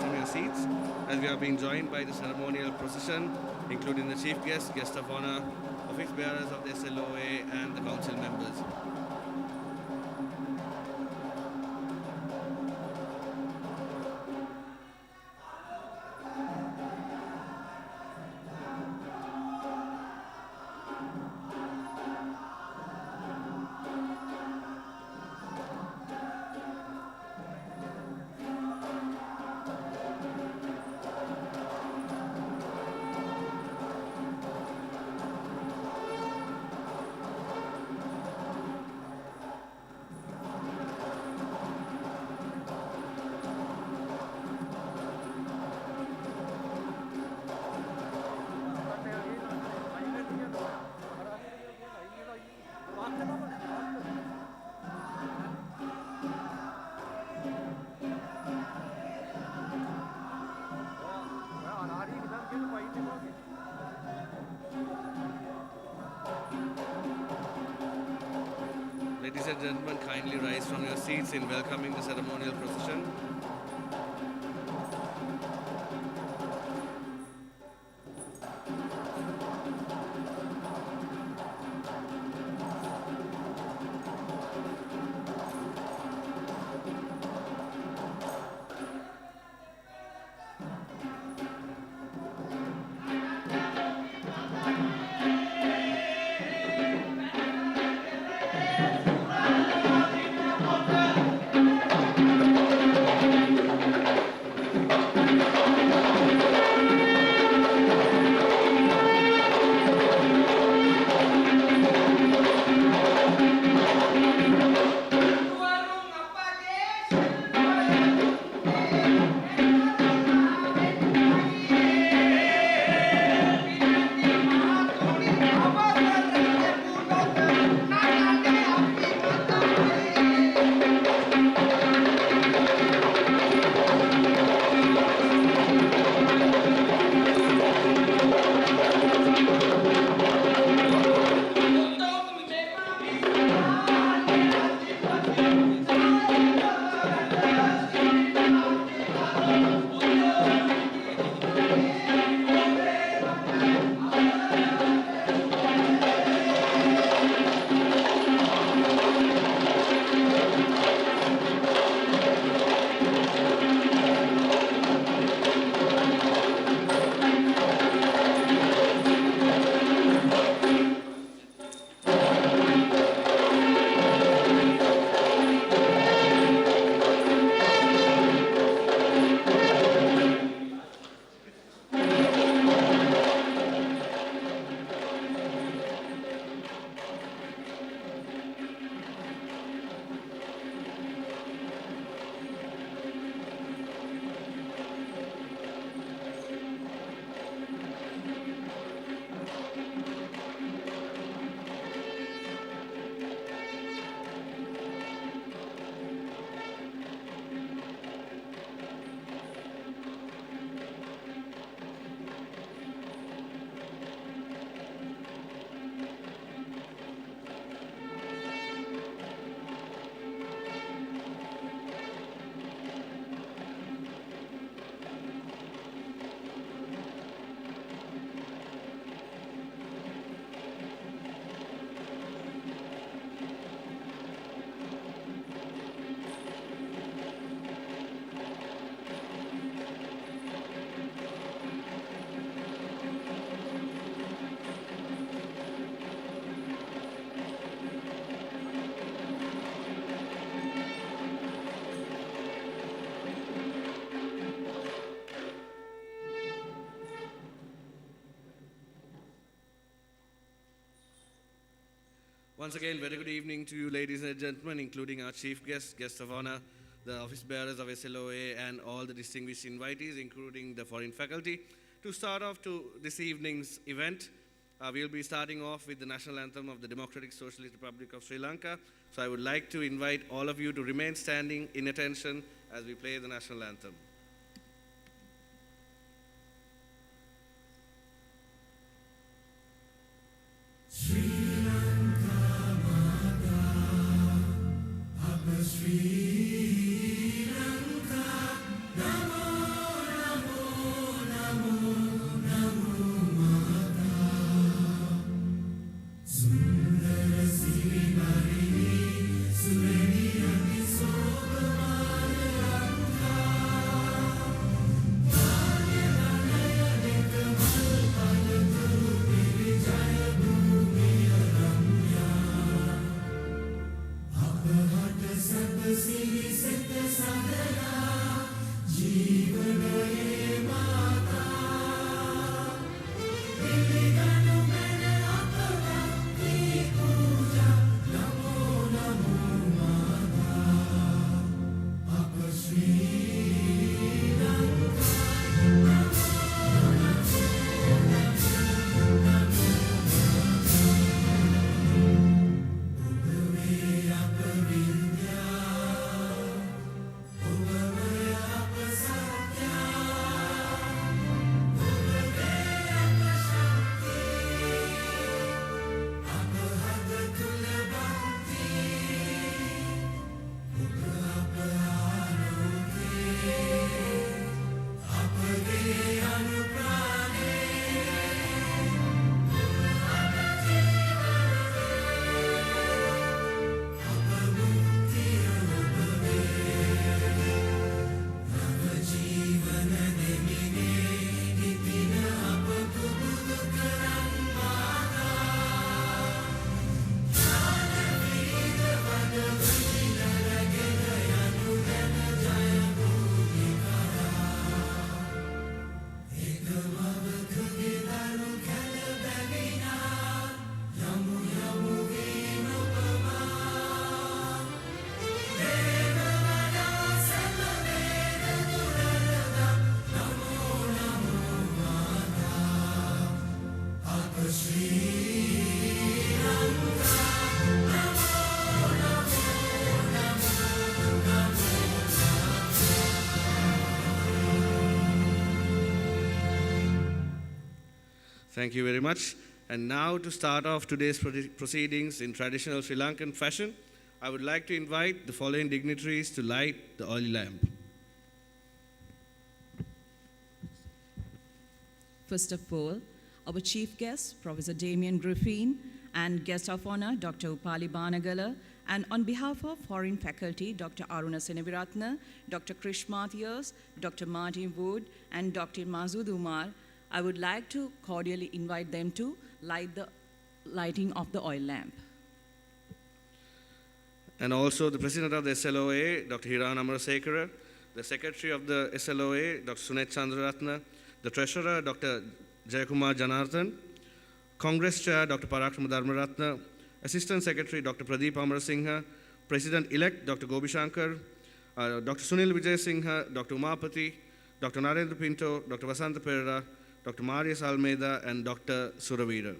from your seats as we are being joined by the ceremonial procession, including the chief guest, guest of honor, office bearers of the SLOA and the council members. Ladies and gentlemen, kindly rise from your seats in welcoming the ceremonial procession. Once again, very good evening to you, ladies and gentlemen, including our chief guest, guest of honor, the office bearers of SLOA, and all the distinguished invitees, including the foreign faculty. To start off to this evening's event, we'll be starting off with the national anthem of the Democratic Socialist Republic of Sri Lanka. So I would like to invite all of you to remain standing in attention as we play the national anthem. Sri Lanka, Namo Thank you very much. And now to start off today's proceedings in traditional Sri Lankan fashion, I would like to invite the following dignitaries to light the oil lamp. First of all, our chief guest, Professor Damien Griffin, and guest of honor, Dr. Upali Banagala, and on behalf of foreign faculty, Dr. Aruna Seneviratna, Dr. Krish Mathias, Dr. Martin Wood, and Dr. Masood Umar, I would like to cordially invite them to light the lighting of the oil lamp. And also the President of the SLOA, Dr. Hiran Amarasekara, the Secretary of the SLOA, Dr. Sunet Chandraratna, the Treasurer, Dr. Jayakumar Janardhan, Congress Chair, Dr. Parakrama Dharmaratna, Assistant Secretary, Dr. Pradeep Amarasinghe, President-elect, Dr. Gobi Shankar, Dr. Sunil Vijay Singha, Dr. Umapati, Dr. Narendra Pinto, Dr. Vasanta Perera, Dr. Marius Almeida, and Dr. Suravira.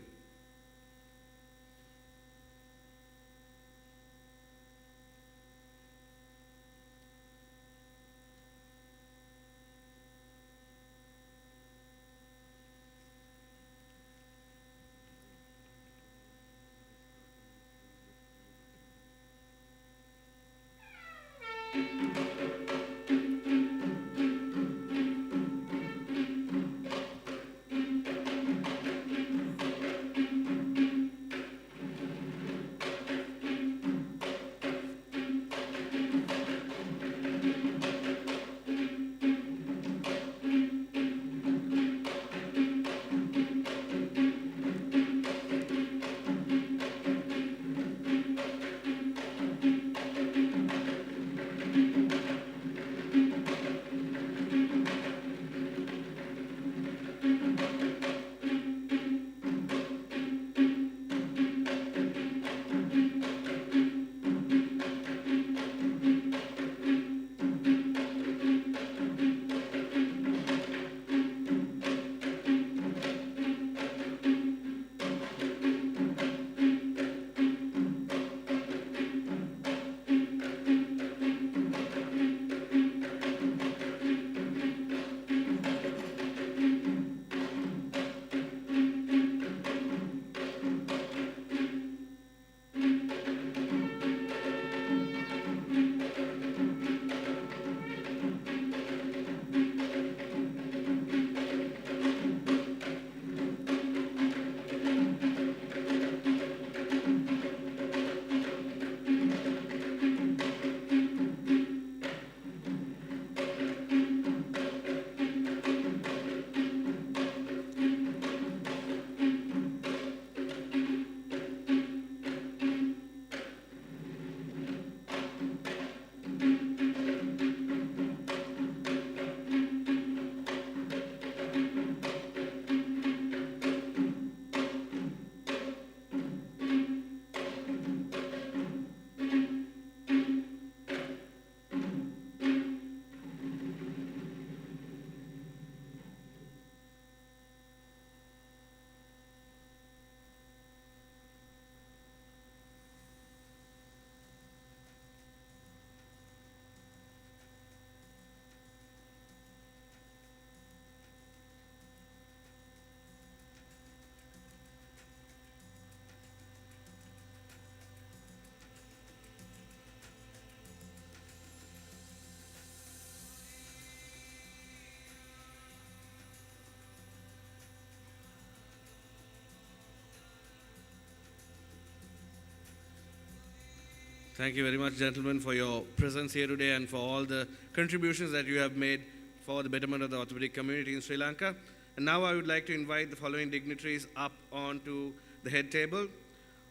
Thank you very much, gentlemen, for your presence here today and for all the contributions that you have made for the betterment of the orthopedic community in Sri Lanka. And now I would like to invite the following dignitaries up onto the head table.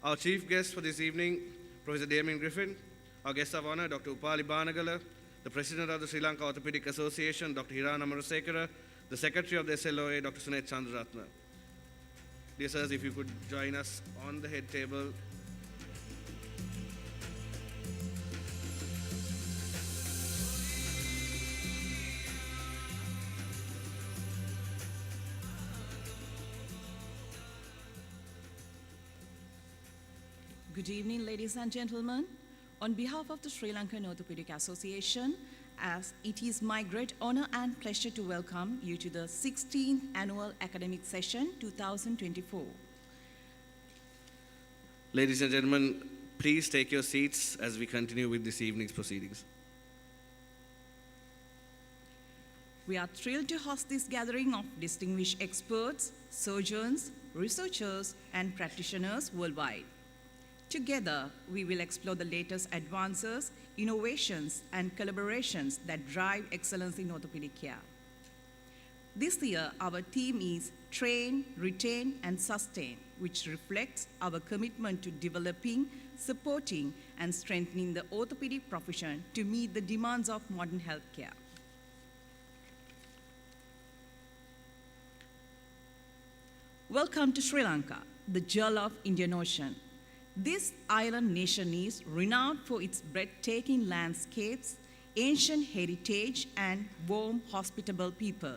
Our chief guest for this evening, Professor Damien Griffin, our guest of honor, Dr. Upali Banagala, the President of the Sri Lanka Orthopaedic Association, Dr. Hiran Amarasekara, the Secretary of the SLOA, Dr. Sunet Chandraratna. Dear sirs, if you could join us on the head table. Good evening, ladies and gentlemen. On behalf of the Sri Lankan Orthopaedic Association as it is my great honor and pleasure to welcome you to the 16th Annual Academic Session 2024. Ladies and gentlemen, please take your seats as we continue with this evening's proceedings. We are thrilled to host this gathering of distinguished experts, surgeons, researchers, and practitioners worldwide. Together, we will explore the latest advances, innovations, and collaborations that drive excellence in orthopedic care. This year, our theme is Train, Retain, and Sustain, which reflects our commitment to developing, supporting, and strengthening the orthopedic profession to meet the demands of modern healthcare. Welcome to Sri Lanka, the jewel of Indian Ocean. This island nation is renowned for its breathtaking landscapes, ancient heritage, and warm, hospitable people.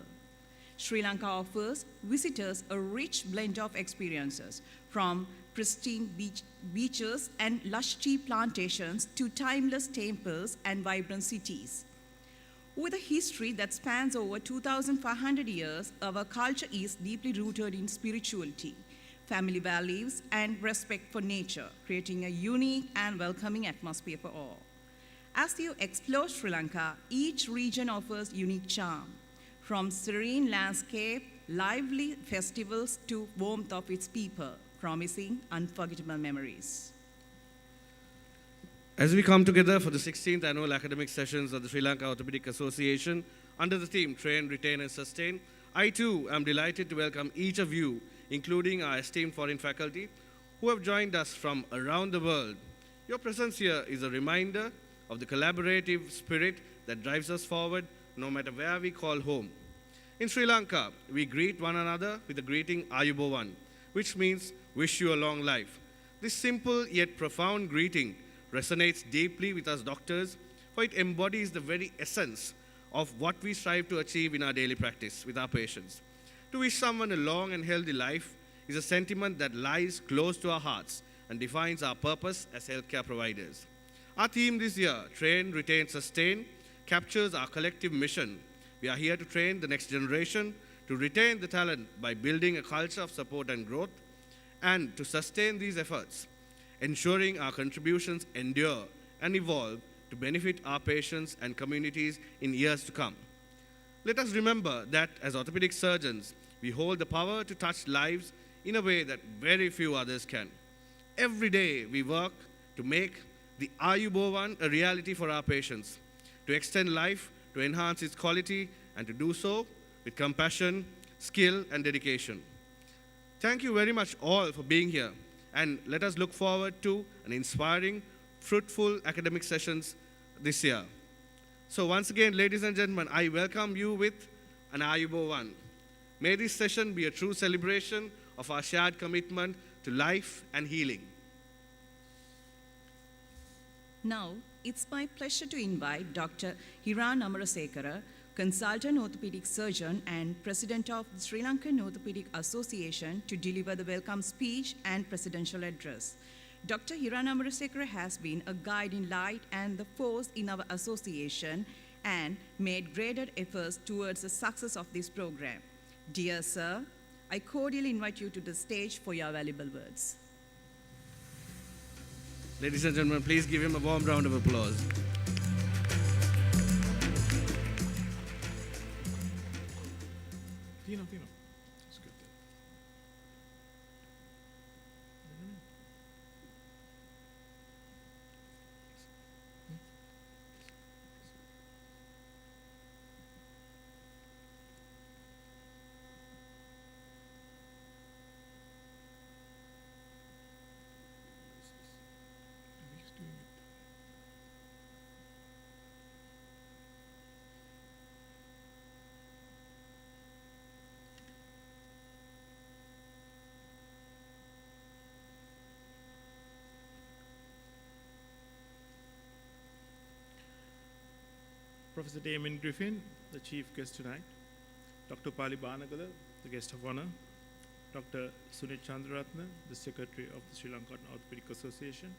Sri Lanka offers visitors a rich blend of experiences, from pristine beaches and lush tea plantations to timeless temples and vibrant cities. With a history that spans over 2,500 years, our culture is deeply rooted in spirituality, family values, and respect for nature, creating a unique and welcoming atmosphere for all. As you explore Sri Lanka, each region offers unique charm, from serene landscape, lively festivals, to warmth of its people, promising unforgettable memories. As we come together for the 16th Annual Academic Sessions of the Sri Lanka Orthopaedic Association under the theme Train, Retain, and Sustain, I too am delighted to welcome each of you, including our esteemed foreign faculty, who have joined us from around the world. Your presence here is a reminder of the collaborative spirit that drives us forward no matter where we call home. In Sri Lanka, we greet one another with the greeting Ayubowan, which means wish you a long life. This simple yet profound greeting resonates deeply with us doctors, for it embodies the very essence of what we strive to achieve in our daily practice with our patients. To wish someone a long and healthy life is a sentiment that lies close to our hearts and defines our purpose as healthcare providers. Our theme this year, Train, Retain, Sustain, captures our collective mission. We are here to train the next generation, to retain the talent by building a culture of support and growth, and to sustain these efforts, ensuring our contributions endure and evolve to benefit our patients and communities in years to come. Let us remember that as orthopedic surgeons, we hold the power to touch lives in a way that very few others can. Every day, we work to make the Ayubowan a reality for our patients, to extend life, to enhance its quality, and to do so with compassion, skill, and dedication. Thank you very much all for being here, and let us look forward to an inspiring, fruitful academic sessions this year. So once again, ladies and gentlemen, I welcome you with an Ayubowan. May this session be a true celebration of our shared commitment to life and healing. Now, it's my pleasure to invite Dr. Hiran Amarasekara, Consultant Orthopedic Surgeon and President of the Sri Lankan Orthopaedic Association, to deliver the welcome speech and presidential address. Dr. Hiran Amarasekara has been a guiding light and the force in our association and made greater efforts towards the success of this program. Dear sir, I cordially invite you to the stage for your valuable words. Ladies and gentlemen, please give him a warm round of applause. Tino. That's good. Professor Damien Griffin, the chief guest tonight, Dr. Upali Banagala, the guest of honor, Dr. Sunit Chandraratna, the secretary of the Sri Lankan Orthopaedic Association,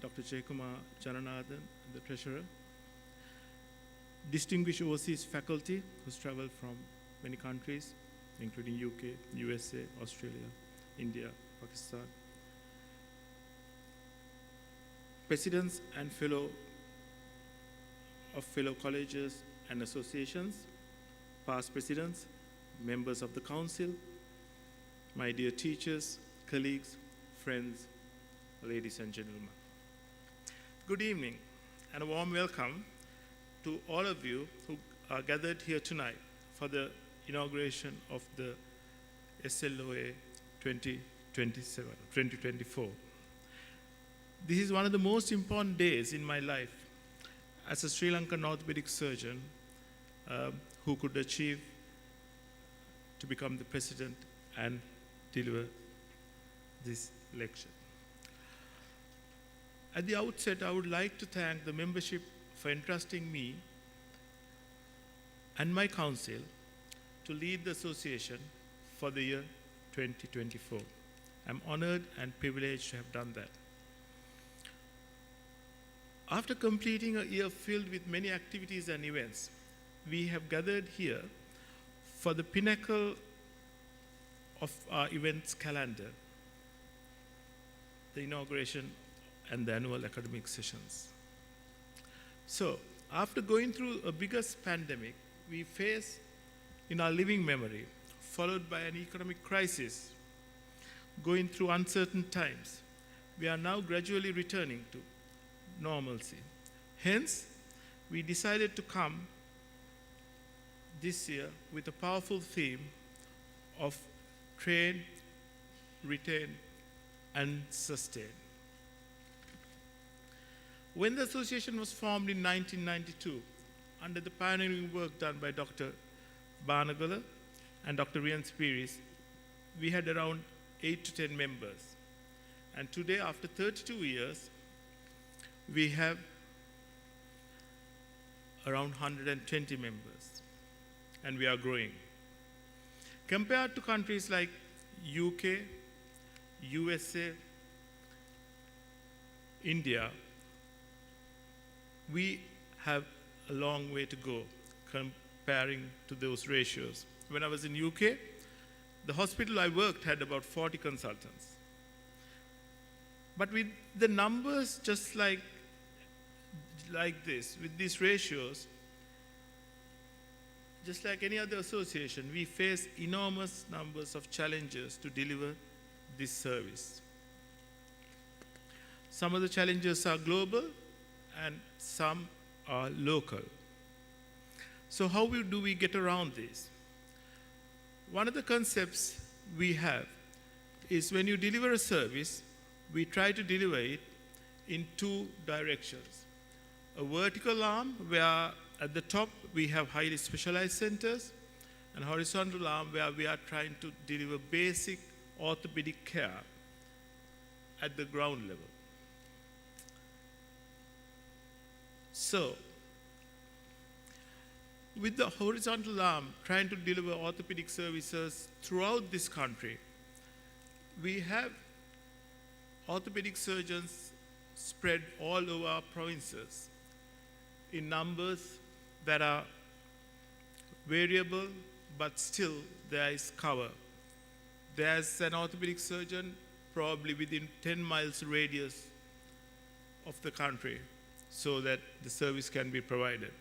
Dr. Jayakumar Jananathan, the treasurer, distinguished overseas faculty who's traveled from many countries, including UK, USA, Australia, India, Pakistan. Presidents and fellow colleges and associations, past presidents, members of the council, my dear teachers, colleagues, friends, ladies and gentlemen. Good evening and a warm welcome to all of you who are gathered here tonight for the inauguration of the SLOA 2024. This is one of the most important days in my life as a Sri Lankan orthopedic surgeon who could achieve to become the president and deliver this lecture. At the outset, I would like to thank the membership for entrusting me and my council to lead the association for the year 2024. I'm honored and privileged to have done that. After completing a year filled with many activities and events, we have gathered here for the pinnacle of our events calendar, the inauguration and the annual academic sessions. So, after going through a biggest pandemic we face in our living memory, followed by an economic crisis, going through uncertain times, we are now gradually returning to normalcy. Hence, we decided to come this year with a powerful theme of train, retain, and sustain. When the association was formed in 1992, under the pioneering work done by Dr. Banagala and Dr. Rian Spiris, we had around 8 to 10 members. And today, after 32 years, we have around 120 members, and we are growing. Compared to countries like UK, USA, India, we have a long way to go comparing to those ratios. When I was in UK, the hospital I worked had about 40 consultants. But with the numbers just like this, with these ratios, just like any other association, we face enormous numbers of challenges to deliver this service. Some of the challenges are global and some are local. So how do we get around this? One of the concepts we have is when you deliver a service, we try to deliver it in two directions. A vertical arm where at the top we have highly specialized centers, and horizontal arm where we are trying to deliver basic orthopedic care at the ground level. So, with the horizontal arm trying to deliver orthopedic services throughout this country, we have orthopedic surgeons spread all over our provinces in numbers that are variable, but still there is cover. There's an orthopedic surgeon probably within 10 miles radius of the country so that the service can be provided.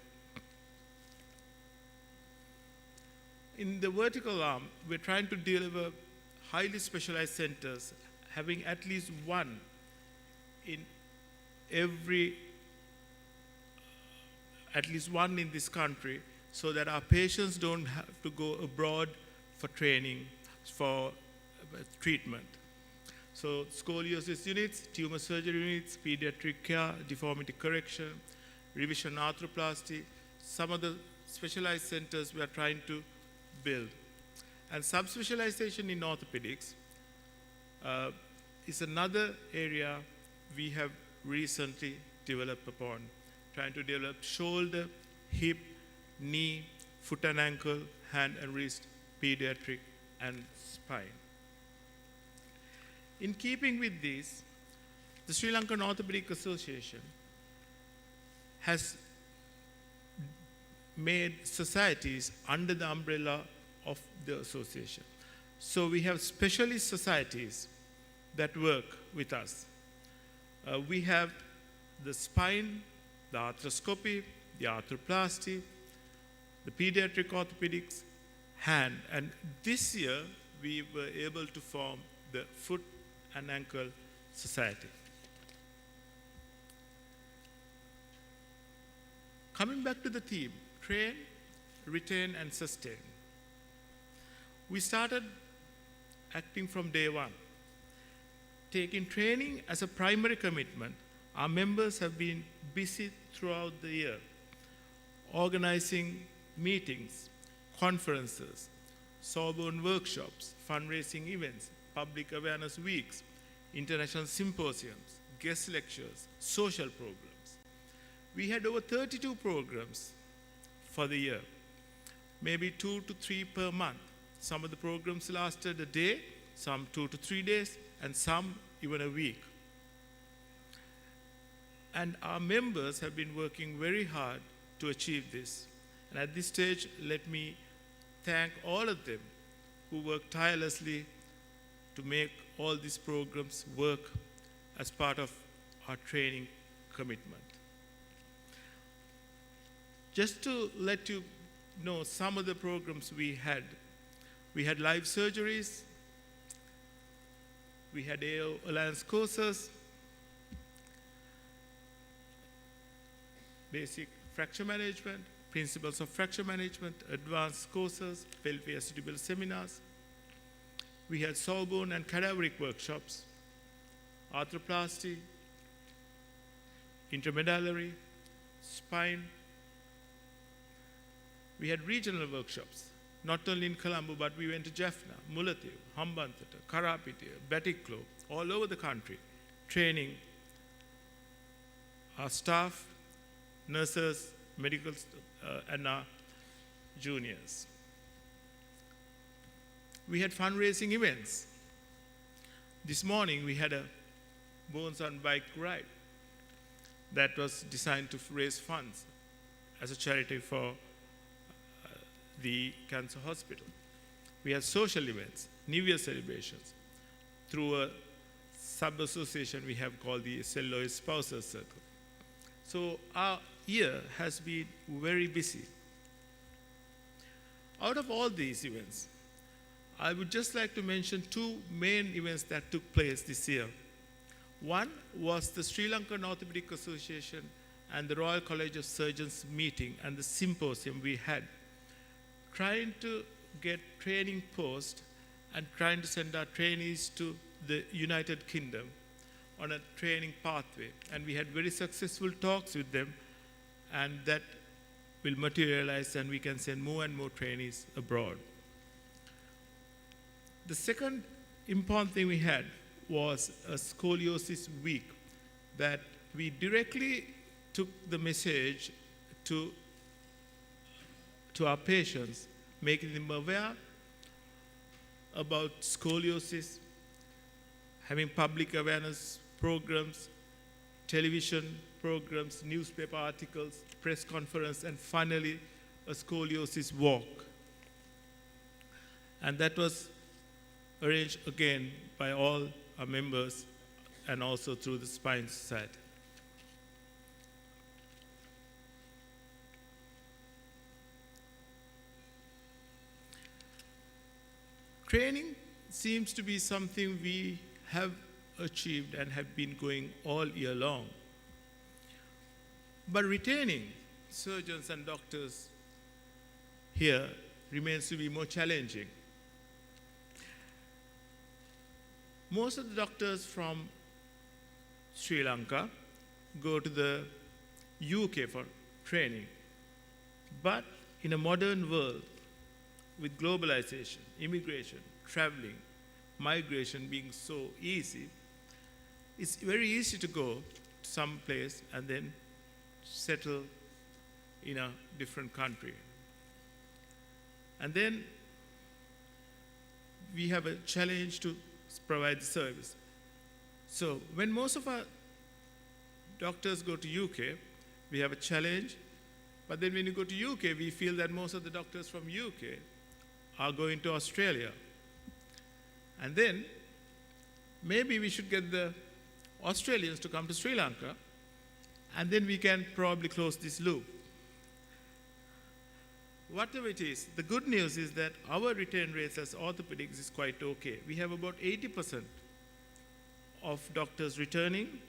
In the vertical arm, we're trying to deliver highly specialized centers, having at least one in this country, so that our patients don't have to go abroad for training, for treatment. So scoliosis units, tumor surgery units, pediatric care, deformity correction, revision arthroplasty, some of the specialized centers we are trying to build. And subspecialization in orthopedics is another area we have recently developed upon, trying to develop shoulder, hip, knee, foot and ankle, hand and wrist, pediatric, and spine. In keeping with this, the Sri Lankan Orthopaedic Association has made societies under the umbrella of the association. So we have specialist societies that work with us. We have the spine, the arthroscopy, the arthroplasty, the pediatric orthopedics, hand. And this year, we were able to form the foot and ankle society. Coming back to the theme, train, retain, and sustain. We started acting from day one. Taking training as a primary commitment, our members have been busy throughout the year, organizing meetings, conferences, Sorbonne workshops, fundraising events, public awareness weeks, international symposiums, guest lectures, social programs. We had over 32 programs for the year, maybe 2 to 3 per month. Some of the programs lasted a day, some 2 to 3 days, and some even a week. And our members have been working very hard to achieve this. And at this stage, let me thank all of them who worked tirelessly to make all these programs work as part of our training commitment. Just to let you know some of the programs we had live surgeries, we had AO Alliance courses, basic fracture management, principles of fracture management, advanced courses, pelvic vestibular seminars. We had Sorbonne and cadaveric workshops, arthroplasty, intermedullary, spine. We had regional workshops, not only in Colombo, but we went to Jaffna, Mullatiu, Hambantota, Karapitiya, Batiklo, all over the country, training our staff, nurses, medical, and our juniors. We had fundraising events. This morning we had a Bones on Bike ride that was designed to raise funds as a charity for the cancer hospital. We had social events, New Year celebrations, through a sub-association we have called the Celluloid Spouses Circle. So our year has been very busy. Out of all these events, I would just like to mention 2 main events that took place this year. One was the Sri Lankan Orthopaedic Association and the Royal College of Surgeons meeting and the symposium we had, trying to get training posts and trying to send our trainees to the United Kingdom on a training pathway. And we had very successful talks with them, and that will materialize and we can send more and more trainees abroad. The second important thing we had was a scoliosis week that we directly took the message to our patients, making them aware about scoliosis, having public awareness programs, television programs, newspaper articles, press conference, and finally a scoliosis walk. And that was arranged again by all our members and also through the Spine Society. Training seems to be something we have achieved and have been going all year long. But retaining surgeons and doctors here remains to be more challenging. Most of the doctors from Sri Lanka go to the UK for training. But in a modern world, with globalization, immigration, traveling, migration being so easy, it's very easy to go to some place and then settle in a different country. And then we have a challenge to provide the service. So when most of our doctors go to UK, we have a challenge But then when you go to UK, we feel that most of the doctors from UK are going to Australia. And then maybe we should get the Australians to come to Sri Lanka, and then we can probably close this loop. Whatever it is, the good news is that our return rates as orthopedics is quite okay. We have about 80% of doctors returning,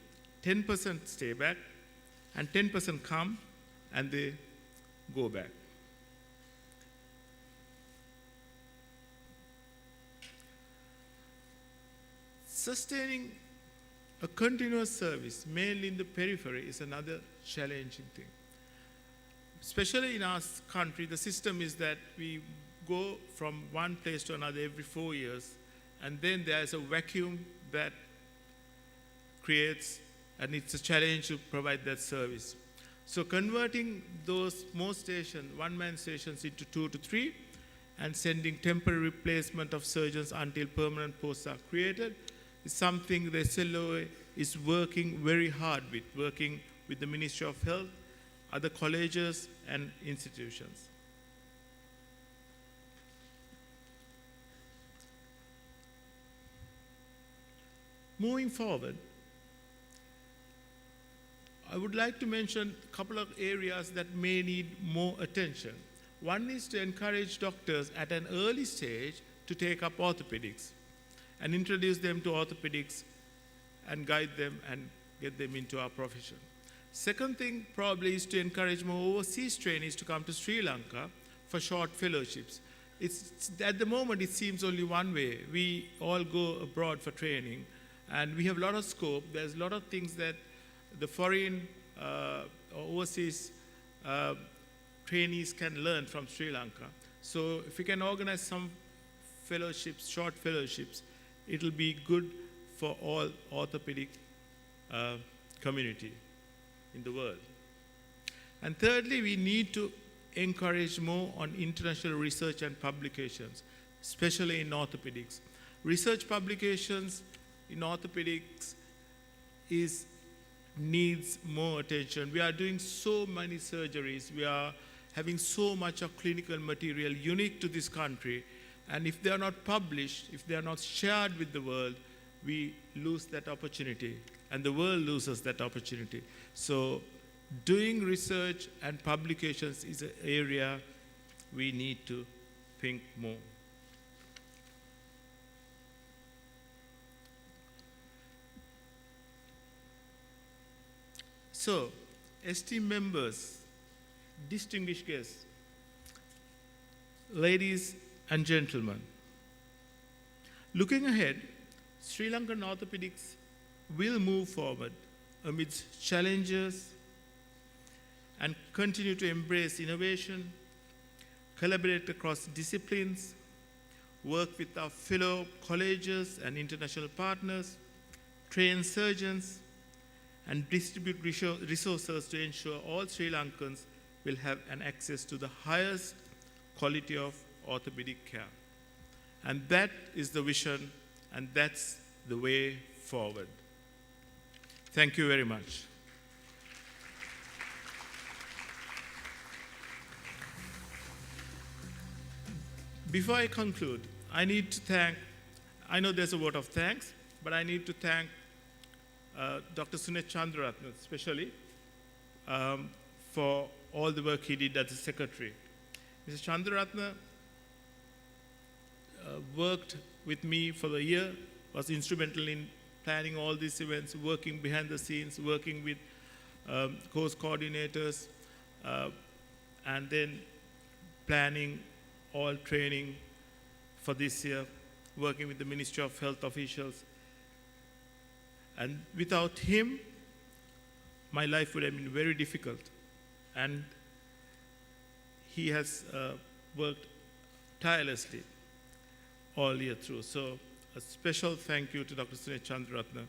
10% stay back, and 10% come and they go back. Sustaining a continuous service, mainly in the periphery, is another challenging thing. Especially in our country, the system is that we go from one place to another every 4 years, and then there's a vacuum that creates, and it's a challenge to provide that service. So converting those more stations, one-man stations, into 2 to 3, and sending temporary replacement of surgeons until permanent posts are created is something the SLOA is working very hard with, working with the Ministry of Health, other colleges and institutions. Moving forward, I would like to mention a couple of areas that may need more attention. One is to encourage doctors at an early stage to take up orthopedics and introduce them to orthopedics and guide them and get them into our profession. Second thing probably is to encourage more overseas trainees to come to Sri Lanka for short fellowships. At the moment, it seems only one way. We all go abroad for training, and we have a lot of scope. There's a lot of things that the foreign or overseas trainees can learn from Sri Lanka. So if we can organize some fellowships, short fellowships, it'll be good for all orthopedic community in the world. And thirdly, we need to encourage more on international research and publications, especially in orthopedics. Research publications in orthopedics needs more attention. We are doing so many surgeries. We are having so much of clinical material unique to this country. And if they are not published, if they are not shared with the world, we lose that opportunity, and the world loses that opportunity. So doing research and publications is an area we need to think more. So, esteemed members, distinguished guests, ladies and gentlemen, looking ahead, Sri Lankan orthopedics will move forward amidst challenges and continue to embrace innovation, collaborate across disciplines, work with our fellow colleges and international partners, train surgeons, and distribute resources to ensure all Sri Lankans will have an access to the highest quality of orthopedic care. And that is the vision, and that's the way forward. Thank you very much. Before I conclude, I need to thank, I know there's a vote of thanks, but I need to thank Dr. Sunet Chandraratne, especially for all the work he did as a secretary. Mr. Chandraratne worked with me for the year, was instrumental in planning all these events, working behind the scenes, working with course coordinators, and then planning all training for this year, working with the Ministry of Health officials. And without him, my life would have been very difficult. And he has worked tirelessly all year through. So a special thank you to Dr. Sunet Chandraratne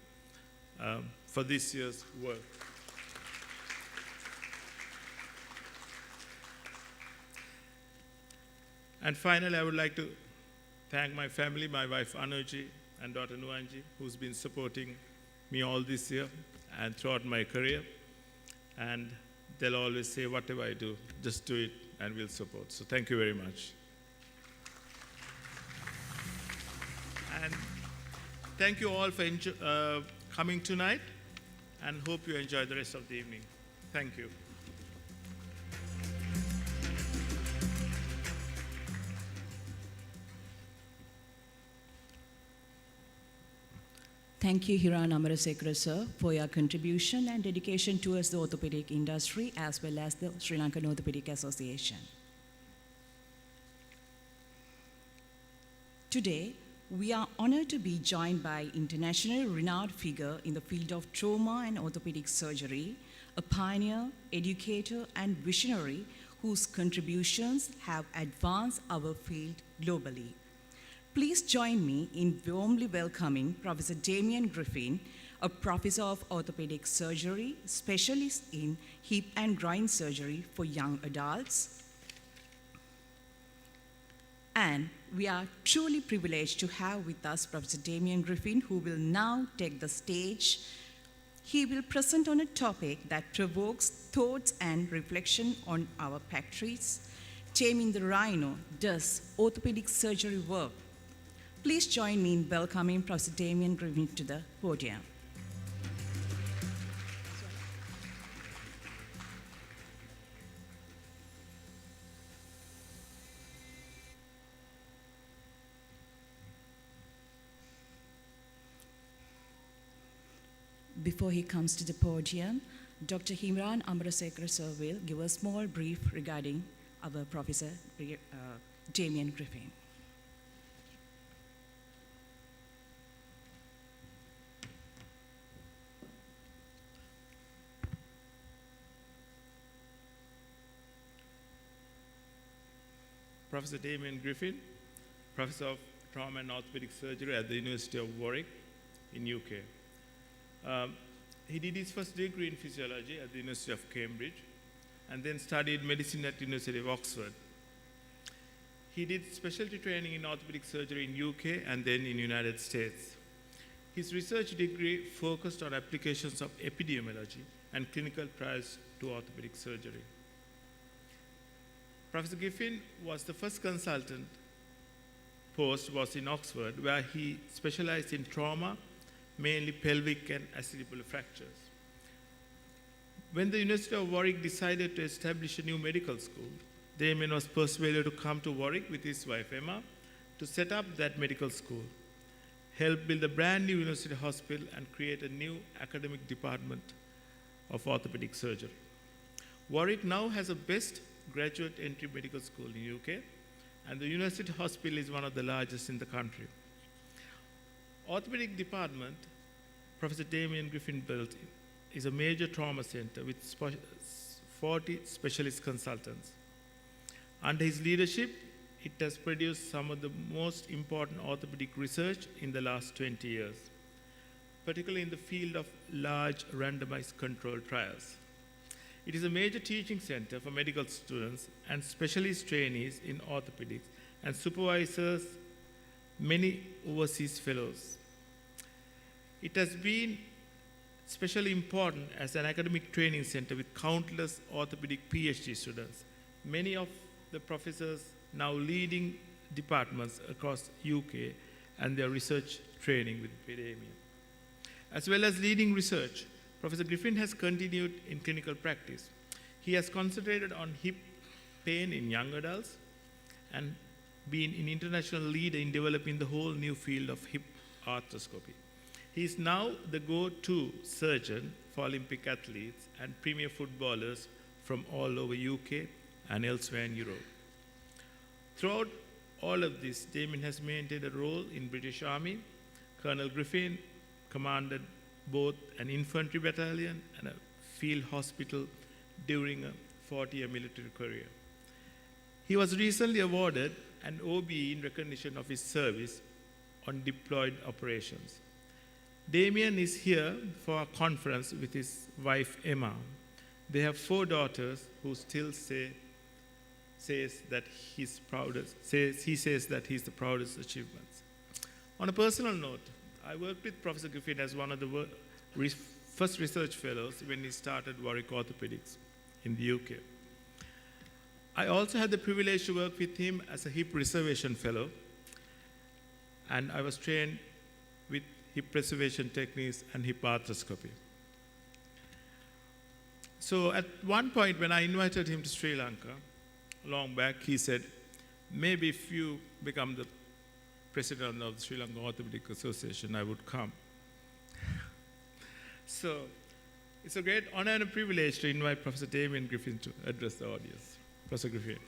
for this year's work. And finally, I would like to thank my family, my wife Anuji and daughter Nuanji, who's been supporting me all this year and throughout my career, and they'll always say, whatever I do, just do it and we'll support. So thank you very much. And thank you all for coming tonight, and hope you enjoy the rest of the evening. Thank you. Thank you, Hiran Amarasekara, sir, for your contribution and dedication towards the orthopedic industry as well as the Sri Lankan Orthopaedic Association. Today, we are honored to be joined by internationally renowned figure in the field of trauma and orthopedic surgery, a pioneer, educator, and visionary whose contributions have advanced our field globally. Please join me in warmly welcoming Professor Damien Griffin, a professor of orthopedic surgery, specialist in hip and groin surgery for young adults. And we are truly privileged to have with us Professor Damien Griffin, who will now take the stage. He will present on a topic that provokes thoughts and reflection on our practice. Taming the Rhino, does orthopedic surgery work? Please join me in welcoming Professor Damien Griffin to the podium. Before he comes to the podium, Dr. Hiran Amarasekara sir will give a small brief regarding our Professor Damien Griffin. Professor Damien Griffin, Professor of Trauma and Orthopedic Surgery at the University of Warwick in UK. He did his first degree in physiology at the University of Cambridge and then studied medicine at the University of Oxford. He did specialty training in orthopedic surgery in UK and then in the United States. His research degree focused on applications of epidemiology and clinical trials to orthopedic surgery. Professor Griffin was the first consultant post was in Oxford, where he specialized in trauma, mainly pelvic and acetabular fractures. When the University of Warwick decided to establish a new medical school, Damien was persuaded to come to Warwick with his wife Emma to set up that medical school, help build a brand new university hospital, and create a new academic department of orthopedic surgery. Warwick now has a best graduate entry medical school in the UK, and the university hospital is one of the largest in the country. Orthopedic department Professor Damien Griffin built is a major trauma center with 40 specialist consultants. Under his leadership, it has produced some of the most important orthopedic research in the last 20 years, particularly in the field of large randomized controlled trials. It is a major teaching center for medical students and specialist trainees in orthopedics and supervises many overseas fellows. It has been especially important as an academic training center with countless orthopedic PhD students, many of the professors now leading departments across UK and their research training with Damien. As well as leading research, Professor Griffin has continued in clinical practice. He has concentrated on hip pain in young adults and been an international leader in developing the whole new field of hip arthroscopy. He is now the go-to surgeon for Olympic athletes and premier footballers from all over UK and elsewhere in Europe. Throughout all of this, Damien has maintained a role in British Army. Colonel Griffin commanded both an infantry battalion and a field hospital during a 40-year military career. He was recently awarded an OBE in recognition of his service on deployed operations. Damien is here for a conference with his wife Emma. They have 4 daughters who still says that he's the proudest achievements. On a personal note, I worked with Professor Griffin as one of the first research fellows when he started Warwick Orthopaedics in the UK. I also had the privilege to work with him as a hip preservation fellow, and I was trained with hip preservation techniques and hip arthroscopy. So at one point when I invited him to Sri Lanka, long back, he said, maybe if you become the president of the Sri Lanka Orthopaedic Association, I would come. So it's a great honor and a privilege to invite Professor Damien Griffin to address the audience. Professor Griffin.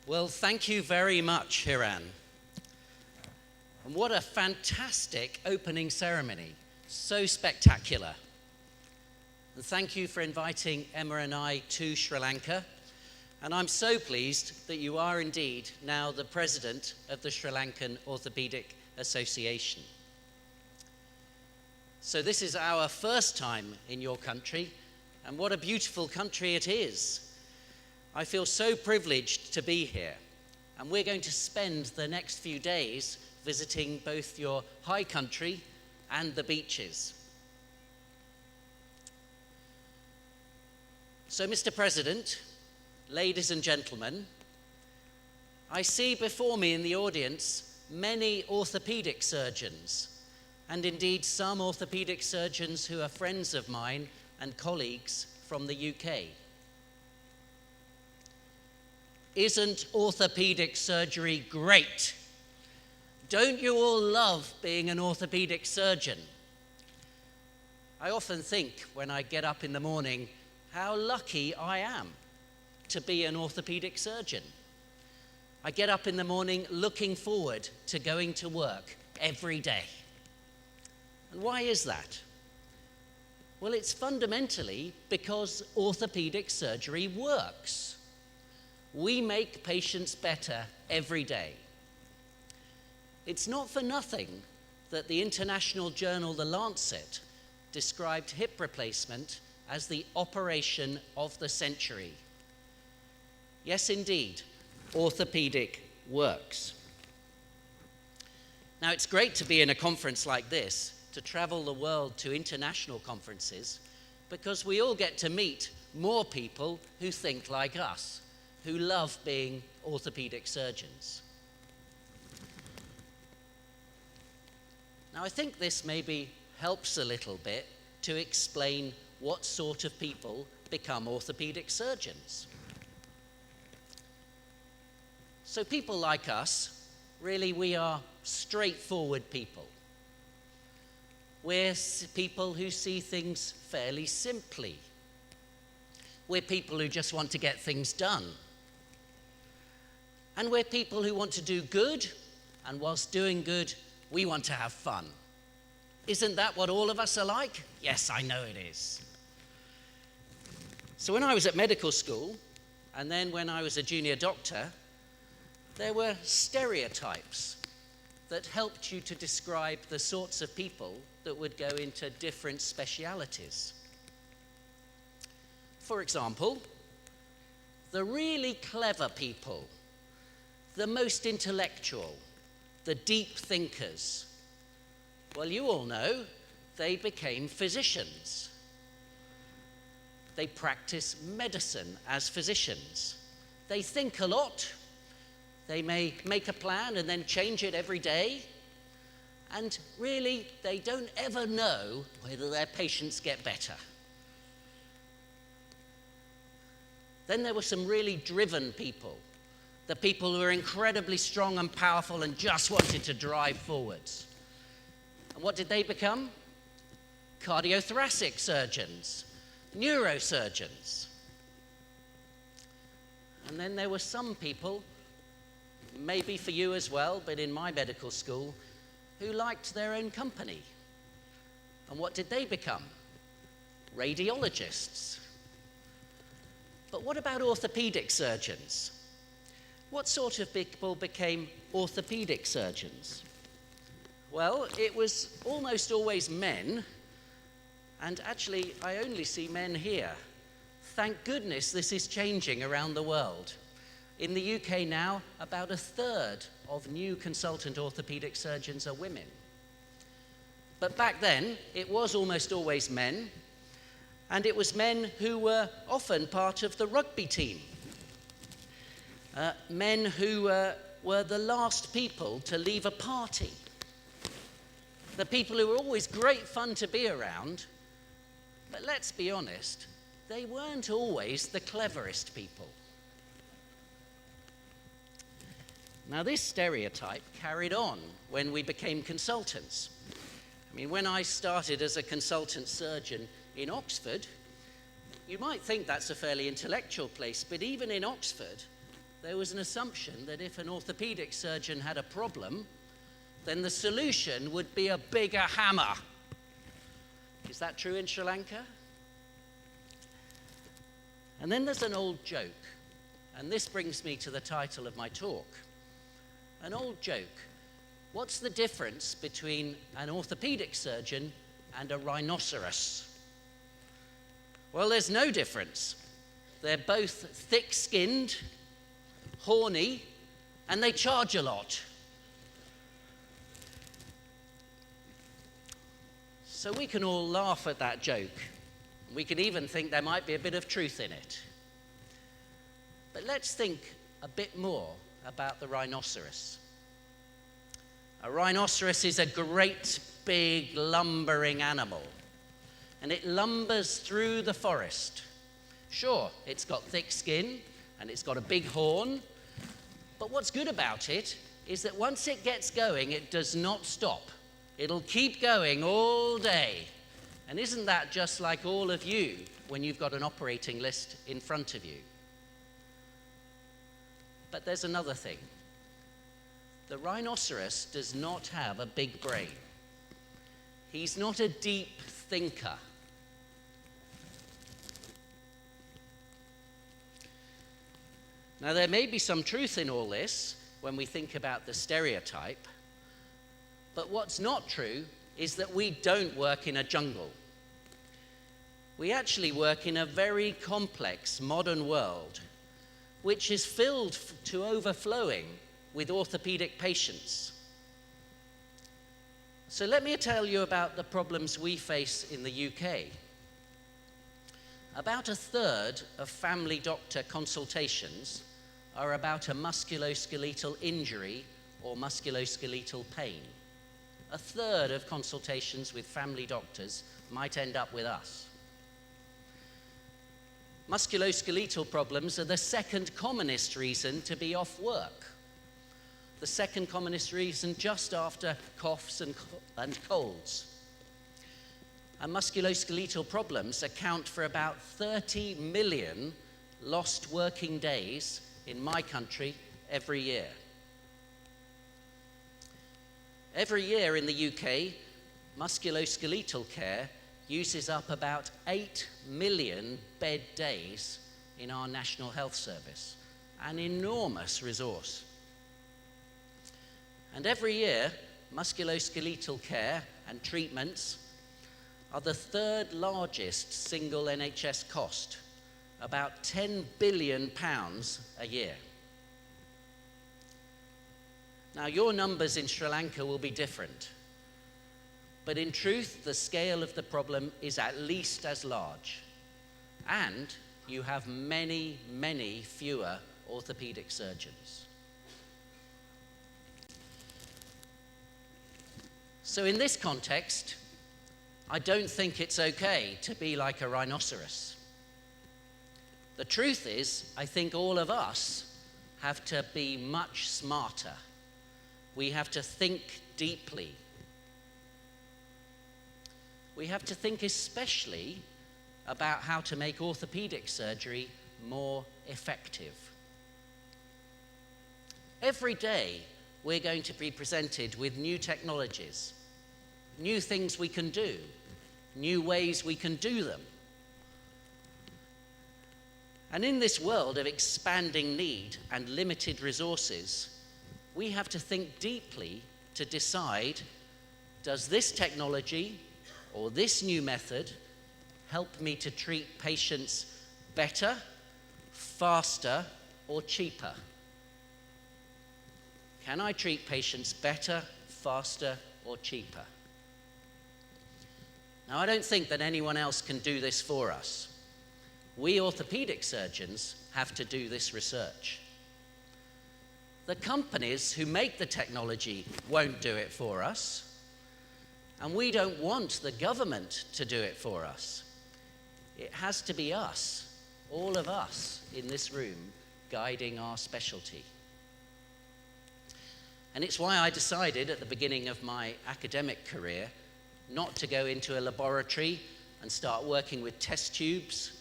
Well, thank you very much, Hiran. And what a fantastic opening ceremony. So spectacular. And thank you for inviting Emma and I to Sri Lanka. And I'm so pleased that you are indeed now the president of the Sri Lankan Orthopaedic Association. So this is our first time in your country, and what a beautiful country it is. I feel so privileged to be here, and we're going to spend the next few days visiting both your high country and the beaches. So, Mr. President, ladies and gentlemen, I see before me in the audience many orthopedic surgeons, and indeed some orthopedic surgeons who are friends of mine and colleagues from the UK. Isn't orthopedic surgery great? Don't you all love being an orthopedic surgeon? I often think when I get up in the morning how lucky I am to be an orthopedic surgeon. I get up in the morning looking forward to going to work every day. And why is that? Well, it's fundamentally because orthopedic surgery works. We make patients better every day. It's not for nothing that the international journal The Lancet described hip replacement as the operation of the century. Yes, indeed, orthopedic works. Now, it's great to be in a conference like this, to travel the world to international conferences, because we all get to meet more people who think like us, who love being orthopedic surgeons. Now, I think this maybe helps a little bit to explain what sort of people become orthopedic surgeons. So people like us, really, we are straightforward people. We're people who see things fairly simply. We're people who just want to get things done. And we're people who want to do good, and whilst doing good, we want to have fun. Isn't that what all of us are like? Yes, I know it is. So when I was at medical school, and then when I was a junior doctor, there were stereotypes that helped you to describe the sorts of people that would go into different specialities. For example, the really clever people, the most intellectual, the deep thinkers. Well, you all know they became physicians. They practice medicine as physicians. They think a lot. They may make a plan and then change it every day. And really, they don't ever know whether their patients get better. Then there were some really driven people. The people who are incredibly strong and powerful and just wanted to drive forwards. And what did they become? Cardiothoracic surgeons, neurosurgeons. And then there were some people, maybe for you as well, but in my medical school, who liked their own company. And what did they become? Radiologists. But what about orthopedic surgeons? What sort of people became orthopedic surgeons? Well, it was almost always men, and actually I only see men here. Thank goodness this is changing around the world. In the UK now, about a third of new consultant orthopedic surgeons are women. But back then, it was almost always men, and it was men who were often part of the rugby team. Men who were the last people to leave a party. The people who were always great fun to be around, but let's be honest, they weren't always the cleverest people. Now, this stereotype carried on when we became consultants. I mean, when I started as a consultant surgeon in Oxford, you might think that's a fairly intellectual place, but even in Oxford, there was an assumption that if an orthopedic surgeon had a problem, then the solution would be a bigger hammer. Is that true in Sri Lanka? And then there's an old joke, and this brings me to the title of my talk. An old joke. What's the difference between an orthopedic surgeon and a rhinoceros? Well, there's no difference. They're both thick-skinned, horny, and they charge a lot. So we can all laugh at that joke. We can even think there might be a bit of truth in it. But let's think a bit more about the rhinoceros. A rhinoceros is a great big lumbering animal, and it lumbers through the forest. Sure, it's got thick skin and it's got a big horn, but what's good about it is that once it gets going, it does not stop. It'll keep going all day. And isn't that just like all of you when you've got an operating list in front of you? But there's another thing. The rhinoceros does not have a big brain. He's not a deep thinker. Now, there may be some truth in all this when we think about the stereotype, but what's not true is that we don't work in a jungle. We actually work in a very complex modern world, which is filled to overflowing with orthopedic patients. So let me tell you about the problems we face in the UK. About a third of family doctor consultations are about a musculoskeletal injury or musculoskeletal pain. A third of consultations with family doctors might end up with us. Musculoskeletal problems are the second commonest reason to be off work. The second commonest reason just after coughs and colds. And musculoskeletal problems account for about 30 million lost working days in my country every year. Every year in the UK, musculoskeletal care uses up about 8 million bed days in our National Health Service, an enormous resource. And every year, musculoskeletal care and treatments are the third largest single NHS cost, about £10 billion a year. Now, your numbers in Sri Lanka will be different, but in truth, the scale of the problem is at least as large, and you have many, many fewer orthopedic surgeons. So in this context, I don't think it's okay to be like a rhinoceros. The truth is, I think all of us have to be much smarter. We have to think deeply. We have to think especially about how to make orthopedic surgery more effective. Every day, we're going to be presented with new technologies, new things we can do, new ways we can do them. And in this world of expanding need and limited resources, we have to think deeply to decide, does this technology or this new method help me to treat patients better, faster, or cheaper? Can I treat patients better, faster, or cheaper? Now, I don't think that anyone else can do this for us. We orthopedic surgeons have to do this research. The companies who make the technology won't do it for us, and we don't want the government to do it for us. It has to be us, all of us in this room, guiding our specialty. And it's why I decided at the beginning of my academic career not to go into a laboratory and start working with test tubes,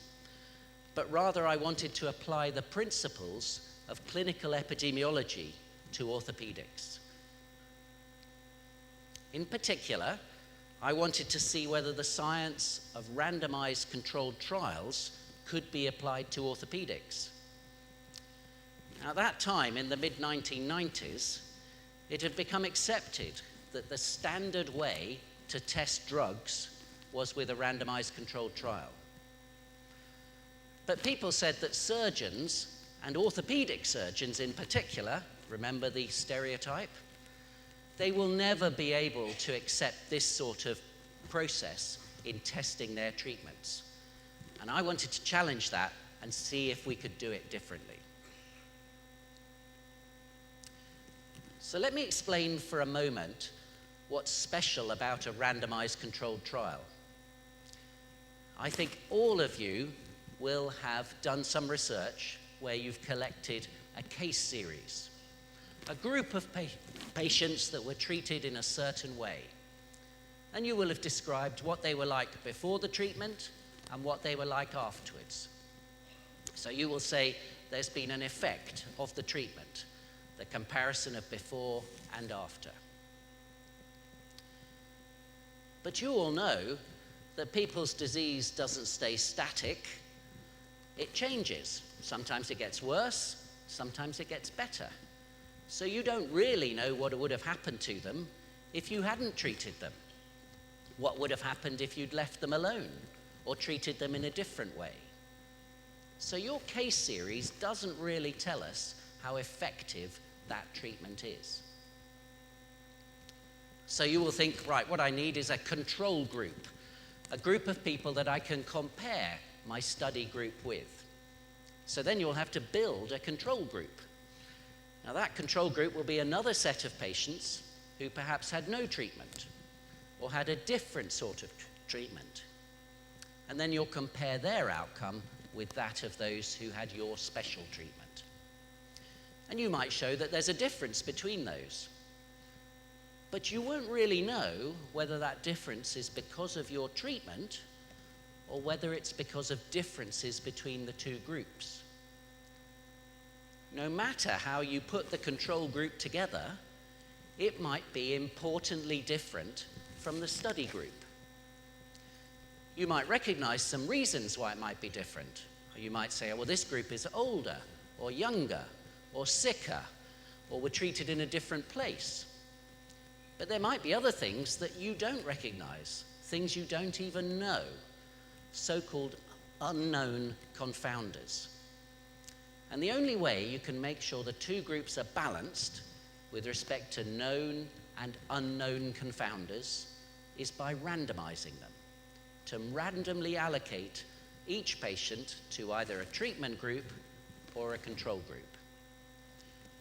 but rather I wanted to apply the principles of clinical epidemiology to orthopedics. In particular, I wanted to see whether the science of randomized controlled trials could be applied to orthopedics. Now, at that time, in the mid-1990s, it had become accepted that the standard way to test drugs was with a randomized controlled trial. But people said that surgeons, and orthopedic surgeons in particular, remember the stereotype, they will never be able to accept this sort of process in testing their treatments. And I wanted to challenge that and see if we could do it differently. So let me explain for a moment what's special about a randomized controlled trial. I think all of you will have done some research where you've collected a case series, a group of patients that were treated in a certain way. And you will have described what they were like before the treatment and what they were like afterwards. So you will say there's been an effect of the treatment, the comparison of before and after. But you all know that people's disease doesn't stay static. It changes. Sometimes it gets worse, sometimes it gets better. So you don't really know what would have happened to them if you hadn't treated them. What would have happened if you'd left them alone or treated them in a different way? So your case series doesn't really tell us how effective that treatment is. So you will think, right, what I need is a control group, a group of people that I can compare my study group with. So then you'll have to build a control group. Now that control group will be another set of patients who perhaps had no treatment or had a different sort of treatment. And then you'll compare their outcome with that of those who had your special treatment. And you might show that there's a difference between those. But you won't really know whether that difference is because of your treatment or whether it's because of differences between the two groups. No matter how you put the control group together, it might be importantly different from the study group. You might recognize some reasons why it might be different. You might say, oh, well, this group is older or younger or sicker or were treated in a different place. But there might be other things that you don't recognize, things you don't even know, so-called unknown confounders. And the only way you can make sure the two groups are balanced with respect to known and unknown confounders is by randomizing them, to randomly allocate each patient to either a treatment group or a control group.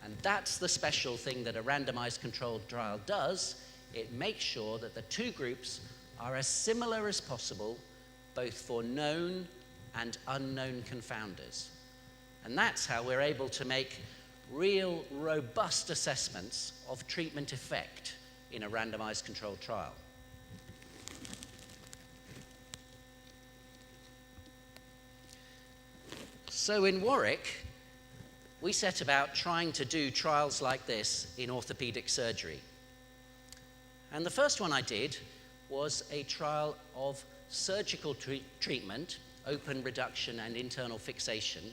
And that's the special thing that a randomized controlled trial does. It makes sure that the two groups are as similar as possible, both for known and unknown confounders. And that's how we're able to make real, robust assessments of treatment effect in a randomized controlled trial. So in Warwick, we set about trying to do trials like this in orthopedic surgery. And the first one I did was a trial of surgical treatment open reduction and internal fixation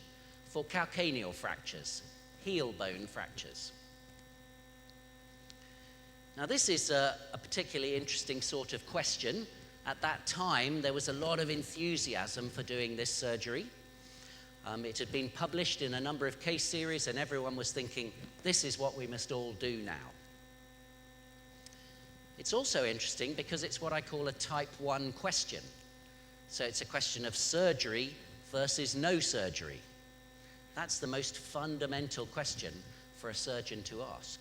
for calcaneal fractures, heel bone fractures. Now this is a particularly interesting sort of question. At that time, there was a lot of enthusiasm for doing this surgery. It had been published in a number of case series, and everyone was thinking, this is what we must all do now. It's also interesting because it's what I call a type 1 question. So it's a question of surgery versus no surgery. That's the most fundamental question for a surgeon to ask.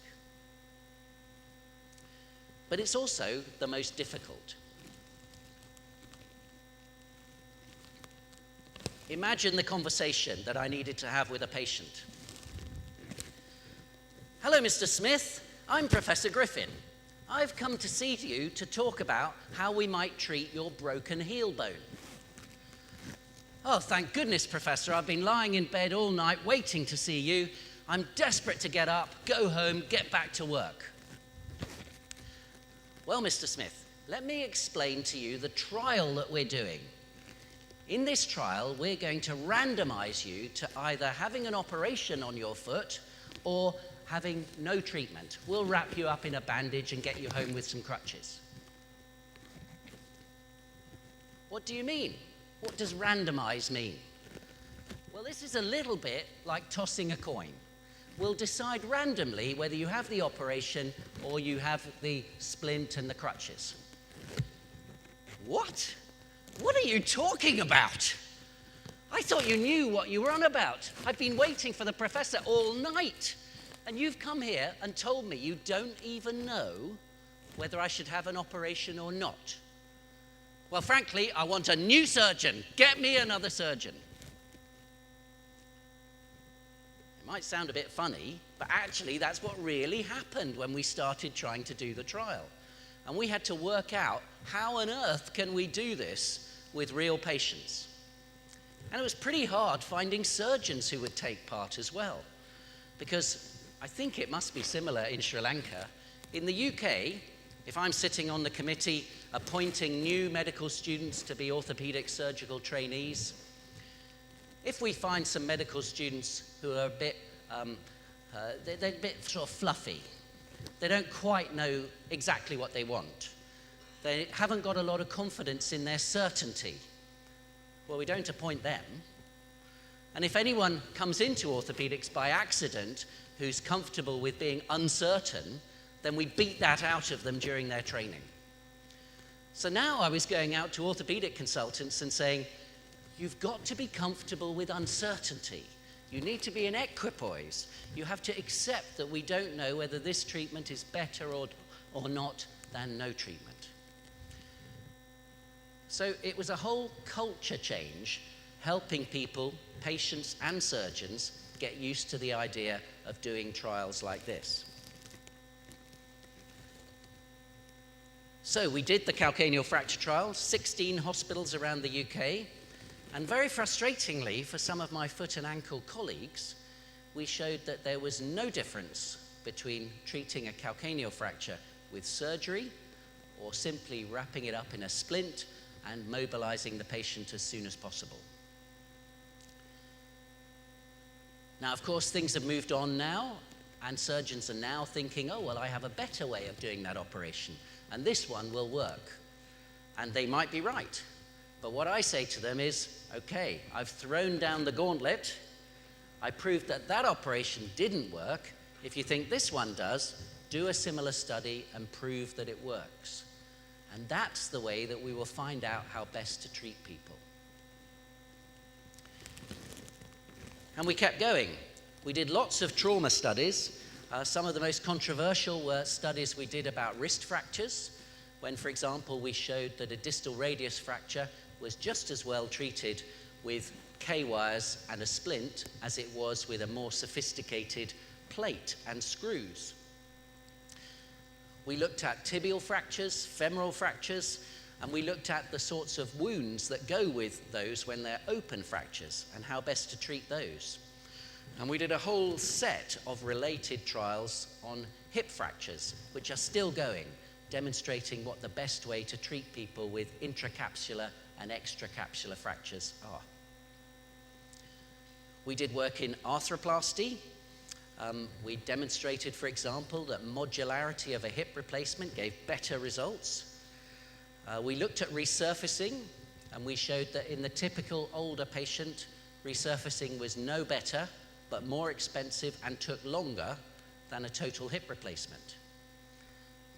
But it's also the most difficult. Imagine the conversation that I needed to have with a patient. Hello, Mr. Smith. I'm Professor Griffin. I've come to see you to talk about how we might treat your broken heel bone. Oh, thank goodness, Professor. I've been lying in bed all night waiting to see you. I'm desperate to get up, go home, get back to work. Well, Mr. Smith, let me explain to you the trial that we're doing. In this trial, we're going to randomize you to either having an operation on your foot or having no treatment. We'll wrap you up in a bandage and get you home with some crutches. What do you mean? What does randomize mean? Well, this is a little bit like tossing a coin. We'll decide randomly whether you have the operation or you have the splint and the crutches. What? What are you talking about? I thought you knew what you were on about. I've been waiting for the professor all night. And you've come here and told me you don't even know whether I should have an operation or not. Well, frankly, I want a new surgeon. Get me another surgeon. It might sound a bit funny, but actually that's what really happened when we started trying to do the trial. And we had to work out how on earth can we do this with real patients. And it was pretty hard finding surgeons who would take part as well, because I think it must be similar in Sri Lanka. In the UK, if I'm sitting on the committee appointing new medical students to be orthopaedic surgical trainees, if we find some medical students who are a bit, they're a bit sort of fluffy, they don't quite know exactly what they want, they haven't got a lot of confidence in their certainty, well, we don't appoint them. And if anyone comes into orthopedics by accident who's comfortable with being uncertain, then we beat that out of them during their training. So now I was going out to orthopedic consultants and saying, you've got to be comfortable with uncertainty. You need to be in equipoise. You have to accept that we don't know whether this treatment is better or not than no treatment. So it was a whole culture change, helping people, patients and surgeons, get used to the idea of doing trials like this. So we did the calcaneal fracture trial, 16 hospitals around the UK, and very frustratingly for some of my foot and ankle colleagues, we showed that there was no difference between treating a calcaneal fracture with surgery or simply wrapping it up in a splint and mobilizing the patient as soon as possible. Now, of course, things have moved on now, and surgeons are now thinking, oh, well, I have a better way of doing that operation, and this one will work. And they might be right. But what I say to them is, okay, I've thrown down the gauntlet. I proved that that operation didn't work. If you think this one does, do a similar study and prove that it works. And that's the way that we will find out how best to treat people. And we kept going. We did lots of trauma studies. Some of the most controversial were studies we did about wrist fractures, when, for example, we showed that a distal radius fracture was just as well treated with K-wires and a splint as it was with a more sophisticated plate and screws. We looked at tibial fractures, femoral fractures, and we looked at the sorts of wounds that go with those when they're open fractures and how best to treat those. And we did a whole set of related trials on hip fractures, which are still going, demonstrating what the best way to treat people with intracapsular and extracapsular fractures are. We did work in arthroplasty. We demonstrated, for example, that modularity of a hip replacement gave better results. We looked at resurfacing, and we showed that in the typical older patient, resurfacing was no better, but more expensive and took longer than a total hip replacement.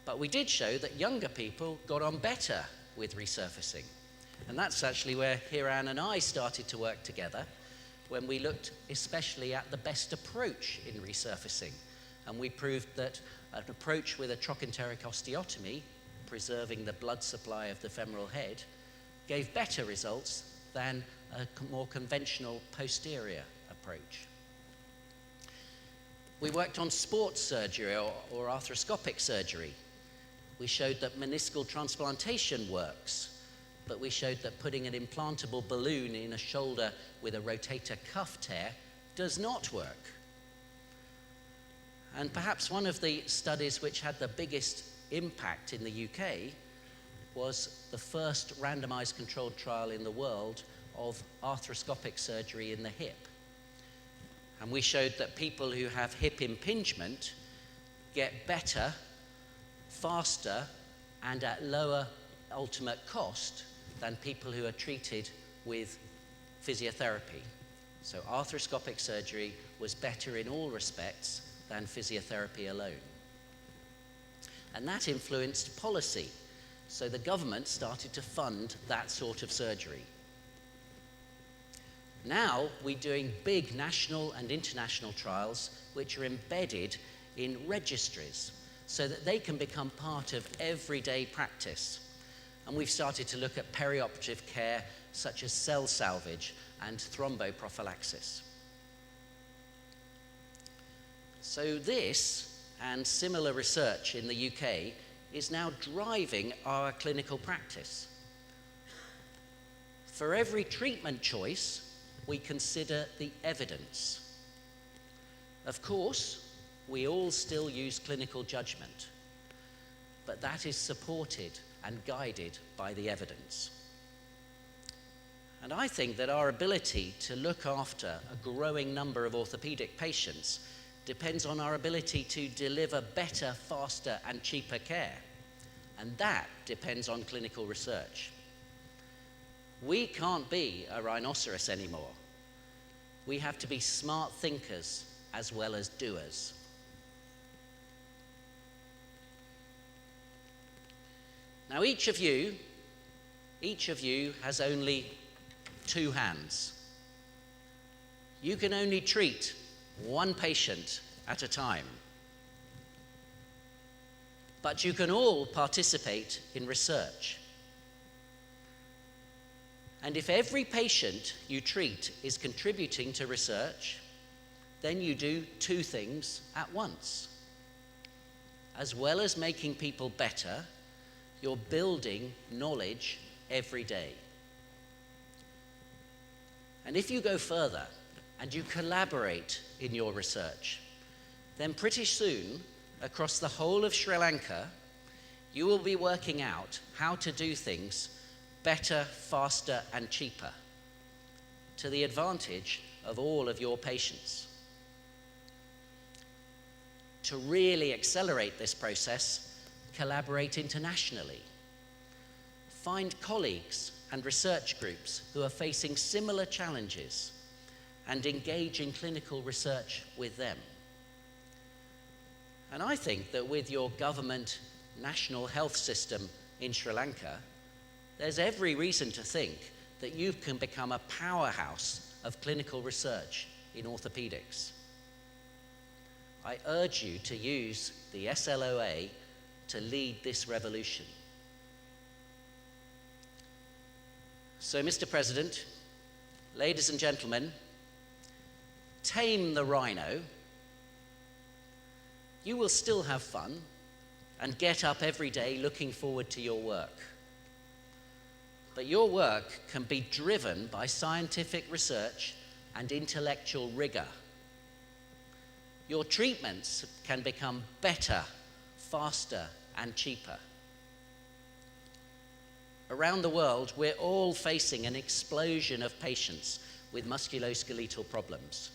But we did show that younger people got on better with resurfacing. And that's actually where Hiran and I started to work together, when we looked especially at the best approach in resurfacing. And we proved that an approach with a trochanteric osteotomy, preserving the blood supply of the femoral head, gave better results than a more conventional posterior approach. We worked on sports surgery or arthroscopic surgery. We showed that meniscal transplantation works, but we showed that putting an implantable balloon in a shoulder with a rotator cuff tear does not work. And perhaps one of the studies which had the biggest impact in the UK was the first randomized controlled trial in the world of arthroscopic surgery in the hip. And we showed that people who have hip impingement get better, faster, and at lower ultimate cost than people who are treated with physiotherapy. So arthroscopic surgery was better in all respects than physiotherapy alone. And that influenced policy. So the government started to fund that sort of surgery. Now we're doing big national and international trials which are embedded in registries so that they can become part of everyday practice. And we've started to look at perioperative care such as cell salvage and thromboprophylaxis. So this and similar research in the UK is now driving our clinical practice. For every treatment choice, we consider the evidence. Of course, we all still use clinical judgment, but that is supported and guided by the evidence. And I think that our ability to look after a growing number of orthopedic patients depends on our ability to deliver better, faster, and cheaper care. And that depends on clinical research. We can't be a rhinoceros anymore. We have to be smart thinkers as well as doers. Now each of you has only 2 hands. You can only treat one patient at a time. But you can all participate in research. And if every patient you treat is contributing to research, then you do 2 things at once. As well as making people better, you're building knowledge every day. And if you go further and you collaborate in your research, then pretty soon, across the whole of Sri Lanka, you will be working out how to do things better, faster, and cheaper, to the advantage of all of your patients. To really accelerate this process, collaborate internationally. Find colleagues and research groups who are facing similar challenges and engage in clinical research with them. And I think that with your government national health system in Sri Lanka, there's every reason to think that you can become a powerhouse of clinical research in orthopedics. I urge you to use the SLOA to lead this revolution. So, Mr. President, ladies and gentlemen, tame the rhino. You will still have fun and get up every day looking forward to your work. But your work can be driven by scientific research and intellectual rigor. Your treatments can become better, faster, and cheaper. Around the world, we're all facing an explosion of patients with musculoskeletal problems.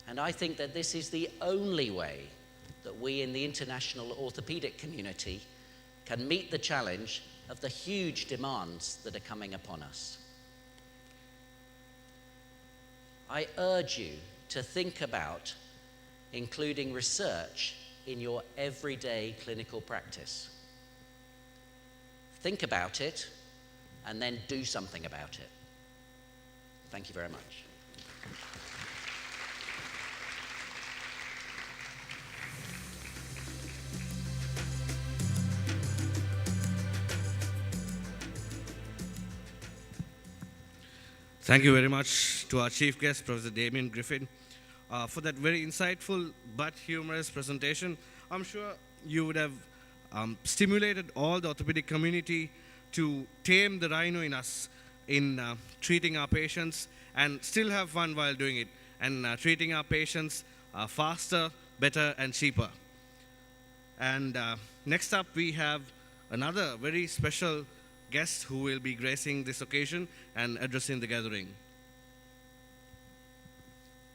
And I think that this is the only way that we in the international orthopedic community can meet the challenge of the huge demands that are coming upon us. I urge you to think about including research in your everyday clinical practice. Think about it and then do something about it. Thank you very much. Thank you very much to our chief guest, Professor Damien Griffin, for that very insightful but humorous presentation. I'm sure you would have stimulated all the orthopedic community to tame the rhino in us in treating our patients and still have fun while doing it, and treating our patients faster, better, and cheaper. And next up, we have another very special guest who will be gracing this occasion and addressing the gathering.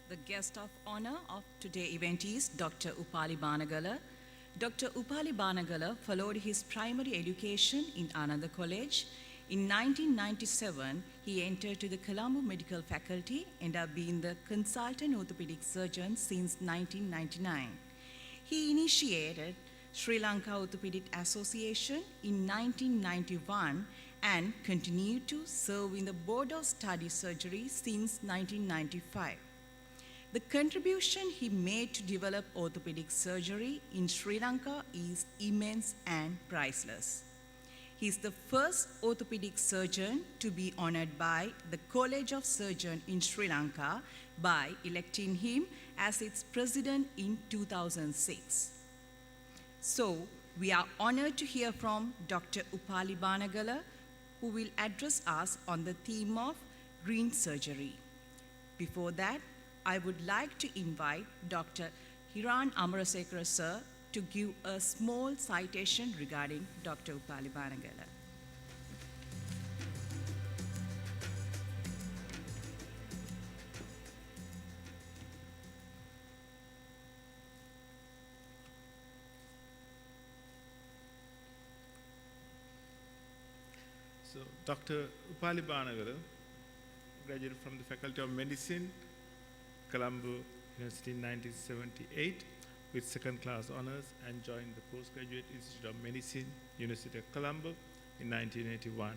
The guest of honor of today's event is Dr. Upali Banagala. Dr. Upali Banagala followed his primary education in Ananda College. In 1997, he entered to the Colombo Medical Faculty and have been the consultant orthopedic surgeon since 1999. He initiated Sri Lanka Orthopaedic Association in 1991 and continued to serve in the Board of Study Surgery since 1995. The contribution he made to develop orthopedic surgery in Sri Lanka is immense and priceless. He is the first orthopedic surgeon to be honored by the College of Surgeons in Sri Lanka by electing him as its president in 2006. So, we are honored to hear from Dr. Upali Banagala, who will address us on the theme of green surgery. Before that, I would like to invite Dr. Hiran Amarasekara sir to give a small citation regarding Dr. Upali Banagala. So, Dr. Upali Banagala graduated from the Faculty of Medicine, Colombo University in 1978 with second-class honors, and joined the Postgraduate Institute of Medicine, University of Colombo in 1981,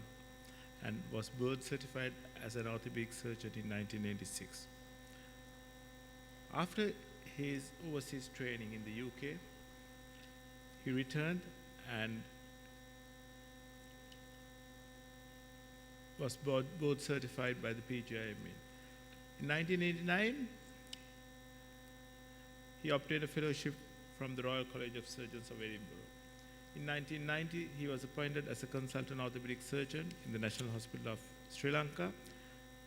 and was board certified as an orthopedic surgeon in 1986. After his overseas training in the UK, he returned and was board certified by the PGIM. In 1989, he obtained a fellowship from the Royal College of Surgeons of Edinburgh. In 1990, he was appointed as a consultant orthopedic surgeon in the National Hospital of Sri Lanka,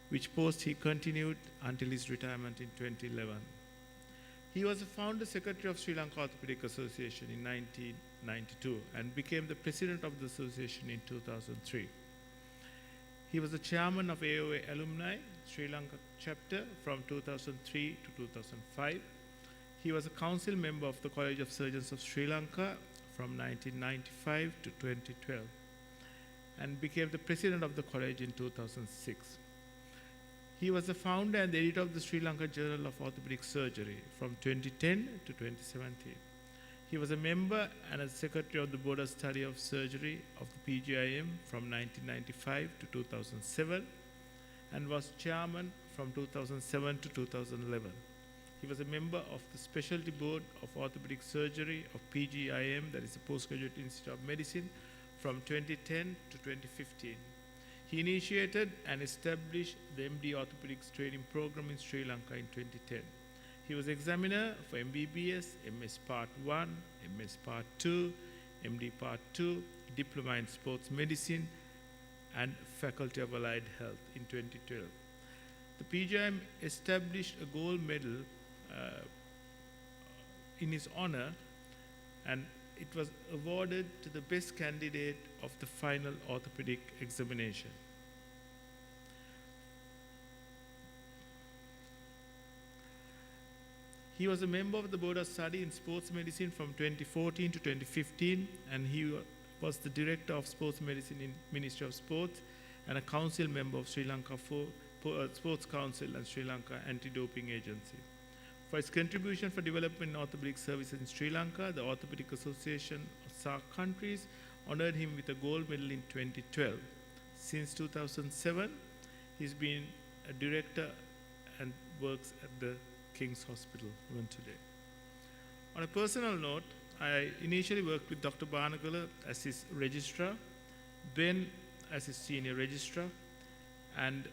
which post he continued until his retirement in 2011. He was the founder secretary of Sri Lanka Orthopaedic Association in 1992 and became the president of the association in 2003. He was the chairman of AOA Alumni Sri Lanka chapter from 2003 to 2005. He was a council member of the College of Surgeons of Sri Lanka from 1995 to 2012 and became the president of the college in 2006. He was the founder and the editor of the Sri Lanka Journal of Orthopedic Surgery from 2010 to 2017. He was a member and a secretary of the Board of Study of Surgery of the PGIM from 1995 to 2007 and was chairman from 2007 to 2011. He was a member of the Specialty Board of Orthopedic Surgery of PGIM, that is the Postgraduate Institute of Medicine, from 2010 to 2015. He initiated and established the MD Orthopedics training program in Sri Lanka in 2010. He was examiner for MBBS, MS Part 1, MS Part 2, MD Part 2, Diploma in Sports Medicine, and Faculty of Allied Health in 2012. The PGIM established a gold medal in his honor, and it was awarded to the best candidate of the final orthopedic examination. He was a member of the Board of Study in Sports Medicine from 2014 to 2015, and he was the Director of Sports Medicine in Ministry of Sports and a council member of Sri Lanka Sports Council and Sri Lanka Anti-Doping Agency. For his contribution for development in orthopedic services in Sri Lanka, the Orthopedic Association of SAARC countries honored him with a gold medal in 2012. Since 2007, he's been a director and works at the King's Hospital even today. On a personal note, I initially worked with Dr. Banagala as his registrar, Ben as his senior registrar, and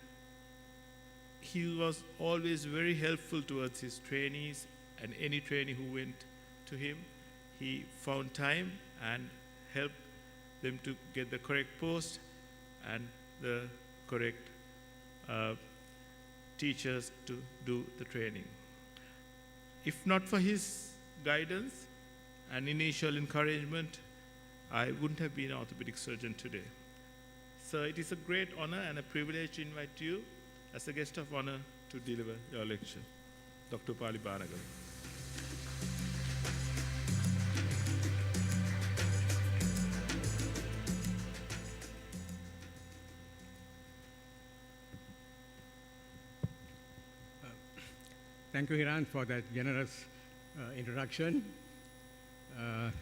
he was always very helpful towards his trainees and any trainee who went to him. He found time and helped them to get the correct post and the correct teachers to do the training. If not for his guidance and initial encouragement, I wouldn't have been an orthopedic surgeon today. So it is a great honor and a privilege to invite you as a guest of honor to deliver your lecture. Dr. Upali Banagala. Thank you, Hiran, for that generous introduction.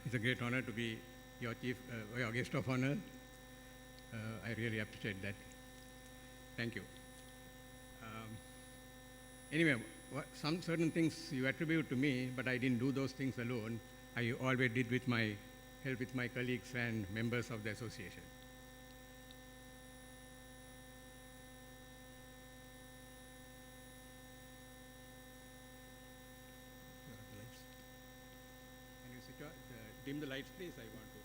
It's a great honor to be your guest of honor. I really appreciate that. Thank you. Anyway, some certain things you attribute to me, but I didn't do those things alone. I always did with my help with my colleagues and members of the association. Can you switch dim the lights, please? I want to.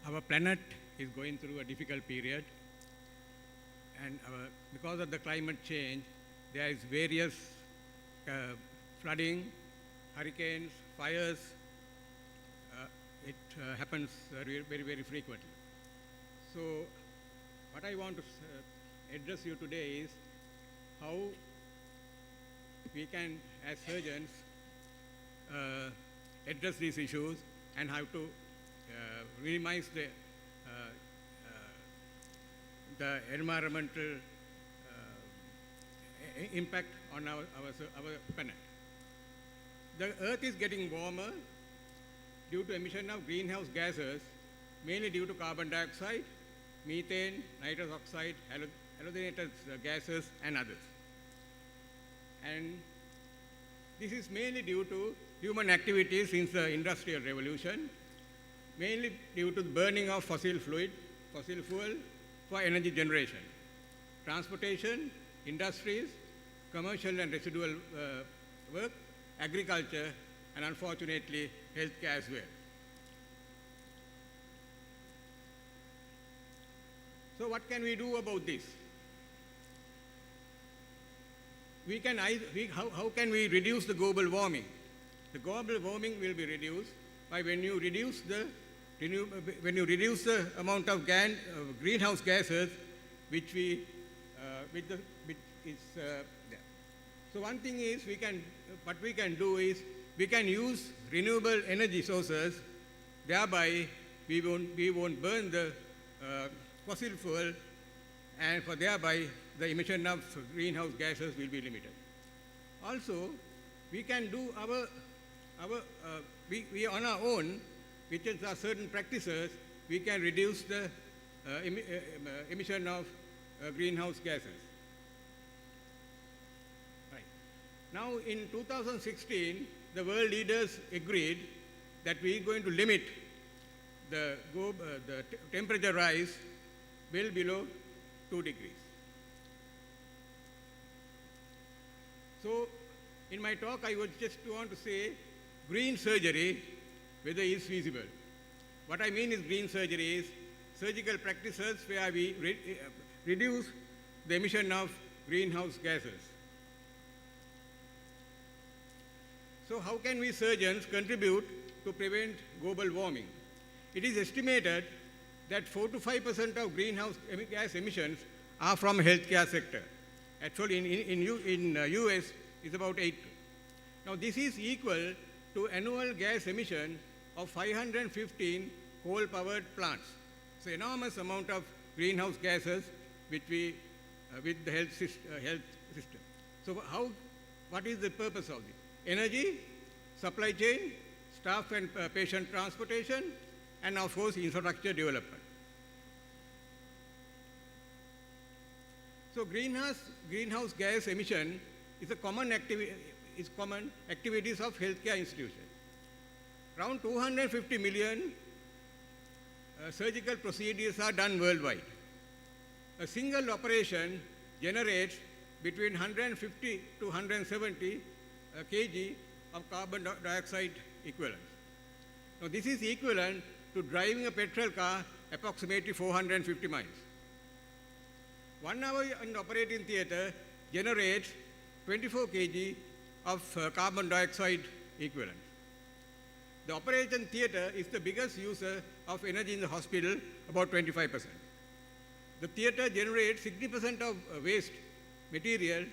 Our planet is going through a difficult period, and because of the climate change, there is various flooding, hurricanes, fires. It happens very, very frequently. So what I want to address you today is how we can, as surgeons, address these issues and how to minimize the environmental impact on our planet. The Earth is getting warmer due to emission of greenhouse gases, mainly due to carbon dioxide, methane, nitrous oxide, halogenated gases, and others. And this is mainly due to human activities since the Industrial Revolution, mainly due to the burning of fossil fuel for energy generation, transportation, industries, commercial and residual work, agriculture, and unfortunately, healthcare as well. So what can we do about this? How can we reduce the global warming? The global warming will be reduced by when you reduce the amount of greenhouse gases which is there. So one thing is what we can do is we can use renewable energy sources, thereby we won't burn the fossil fuel, and thereby the emission of greenhouse gases will be limited. Also, we can do we on our own, which is our certain practices, we can reduce the emission of greenhouse gases. Right. Now, in 2016, the world leaders agreed that we are going to limit the temperature rise well below 2 degrees. So, in my talk, I would just want to say green surgery, whether it is feasible. What I mean is green surgery is surgical practices where we reduce the emission of greenhouse gases. So how can we surgeons contribute to prevent global warming? It is estimated that 4 to 5% of greenhouse gas emissions are from healthcare sector. Actually, in US, it's about 8. Now, this is equal to annual gas emission of 515 coal-powered plants. So, enormous amount of greenhouse gases which with the health system. So, what is the purpose of this? Energy, supply chain, staff and patient transportation, and of course, infrastructure development. So, greenhouse gas emission is a common activities of healthcare institutions. Around 250 million surgical procedures are done worldwide. A single operation generates between 150 to 170 kg of carbon dioxide equivalent. Now, this is equivalent to driving a petrol car approximately 450 miles. 1 hour in the operating theatre generates 24 kg of carbon dioxide equivalent. The operating theatre is the biggest user of energy in the hospital, about 25%. The theatre generates 60% of waste material,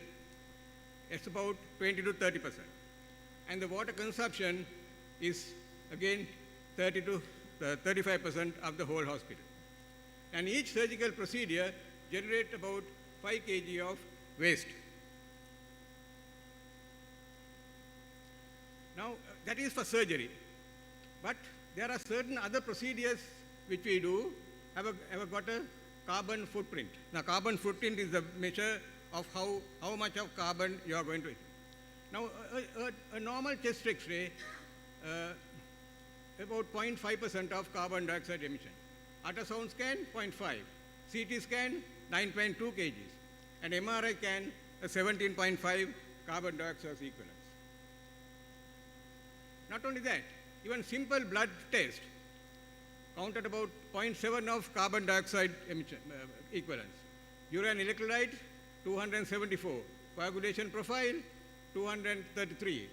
it's about 20 to 30%. And the water consumption is again 30 to 35% of the whole hospital. And each surgical procedure generates about 5 kg of waste. Now, that is for surgery. But there are certain other procedures which we do have got a carbon footprint. Now, carbon footprint is the measure of how much of carbon you are going to. Now, a normal chest X-ray, about 0.5% of carbon dioxide emission. Ultrasound scan, 0.5. CT scan, 9.2 kgs. And MRI scan, 17.5 carbon dioxide equivalents. Not only that, even simple blood test counted about 0.7 of carbon dioxide emission, equivalents. Urine electrolyte, 274. Coagulation profile, 233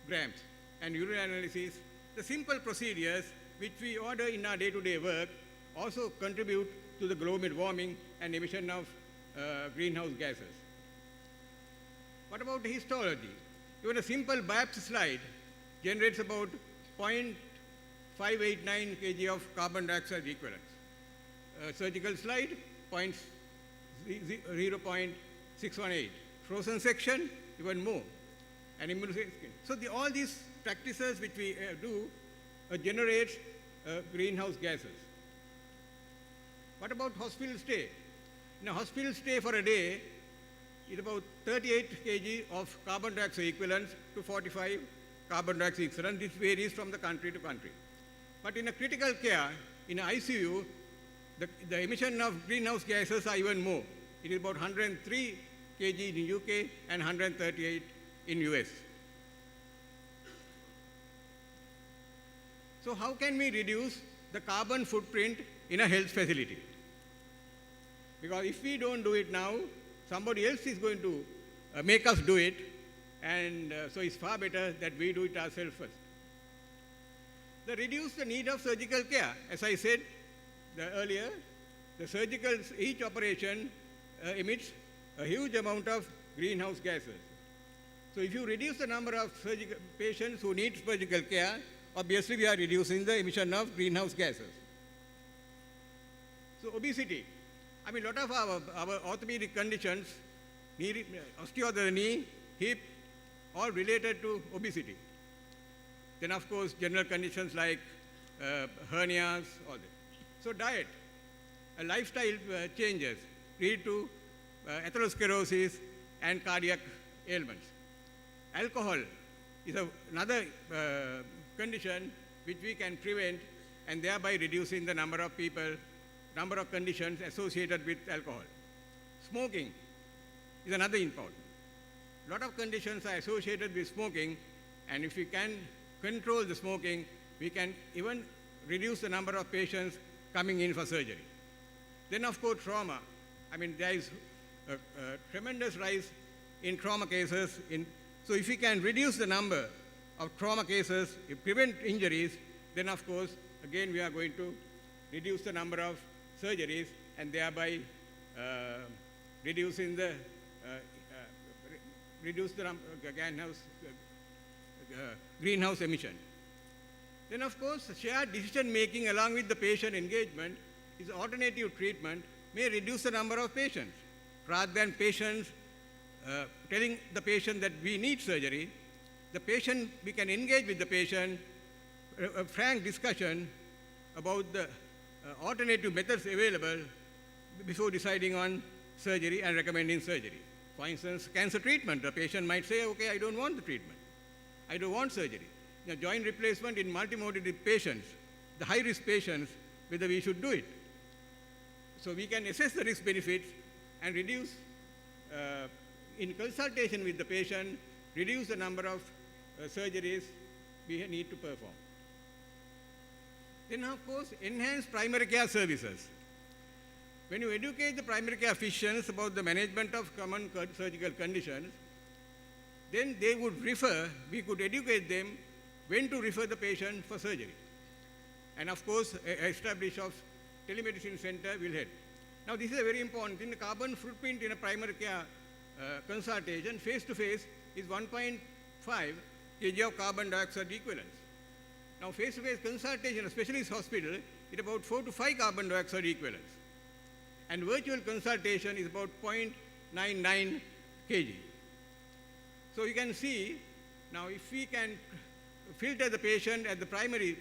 grams. And urine analysis. The simple procedures which we order in our day-to-day work also contribute to the global warming and emission of greenhouse gases. What about the histology? Even a simple biopsy slide generates about 0.589 kg of carbon dioxide equivalents. Surgical slide, 0.618. Frozen section, even more. And immunization. So all these practices which we do generates greenhouse gases. What about hospital stay? In a hospital stay for a day, is about 38 kg of carbon dioxide equivalents to 45 carbon dioxide equivalent. This varies from the country to country. But in a critical care, in ICU, the emission of greenhouse gases are even more. It is about 103 kg in UK and 138 in US. So how can we reduce the carbon footprint in a health facility? Because if we don't do it now, somebody else is going to make us do it, and so it's far better that we do it ourselves first. Reduce the need of surgical care. As I said earlier, each operation emits a huge amount of greenhouse gases. So if you reduce the number of patients who need surgical care, obviously we are reducing the emission of greenhouse gases. So obesity. I mean, a lot of our orthopedic conditions, osteoarthritis of the knee, hip, all related to obesity. Then, of course, general conditions like hernias, all that. So diet, lifestyle changes lead to atherosclerosis and cardiac ailments. Alcohol is another condition which we can prevent, and thereby reducing the number of conditions associated with alcohol. Smoking is another important. A lot of conditions are associated with smoking, and if we can control the smoking, we can even reduce the number of patients coming in for surgery. Then, of course, trauma. I mean, there is a tremendous rise in trauma cases. So if we can reduce the number of trauma cases, prevent injuries, then, of course, again, we are going to reduce the number of surgeries and thereby reduce the greenhouse emission. Then, of course, shared decision making along with the patient engagement is alternative treatment may reduce the number of patients. Rather than patients telling the patient that we need surgery, we can engage with the patient, a frank discussion about the alternative methods available before deciding on surgery and recommending surgery. For instance, cancer treatment, the patient might say, okay, I don't want the treatment. I don't want surgery. Joint replacement in multimodal patients, the high-risk patients, whether we should do it. So we can assess the risk benefits and reduce, in consultation with the patient, reduce the number of surgeries we need to perform. Then, of course, enhance primary care services. When you educate the primary care physicians about the management of common surgical conditions, then they would we could educate them when to refer the patient for surgery. And of course, establish of telemedicine center will help. Now, this is a very important thing. The carbon footprint in a primary care consultation face-to-face is 1.5 kg of carbon dioxide equivalents. Now, face-to-face consultation, a specialist hospital, is about 4 to 5 carbon dioxide equivalents. And virtual consultation is about 0.99 kg. So you can see, now if we can filter the patient at the primary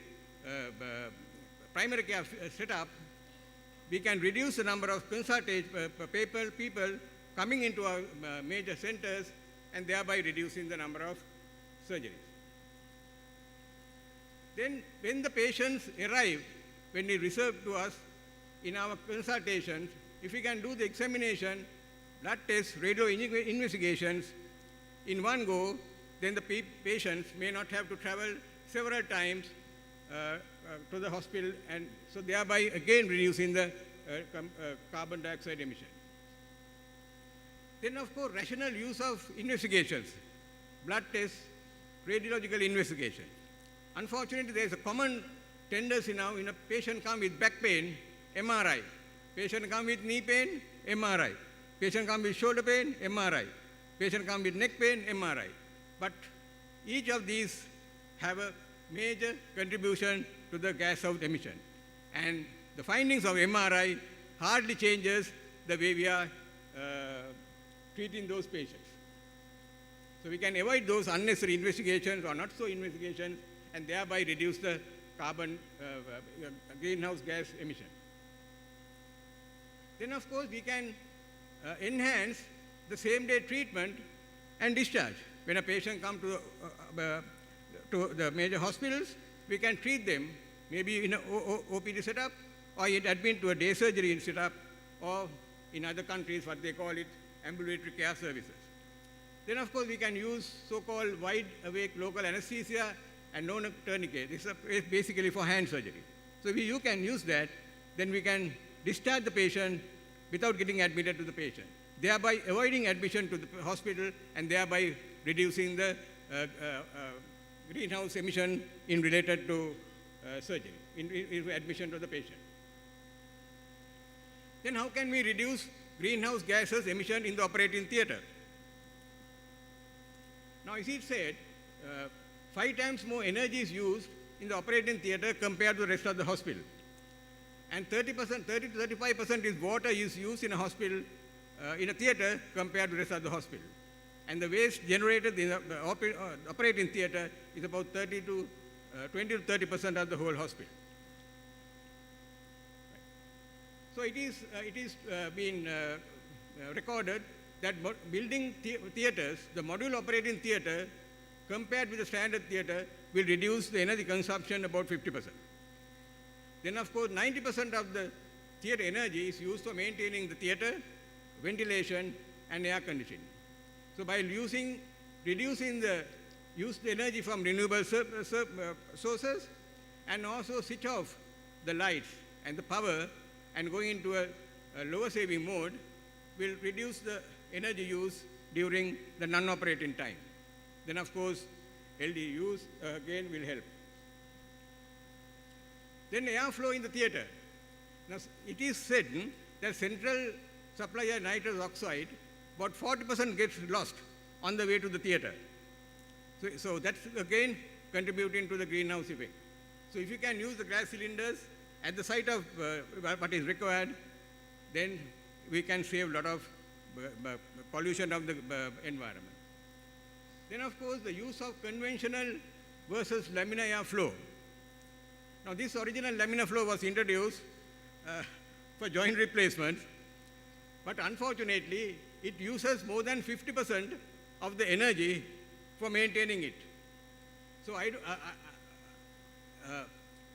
care setup, we can reduce the number of people coming into our major centers and thereby reducing the number of surgeries. Then when the patients arrive, when they reserve to us in our consultations, if we can do the examination, blood tests, radio investigations in one go, then the patients may not have to travel several times to the hospital, and so thereby again reducing the carbon dioxide emission. Then, of course, rational use of investigations, blood tests, radiological investigation. Unfortunately, there is a common tendency now in a patient come with back pain, MRI. Patient come with knee pain, MRI. Patient come with shoulder pain, MRI. Patient come with neck pain, MRI. But each of these have a major contribution to the gas out emission. And the findings of MRI hardly changes the way we are treating those patients. So we can avoid those unnecessary investigations or not so investigations and thereby reduce the carbon greenhouse gas emission. Then, of course, we can enhance the same-day treatment and discharge. When a patient comes to to the major hospitals, we can treat them maybe in an OPD setup, or admit to a day surgery setup, or in other countries what they call it ambulatory care services. Then of course we can use so-called wide awake local anesthesia and no tourniquet. This is basically for hand surgery. So if you can use that, then we can discharge the patient without getting admitted to the patient, thereby avoiding admission to the hospital and thereby reducing the greenhouse emission in related to surgery, in admission to the patient. Then how can we reduce greenhouse gases emission in the operating theater? Now, as it said, 5 times more energy is used in the operating theater compared to the rest of the hospital. And 30 to 35% is water is used in a hospital, in a theater compared to the rest of the hospital. And the waste generated in the operating theater is about 20 to 30% of the whole hospital. So it is been recorded that building theaters, the module operating theater, compared with the standard theater, will reduce the energy consumption about 50%. Then of course 90% of the theater energy is used for maintaining the theater, ventilation and air conditioning. So by reducing the energy from renewable sources and also switch off the lights and the power and going into a lower saving mode will reduce the energy use during the non-operating time. Then of course LD use again will help. Then airflow in the theater. Now it is said that central supply of nitrous oxide, about 40% gets lost on the way to the theater. So that's again contributing to the greenhouse effect. So if you can use the gas cylinders at the site of what is required, then we can save a lot of pollution of the environment. Then of course the use of conventional versus laminar airflow. Now this original laminar flow was introduced for joint replacement, but unfortunately it uses more than 50% of the energy for maintaining it. So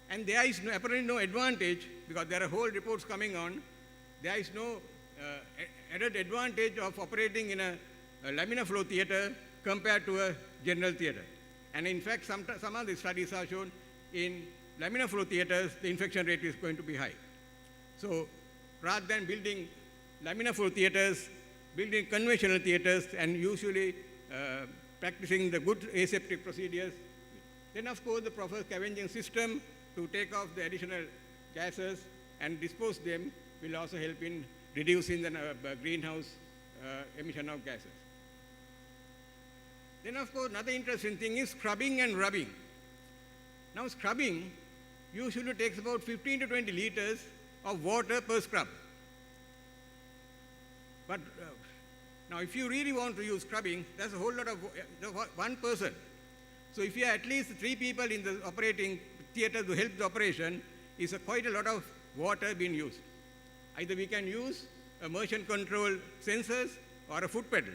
and there is apparently no advantage, because there are whole reports coming on, there is no added advantage of operating in a laminar flow theater compared to a general theater. And in fact, some of the studies have shown in laminar flow theaters, the infection rate is going to be high. So rather than building laminar flow theaters, building conventional theaters and usually practicing the good aseptic procedures. Then of course the proper scavenging system to take off the additional gases and dispose them will also help in reducing the greenhouse emission of gases. Then of course another interesting thing is scrubbing and rubbing. Now scrubbing usually takes about 15 to 20 liters of water per scrub. But now if you really want to use scrubbing, that's a whole lot of one person. So if you have at least 3 people in the operating theater to help the operation, is quite a lot of water being used. Either we can use a motion control sensors or a foot pedal.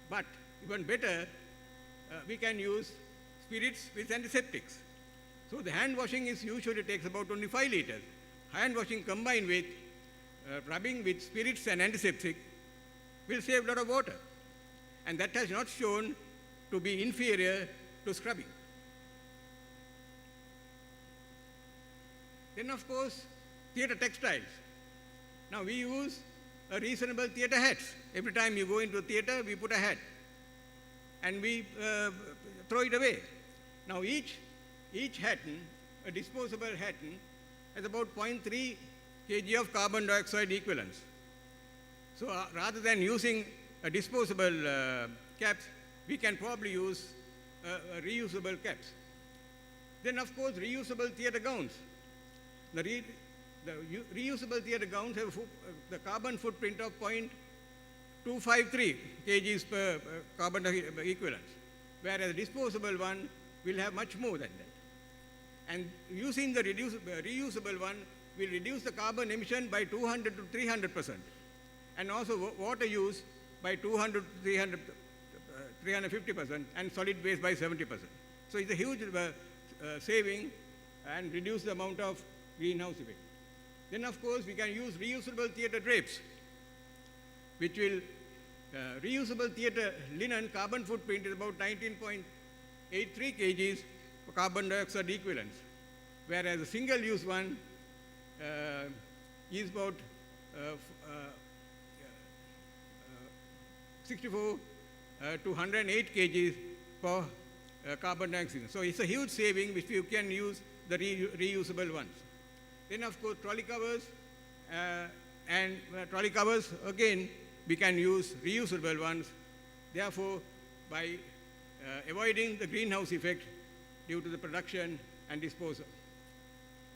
But even better, we can use spirits with antiseptics. So the hand washing usually takes about 25 liters. Hand washing combined with rubbing with spirits and antiseptic will save a lot of water. And that has not shown to be inferior to scrubbing. Then of course, theater textiles. Now we use a reasonable theater hats. Every time you go into a theater, we put a hat and we throw it away. Now each hatton, a disposable hatton, has about 0.3 kg of carbon dioxide equivalents. So rather than using a disposable caps, we can probably use reusable caps. Then of course reusable theater gowns. The reusable theater gowns have the carbon footprint of 0.253 kgs per carbon equivalent, whereas the disposable one will have much more than that. And using the reusable one will reduce the carbon emission by 200 to 300%, and also water use by 200 to 350%, and solid waste by 70%. So it's a huge saving and reduce the amount of greenhouse effect. Then, of course, we can use reusable theater drapes, which will, reusable theater linen carbon footprint is about 19.83 kgs for carbon dioxide equivalents, whereas a single-use one is about 64 to 108 kgs per carbon dioxide. So it's a huge saving which you can use the reusable ones. Then, of course, trolley covers, trolley covers, again, we can use reusable ones. Therefore, by avoiding the greenhouse effect due to the production and disposal.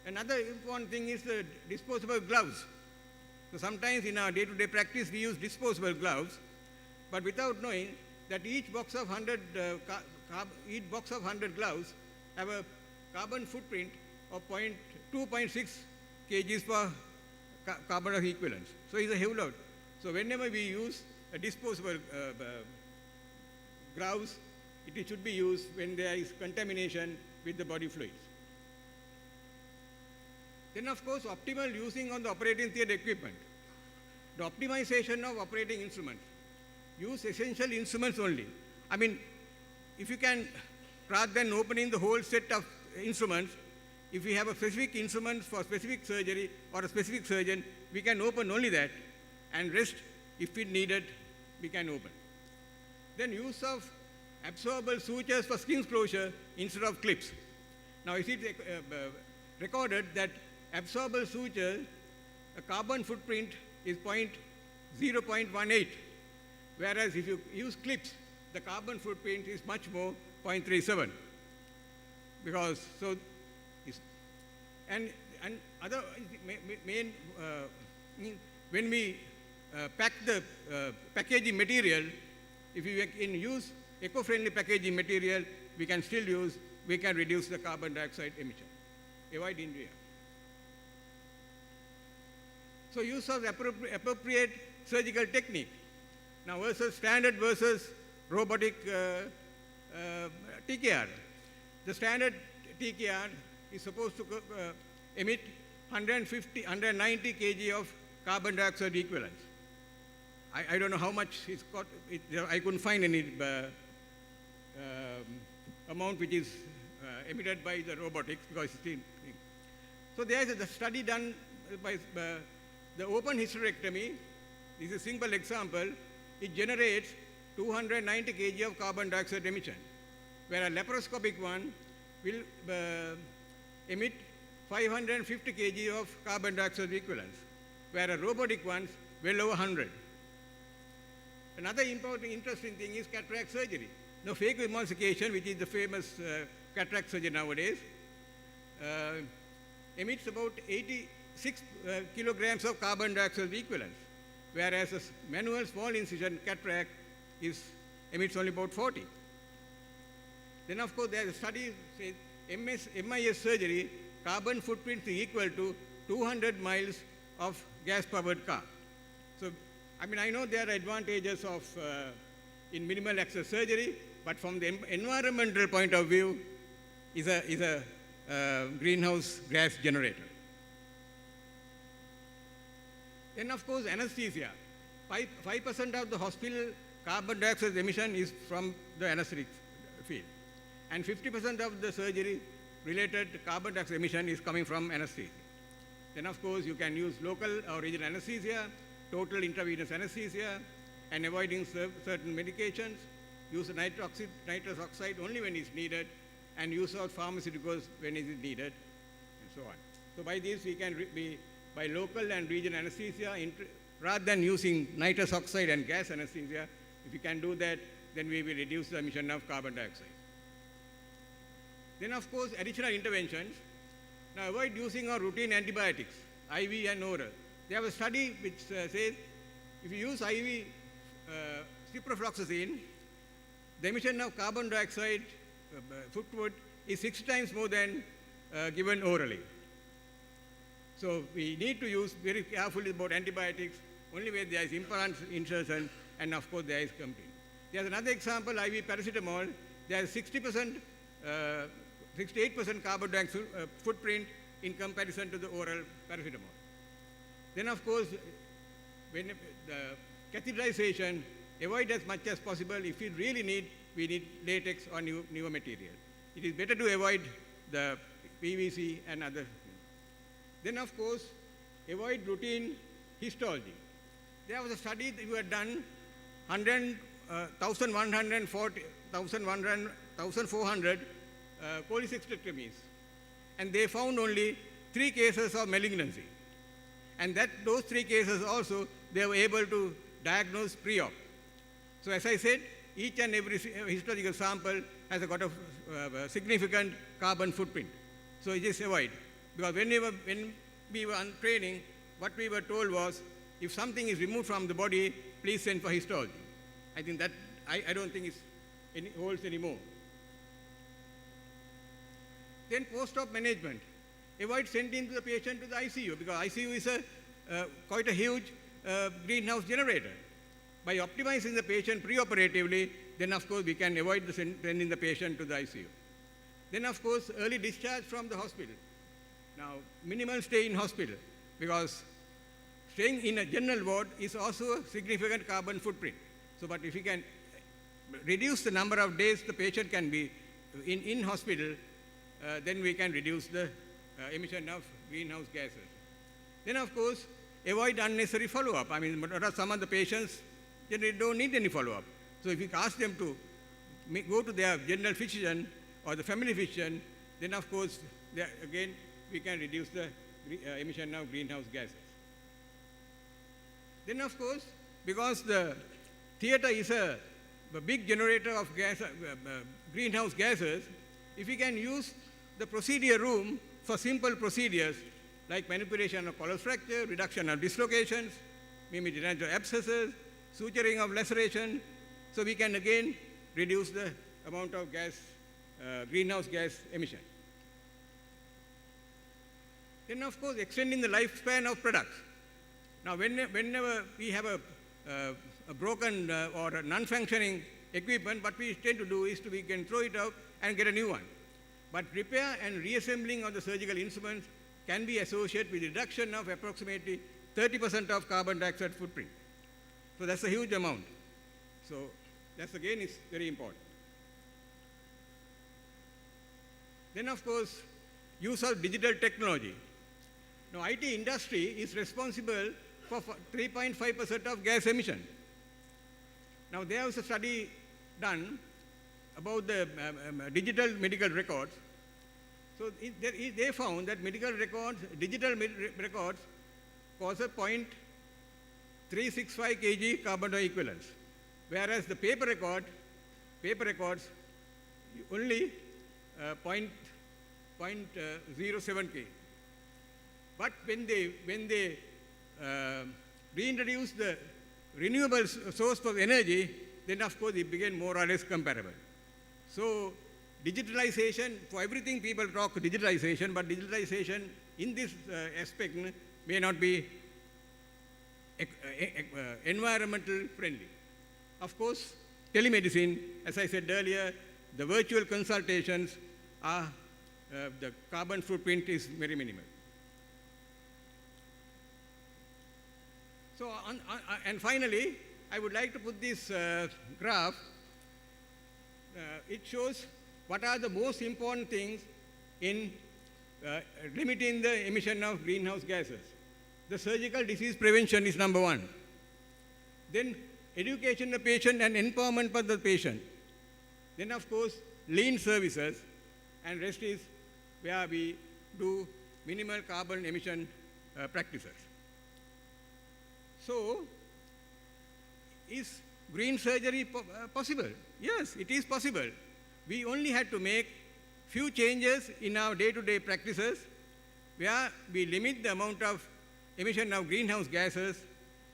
Another important thing is the disposable gloves. So sometimes in our day-to-day practice, we use disposable gloves, but without knowing that each box of 100 gloves have a carbon footprint of 2.6 kgs per carbon of equivalence. So it's a heavy load. So whenever we use a disposable gloves, it should be used when there is contamination with the body fluids. Then, of course, optimal using on the operating theatre equipment. The optimization of operating instruments. Use essential instruments only. I mean, if you can, rather than opening the whole set of instruments, if we have a specific instrument for specific surgery or a specific surgeon, we can open only that, and rest, if it needed, we can open. Then use of absorbable sutures for skin closure instead of clips. Now, it is recorded that absorbable suture, a carbon footprint is 0.18, whereas if you use clips, the carbon footprint is much more, 0.37. Because, so, and other main, when we pack the packaging material, if we can use eco-friendly packaging material, we can reduce the carbon dioxide emission, avoid injury. So use of appropriate surgical technique. Now standard versus robotic TKR. The standard TKR is supposed to emit 190 kg of carbon dioxide equivalents. I don't know how much it's got. I couldn't find any amount which is emitted by the robotics because it's still. So there is a study done by the open hysterectomy. This is a simple example. It generates 290 kg of carbon dioxide emission, where a laparoscopic one will emit 550 kg of carbon dioxide equivalents, where a robotic ones well over 100. Another important, interesting thing is cataract surgery. Now, phacoemulsification, which is the famous cataract surgery nowadays, emits about 86 kilograms of carbon dioxide equivalents, whereas a manual small incision cataract emits only about 40. Then, of course, there is a study says MIS surgery, carbon footprint is equal to 200 miles of gas-powered car. So, I mean, I know there are advantages of in minimal access surgery, but from the environmental point of view, is a greenhouse gas generator. Then, of course, anesthesia. 5% of the hospital carbon dioxide emission is from the anesthetic field, and 50% of the surgery-related carbon dioxide emission is coming from anesthesia. Then, of course, you can use local or regional anesthesia, total intravenous anesthesia, and avoiding certain medications, use nitrous oxide only when it's needed, and use of pharmaceuticals when it is needed, and so on. So by this, we can by local and regional anesthesia, rather than using nitrous oxide and gas anesthesia, if we can do that, then we will reduce the emission of carbon dioxide. Then, of course, additional interventions. Now, avoid using our routine antibiotics, IV and oral. They have a study which says if you use IV ciprofloxacin, the emission of carbon dioxide footprint is 6 times more than given orally. So we need to use very carefully about antibiotics only where there is implant insertion, and of course there is complete. There's another example, IV paracetamol. There is 60% 68% carbon dioxide footprint in comparison to the oral paracetamol. Then, of course, when the catheterization, avoid as much as possible. If we really need, we need latex or newer material. It is better to avoid the PVC and other. Then, of course, avoid routine histology. There was a study that we had done 1,400 cholecystectomies, and they found only 3 cases of malignancy. And those 3 cases also, they were able to diagnose pre-op. So as I said, each and every histological sample has got a significant carbon footprint. So it is avoid. Because when we were on training, what we were told was, if something is removed from the body, please send for histology. I think that, I don't think it holds anymore. Then post-op management. Avoid sending the patient to the ICU, because ICU is quite a huge greenhouse generator. By optimizing the patient preoperatively, then of course we can avoid sending the patient to the ICU. Then of course, early discharge from the hospital. Now, minimal stay in hospital, because staying in a general ward is also a significant carbon footprint. So, but if we can reduce the number of days the patient can be in hospital, then we can reduce the emission of greenhouse gases. Then of course, avoid unnecessary follow-up. I mean, some of the patients generally don't need any follow-up. So if you ask them to go to their general physician or the family physician, then of course, again, we can reduce the emission of greenhouse gases. Then of course, because the theater is a big generator of greenhouse gases, if we can use the procedure room for simple procedures like manipulation of collar fracture, reduction of dislocations, maybe drainage of abscesses, suturing of laceration, so we can again reduce the amount of greenhouse gas emission. Then of course, extending the lifespan of products. Now, whenever we have a broken or a non-functioning equipment, what we tend to do is we can throw it out and get a new one. But repair and reassembling of the surgical instruments can be associated with reduction of approximately 30% of carbon dioxide footprint. So that's a huge amount. So that's again is very important. Then of course, use of digital technology. Now, IT industry is responsible for 3.5% of gas emission. Now, there was a study done about the digital medical records. So they found that medical records, digital records cause a 0.365 kg carbon dioxide equivalents, whereas the paper records only 0.07 kg. But when they reintroduce the renewable source of energy, then of course it became more or less comparable. So digitalization, for everything people talk digitalization, but digitalization in this aspect may not be environmental friendly. Of course, telemedicine, as I said earlier, the virtual consultations are, the carbon footprint is very minimal. So, and finally, I would like to put this graph. It shows what are the most important things in limiting the emission of greenhouse gases. The surgical disease prevention is number 1. Then education of the patient and empowerment of the patient. Then of course, lean services, and rest is where we do minimal carbon emission practices. So, is green surgery possible? Yes, it is possible. We only had to make few changes in our day-to-day practices where we limit the amount of emission of greenhouse gases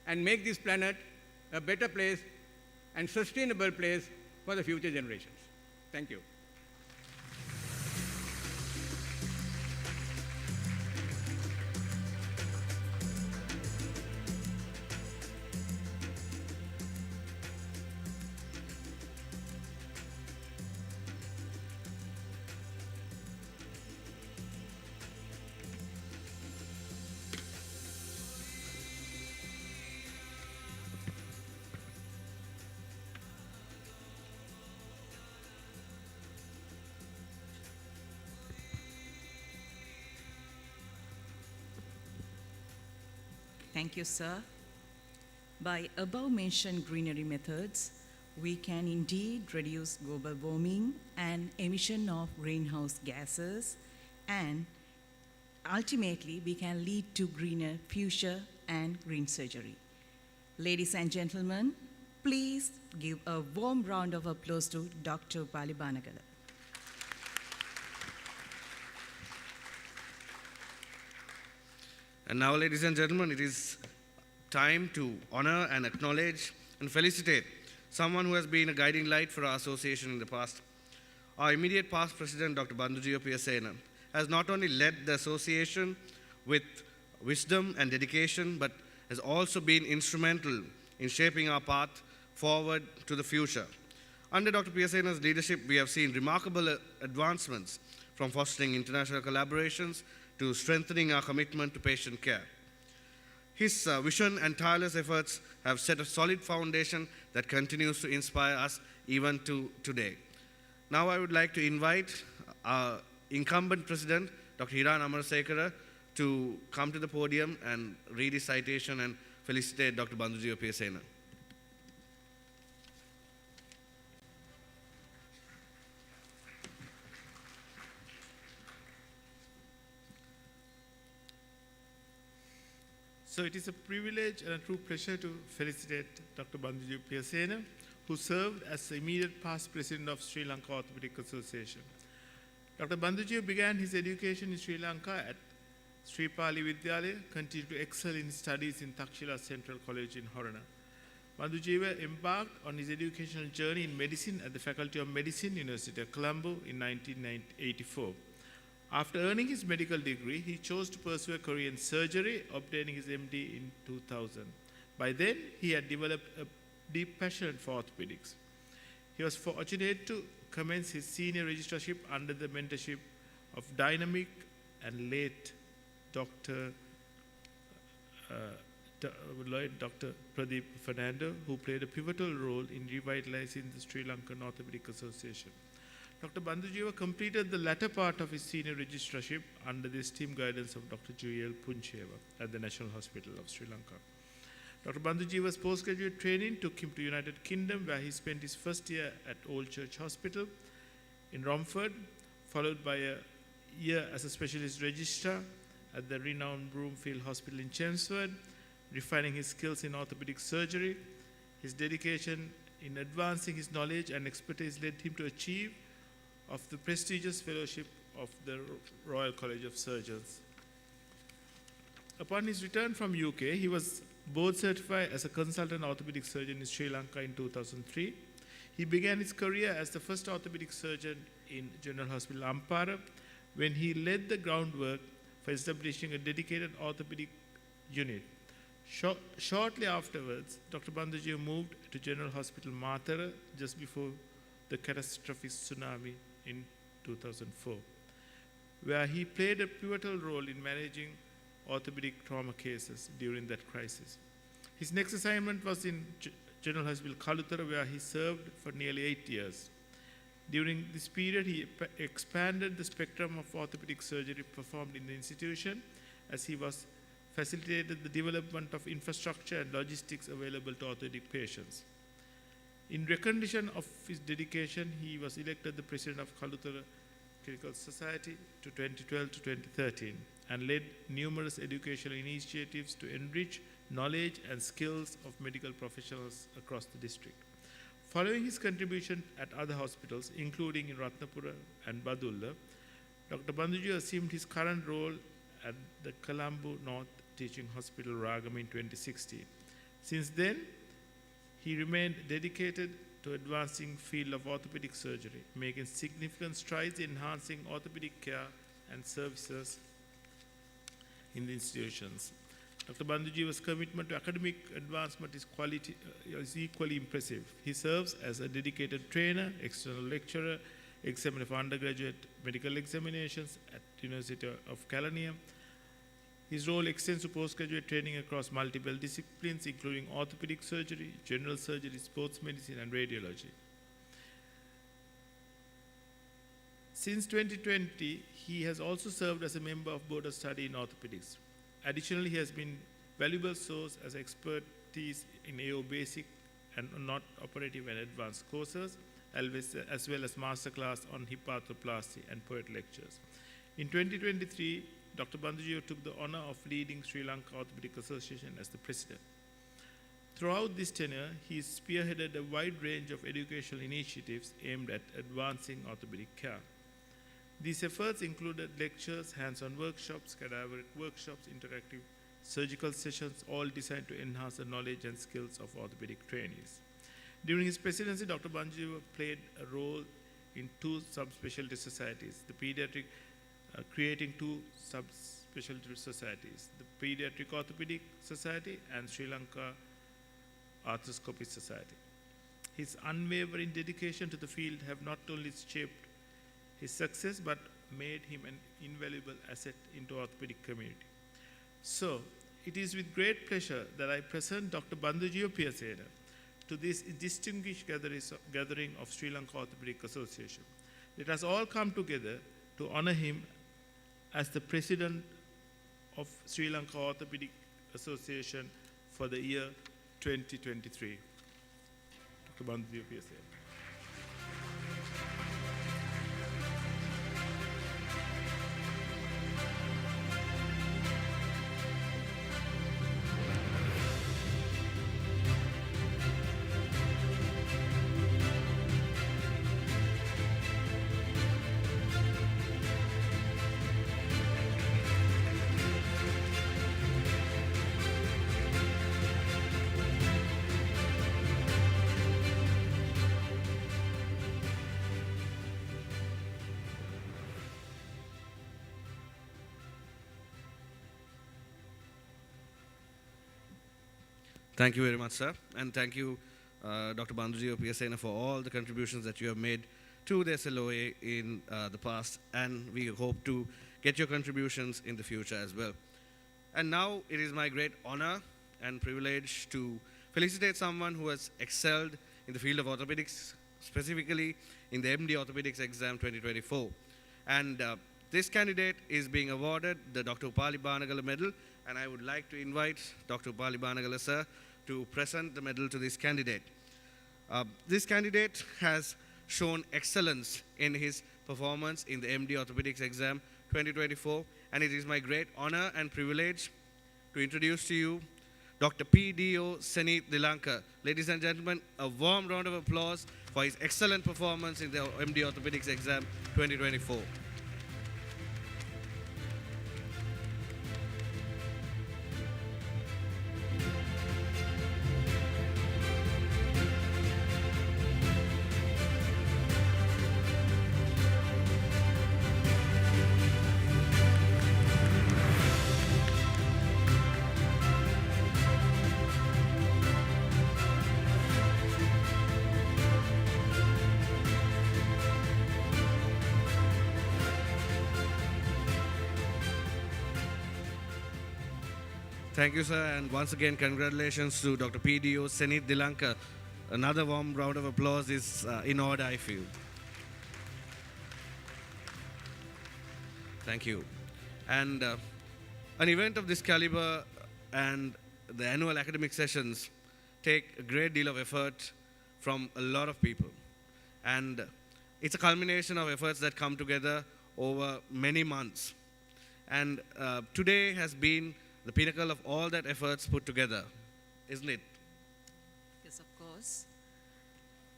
and make this planet a better place and sustainable place for the future generations. Thank you. Thank you, sir. By above-mentioned greenery methods, we can indeed reduce global warming and emission of greenhouse gases, and ultimately we can lead to greener future and green surgery. Ladies and gentlemen, please give a warm round of applause to Dr. Upali Banagala. And now, ladies and gentlemen, it is time to honor and acknowledge and felicitate someone who has been a guiding light for our association in the past. Our immediate past president, Dr. Bandhujiva Piyasena, has not only led the association with wisdom and dedication, but has also been instrumental in shaping our path forward to the future. Under Dr. Piyasena's leadership, we have seen remarkable advancements, from fostering international collaborations to strengthening our commitment to patient care. His vision and tireless efforts have set a solid foundation that continues to inspire us even to today. Now I would like to invite our incumbent president, Dr. Hiran Amarasekara, to come to the podium and read his citation and felicitate Dr. Bandhujiva Piyasena. So it is a privilege and a true pleasure to felicitate Dr. Bandhujiva Piyasena, who served as the immediate past president of Sri Lanka Orthopaedic Association. Dr. Bandhujiva began his education in Sri Lanka at Sri Pali Vidyalaya, continued to excel in his studies in Takshila Central College in Horana. Bandhujiva embarked on his educational journey in medicine at the Faculty of Medicine, University of Colombo in 1984. After earning his medical degree, he chose to pursue a career in surgery, obtaining his MD in 2000. By then, he had developed a deep passion for orthopedics. He was fortunate to commence his senior registrarship under the mentorship of dynamic and late Dr. Pradeep Fernando, who played a pivotal role in revitalizing the Sri Lankan Orthopaedic Association. Dr. Bandhujiva completed the latter part of his senior registrarship under the esteemed guidance of Dr. Juyal Puncheva at the National Hospital of Sri Lanka. Dr. Bandhujiva's postgraduate training took him to United Kingdom, where he spent his first year at Old Church Hospital in Romford, followed by a year as a specialist registrar at the renowned Broomfield Hospital in Chelmsford, refining his skills in orthopedic surgery. His dedication in advancing his knowledge and expertise led him to achieve of the prestigious fellowship of the Royal College of Surgeons. Upon his return from UK, he was board certified as a consultant orthopedic surgeon in Sri Lanka in 2003. He began his career as the first orthopedic surgeon in General Hospital Ampara, when he led the groundwork for establishing a dedicated orthopedic unit. Shortly afterwards, Dr. Bandhujiva moved to General Hospital Matara just before the catastrophic tsunami in 2004, where he played a pivotal role in managing orthopedic trauma cases during that crisis. His next assignment was in General Hospital Kalutara, where he served for nearly 8 years. During this period, he expanded the spectrum of orthopedic surgery performed in the institution, as he was facilitated the development of infrastructure and logistics available to orthopedic patients. In recognition of his dedication, he was elected the president of Kalutara Clinical Society to 2012 to 2013 and led numerous educational initiatives to enrich knowledge and skills of medical professionals across the district. Following his contribution at other hospitals, including in Ratnapura and Badulla, Dr. Bandhujiva assumed his current role at the Colombo North Teaching Hospital, Ragam, in 2016. Since then, he remained dedicated to advancing field of orthopedic surgery, making significant strides in enhancing orthopedic care and services in the institutions. Dr. Bandhujiva's commitment to academic advancement is equally impressive. He serves as a dedicated trainer, external lecturer, examiner for undergraduate medical examinations at University of Kelaniya. His role extends to postgraduate training across multiple disciplines, including orthopedic surgery, general surgery, sports medicine, and radiology. Since 2020, he has also served as a member of Board of Study in Orthopedics. Additionally, he has been valuable source as expertise in AO basic and not operative and advanced courses, as well as masterclass on hip arthroplasty and poet lectures. In 2023, Dr. Bandujio took the honor of leading Sri Lanka Orthopaedic Association as the president. Throughout this tenure, he spearheaded a wide range of educational initiatives aimed at advancing orthopedic care. These efforts included lectures, hands-on workshops, cadaveric workshops, interactive surgical sessions, all designed to enhance the knowledge and skills of orthopedic trainees. During his presidency, Dr. Bandujio played a role in two subspecialty societies, the pediatric, creating two subspecialty societies, the Pediatric Orthopedic Society and Sri Lanka Arthroscopy Society. His unwavering dedication to the field have not only shaped his success but made him an invaluable asset into orthopedic community. So, it is with great pleasure that I present Dr. Bandujio Piyasena to this distinguished gathering of Sri Lanka Orthopaedic Association. Let us all come together to honor him as the president of Sri Lanka Orthopaedic Association for the year 2023. Dr. Bandujio Piyasena. Thank you very much, sir. And thank you, Dr. Bandujio Piyasena, for all the contributions that you have made to the SLOA in the past, and we hope to get your contributions in the future as well. And now it is my great honor and privilege to felicitate someone who has excelled in the field of orthopedics, specifically in the MD Orthopedics exam 2024. And this candidate is being awarded the Dr. Upali Banagala Medal, and I would like to invite Dr. Upali Banagala, sir, to present the medal to this candidate. This candidate has shown excellence in his performance in the MD Orthopedics exam 2024, and it is my great honor and privilege to introduce to you Dr. P.D.O. Senith Dilanka. Ladies and gentlemen, a warm round of applause for his excellent performance in the MD Orthopedics exam 2024. Thank you, sir, and once again, congratulations to Dr. P.D.O. Senith Dilanka. Another warm round of applause is in order, I feel. Thank you. And an event of this caliber and the annual academic sessions take a great deal of effort from a lot of people. And it's a culmination of efforts that come together over many months. And today has been the pinnacle of all that efforts put together, isn't it? Yes, of course.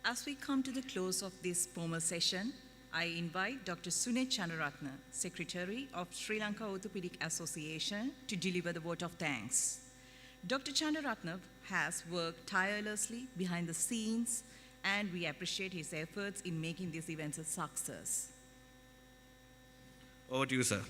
As we come to the close of this formal session, I invite Dr. Sunet Chandaratna, Secretary of Sri Lanka Orthopaedic Association, to deliver the vote of thanks. Dr. Chandaratna has worked tirelessly behind the scenes, and we appreciate his efforts in making these events a success. Over to you, sir.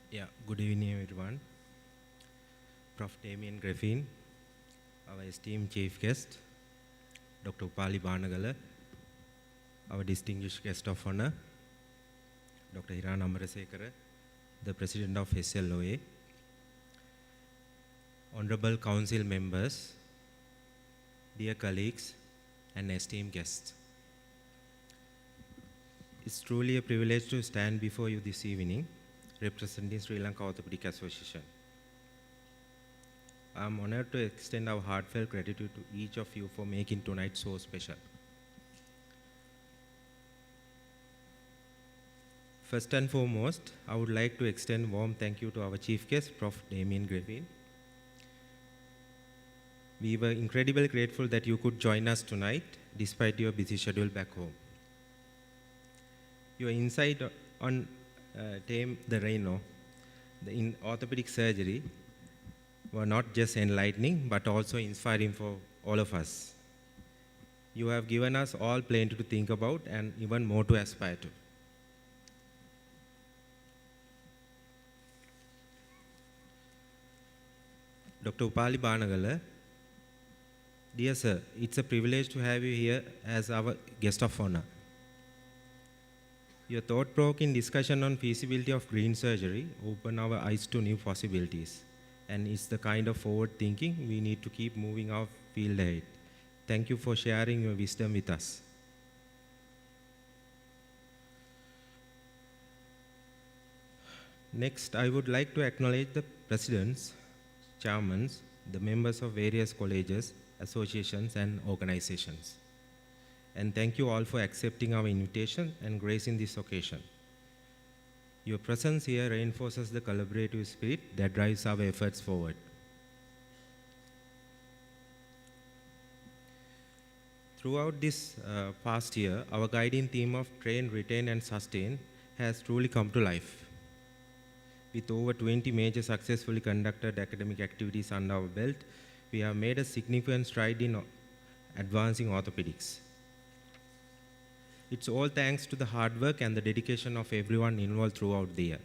Yeah, good evening everyone. Prof. Damien Griffin, our esteemed chief guest, Dr. Upali Banagala, our distinguished guest of honor, Dr. Hiran Amarasekara, the President of SLOA, Honorable Council members, dear colleagues, and esteemed guests. It's truly a privilege to stand before you this evening, representing Sri Lanka Orthopaedic Association. I'm honored to extend our heartfelt gratitude to each of you for making tonight so special. First and foremost, I would like to extend warm thank you to our chief guest, Prof. Damien Griffin. We were incredibly grateful that you could join us tonight, despite your busy schedule back home. Your insight on Tame the Rhino in orthopedic surgery were not just enlightening, but also inspiring for all of us. You have given us all plenty to think about and even more to aspire to. Dr. Upali Banagala, dear sir, it's a privilege to have you here as our guest of honor. Your thought-provoking discussion on feasibility of green surgery opened our eyes to new possibilities, and it's the kind of forward thinking we need to keep moving our field ahead. Thank you for sharing your wisdom with us. Next, I would like to acknowledge the presidents, chairmen, the members of various colleges, associations, and organizations. And thank you all for accepting our invitation and gracing this occasion. Your presence here reinforces the collaborative spirit that drives our efforts forward. Throughout this past year, our guiding theme of train, retain, and sustain has truly come to life. With over 20 major successfully conducted academic activities under our belt, we have made a significant stride in advancing orthopedics. It's all thanks to the hard work and the dedication of everyone involved throughout the year.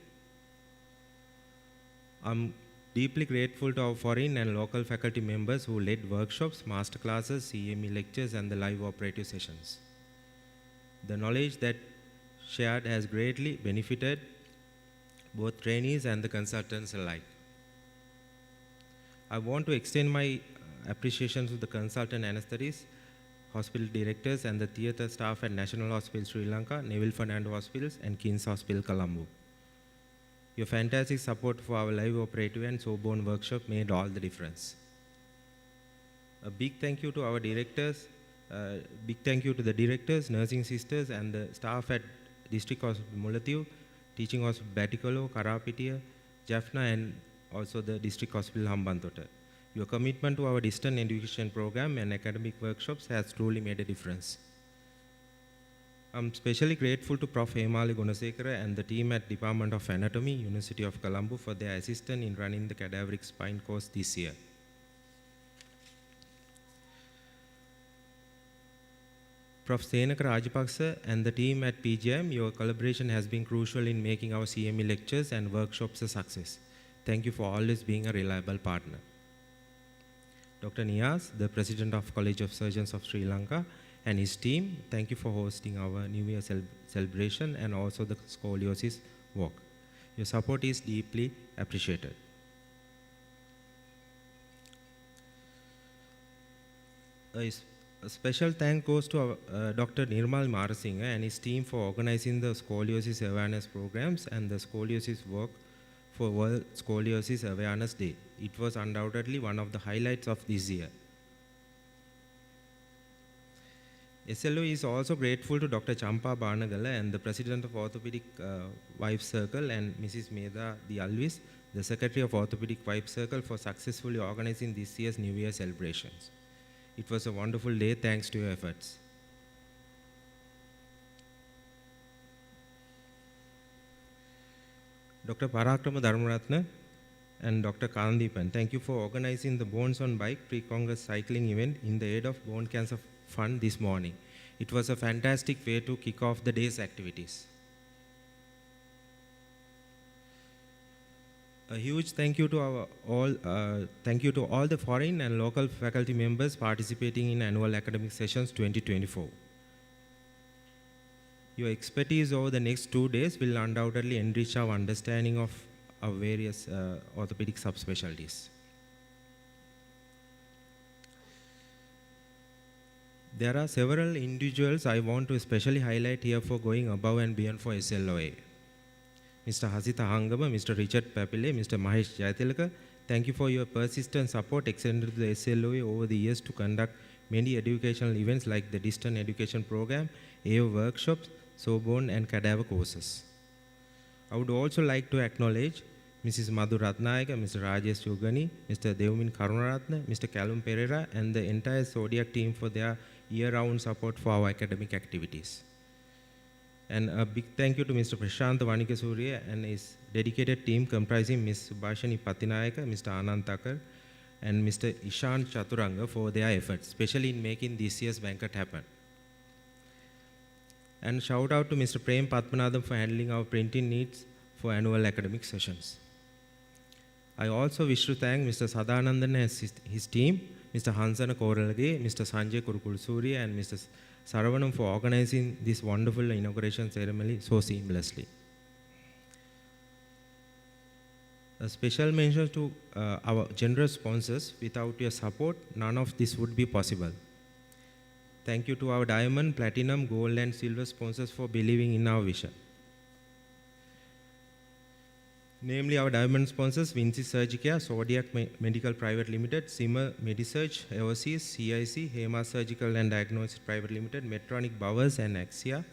I'm deeply grateful to our foreign and local faculty members who led workshops, masterclasses, CME lectures, and the live operative sessions. The knowledge that shared has greatly benefited both trainees and the consultants alike. I want to extend my appreciation to the consultant anesthetists, hospital directors, and the theatre staff at National Hospital Sri Lanka, Neville Fernando Hospitals, and King's Hospital Colombo. Your fantastic support for our live operative and soborn workshop made all the difference. A big thank you to our directors, the directors, nursing sisters, and the staff at District Hospital Mullatiu, Teaching Hospital Batikolo, Karapitiya, Jaffna, and also the District Hospital Hambantota. Your commitment to our distance education program and academic workshops has truly made a difference. I'm especially grateful to Prof. Hemali Gunasekara and the team at Department of Anatomy, University of Colombo, for their assistance in running the cadaveric spine course this year. Prof. Senaka Rajapaksa and the team at PGM, your collaboration has been crucial in making our CME lectures and workshops a success. Thank you for always being a reliable partner. Dr. Niaz, the President of College of Surgeons of Sri Lanka, and his team, thank you for hosting our New Year celebration and also the scoliosis walk. Your support is deeply appreciated. A special thank goes to Dr. Nirmal Marasinghe and his team for organizing the scoliosis awareness programs and the scoliosis work for World Scoliosis Awareness Day. It was undoubtedly one of the highlights of this year. SLO is also grateful to Dr. Champa Banagala and the President of Orthopaedic Wife Circle and Mrs. Medha the Alvis, the Secretary of Orthopaedic Wife Circle, for successfully organizing this year's New Year celebrations. It was a wonderful day thanks to your efforts. Dr. Parakrama Dharmaratna and Dr. Kandipan, thank you for organizing the Bones on Bike pre-Congress cycling event in the aid of Bone Cancer Fund this morning. It was a fantastic way to kick off the day's activities. A huge thank you to all the foreign and local faculty members participating in annual academic sessions 2024. Your expertise over the next 2 days will undoubtedly enrich our understanding of our various orthopedic subspecialties. There are several individuals I want to especially highlight here for going above and beyond for SLOA. Mr. Hasita Hangama, Mr. Richard Papile, Mr. Mahesh Jayatilaka, thank you for your persistent support extended to the SLOA over the years to conduct many educational events like the Distant Education Program, AO workshops, Soborn and cadaver courses. I would also like to acknowledge Mrs. Madhu Ratnayaka, Mr. Rajesh Yugani, Mr. Devmin Karunaratna, Mr. Callum Pereira, and the entire Zodiac team for their year-round support for our academic activities. And a big thank you to Mr. Prashant Vanikasuriya and his dedicated team comprising Ms. Subhashini Patinayaka, Mr. Anand Thakkar, and Mr. Ishan Chaturanga for their efforts, especially in making this year's banquet happen. And shout out to Mr. Prem Padmanabhan for handling our printing needs for annual academic sessions. I also wish to thank Mr. Sadanandan and his team, Mr. Hansana Koralage, Mr. Sanjay Kurukulsuri, and Mr. Saravanam for organizing this wonderful inauguration ceremony so seamlessly. A special mention to our generous sponsors. Without your support, none of this would be possible. Thank you to our diamond, platinum, gold, and silver sponsors for believing in our vision. Namely, our diamond sponsors, Vinci Surgicare, Zodiac Medical Private Limited, Simmer Medisurge, Overseas, CIC, Hema Surgical and Diagnosis Private Limited, Medtronic Bowers and Axia,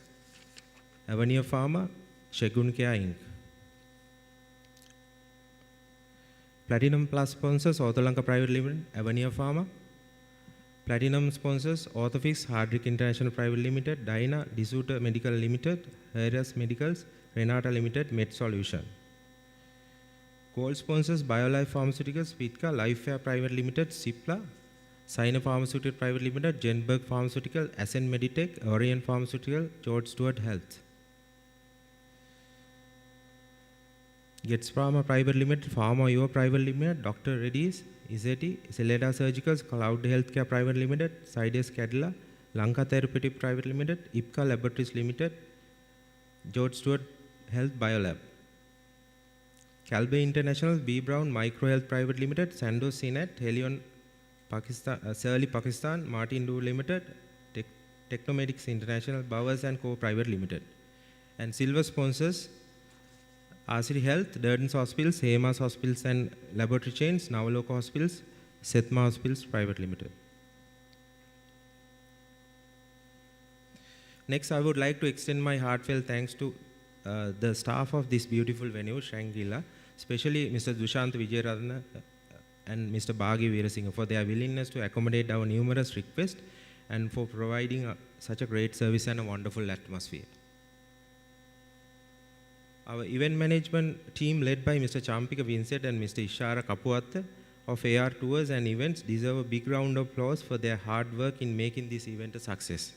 Avenir Pharma, Shegun Care Inc. Platinum Plus sponsors, Ortholanka Private Limited, Avenir Pharma. Platinum sponsors, Orthofix, Hardrick International Private Limited, Dyna, Disuta Medical Limited, Harris Medicals, Renata Limited, Med Solution. Gold sponsors, BioLife Pharmaceuticals, Vitka, Lifefair Private Limited, Cipla, Sino Pharmaceutical Private Limited, Genberg Pharmaceutical, Ascent Meditech, Orion Pharmaceutical, George Stewart Health. Gets Pharma Private Limited, Pharma Your Private Limited, Dr. Reddy's, Izeti, Celeda Surgicals, Cloud Healthcare Private Limited, Sidus Cadilla, Lanka Therapeutic Private Limited, Ipca Laboratories Limited, George Stewart Health Biolab. Calbe International, B. Brown Micro Health Private Limited, Sandoz Sinet, Helion Pakistan, Surly Pakistan, Martin Do Limited, Technomedics International, Bowers and Co. Private Limited. And silver sponsors, Asri Health, Durden's Hospitals, Hemas Hospitals and Laboratory Chains, Navaloka Hospitals, Sethma Hospitals Private Limited. Next, I would like to extend my heartfelt thanks to the staff of this beautiful venue, Shangri-La, especially Mr. Dushant Vijayaratna and Mr. Bhagi Veerasinghe for their willingness to accommodate our numerous requests and for providing such a great service and a wonderful atmosphere. Our event management team led by Mr. Champika Vincent and Mr. Ishara Kapuatta of AR Tours and Events deserve a big round of applause for their hard work in making this event a success.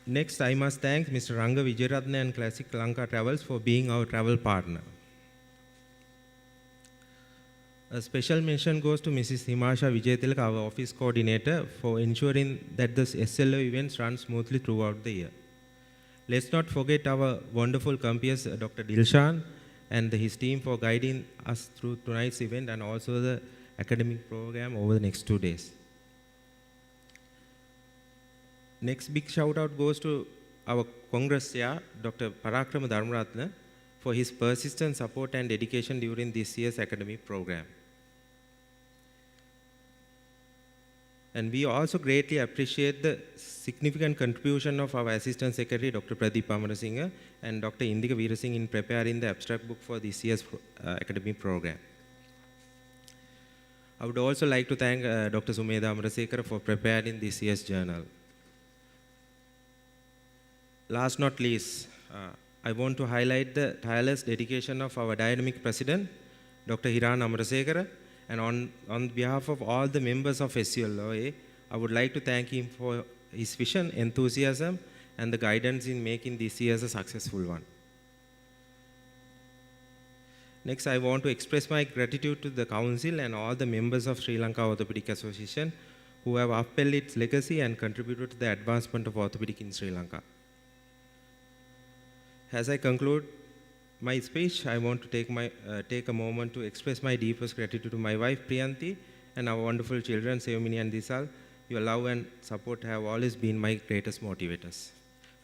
Next, I must thank Mr. Ranga Vijayaratna and Classic Lanka Travels for being our travel partner. A special mention goes to Mrs. Himasha Vijayatilaka, our office coordinator, for ensuring that the SLO events run smoothly throughout the year. Let's not forget our wonderful compeers, Dr. Dilshan and his team for guiding us through tonight's event and also the academic program over the next 2 days. Next big shout out goes to our Congress chair, Dr. Parakrama Dharmaratna, for his persistent support and dedication during this year's academic program. And we also greatly appreciate the significant contribution of our Assistant Secretary, Dr. Pradeep Amarasinghe, and Dr. Indika Veerasinghe in preparing the abstract book for this year's academic program. I would also like to thank Dr. Sumedha Amarasekara for preparing this year's journal. Last not least, I want to highlight the tireless dedication of our dynamic president, Dr. Hiran Amarasekara, and on behalf of all the members of SULOA, I would like to thank him for his vision, enthusiasm, and the guidance in making this year a successful one. Next, I want to express my gratitude to the Council and all the members of Sri Lanka Orthopaedic Association who have upheld its legacy and contributed to the advancement of orthopedic in Sri Lanka. As I conclude my speech, I want to take a moment to express my deepest gratitude to my wife Priyanti and our wonderful children Sevamini and Disal. Your love and support have always been my greatest motivators.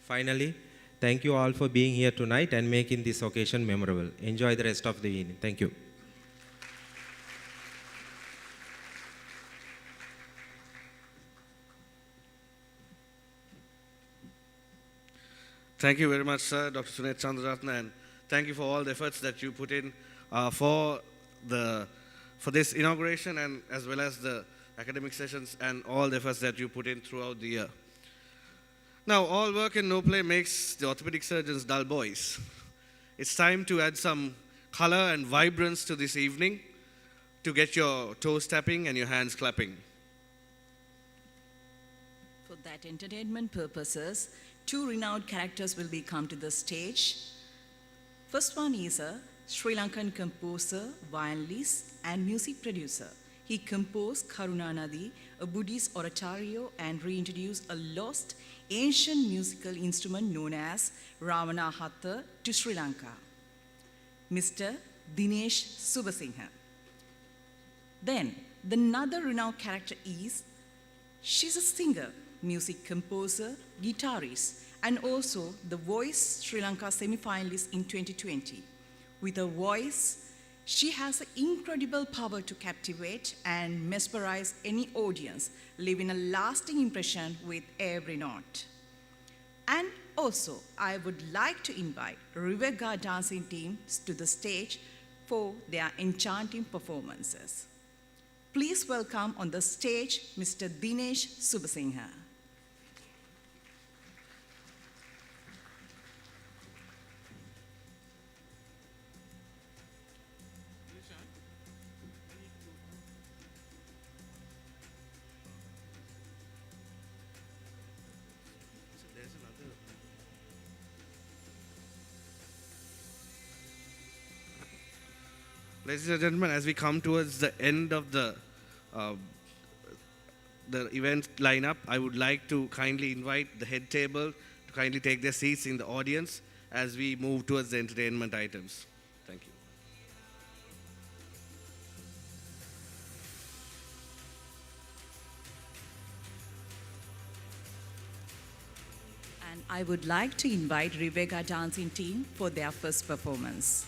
Finally, thank you all for being here tonight and making this occasion memorable. Enjoy the rest of the evening. Thank you. Thank you very much, sir, Dr. Sunet Chandraratna, and thank you for all the efforts that you put in for this inauguration, and as well as the academic sessions and all the efforts that you put in throughout the year. Now, all work and no play makes the orthopedic surgeons dull boys. It's time to add some color and vibrance to this evening to get your toes tapping and your hands clapping. For that entertainment purposes, two renowned characters will be come to the stage. First one is a Sri Lankan composer, violinist, and music producer. He composed Karuna Nadi, a Buddhist oratorio, and reintroduced a lost ancient musical instrument known as Ravana Hatha to Sri Lanka, Mr. Dinesh Subasinghe. Then, the another renowned character is, she's a singer, music composer, guitarist, and also the Voice Sri Lanka semi-finalist in 2020. With her voice, she has an incredible power to captivate and mesmerize any audience, leaving a lasting impression with every note. And also, I would like to invite Rivega dancing team to the stage for their enchanting performances. Please welcome on the stage Mr. Dinesh Subasinghe. Ladies and gentlemen, as we come towards the end of the event lineup, I would like to kindly invite the head table to kindly take their seats in the audience as we move towards the entertainment items. Thank you. And I would like to invite Rivega dancing team for their first performance.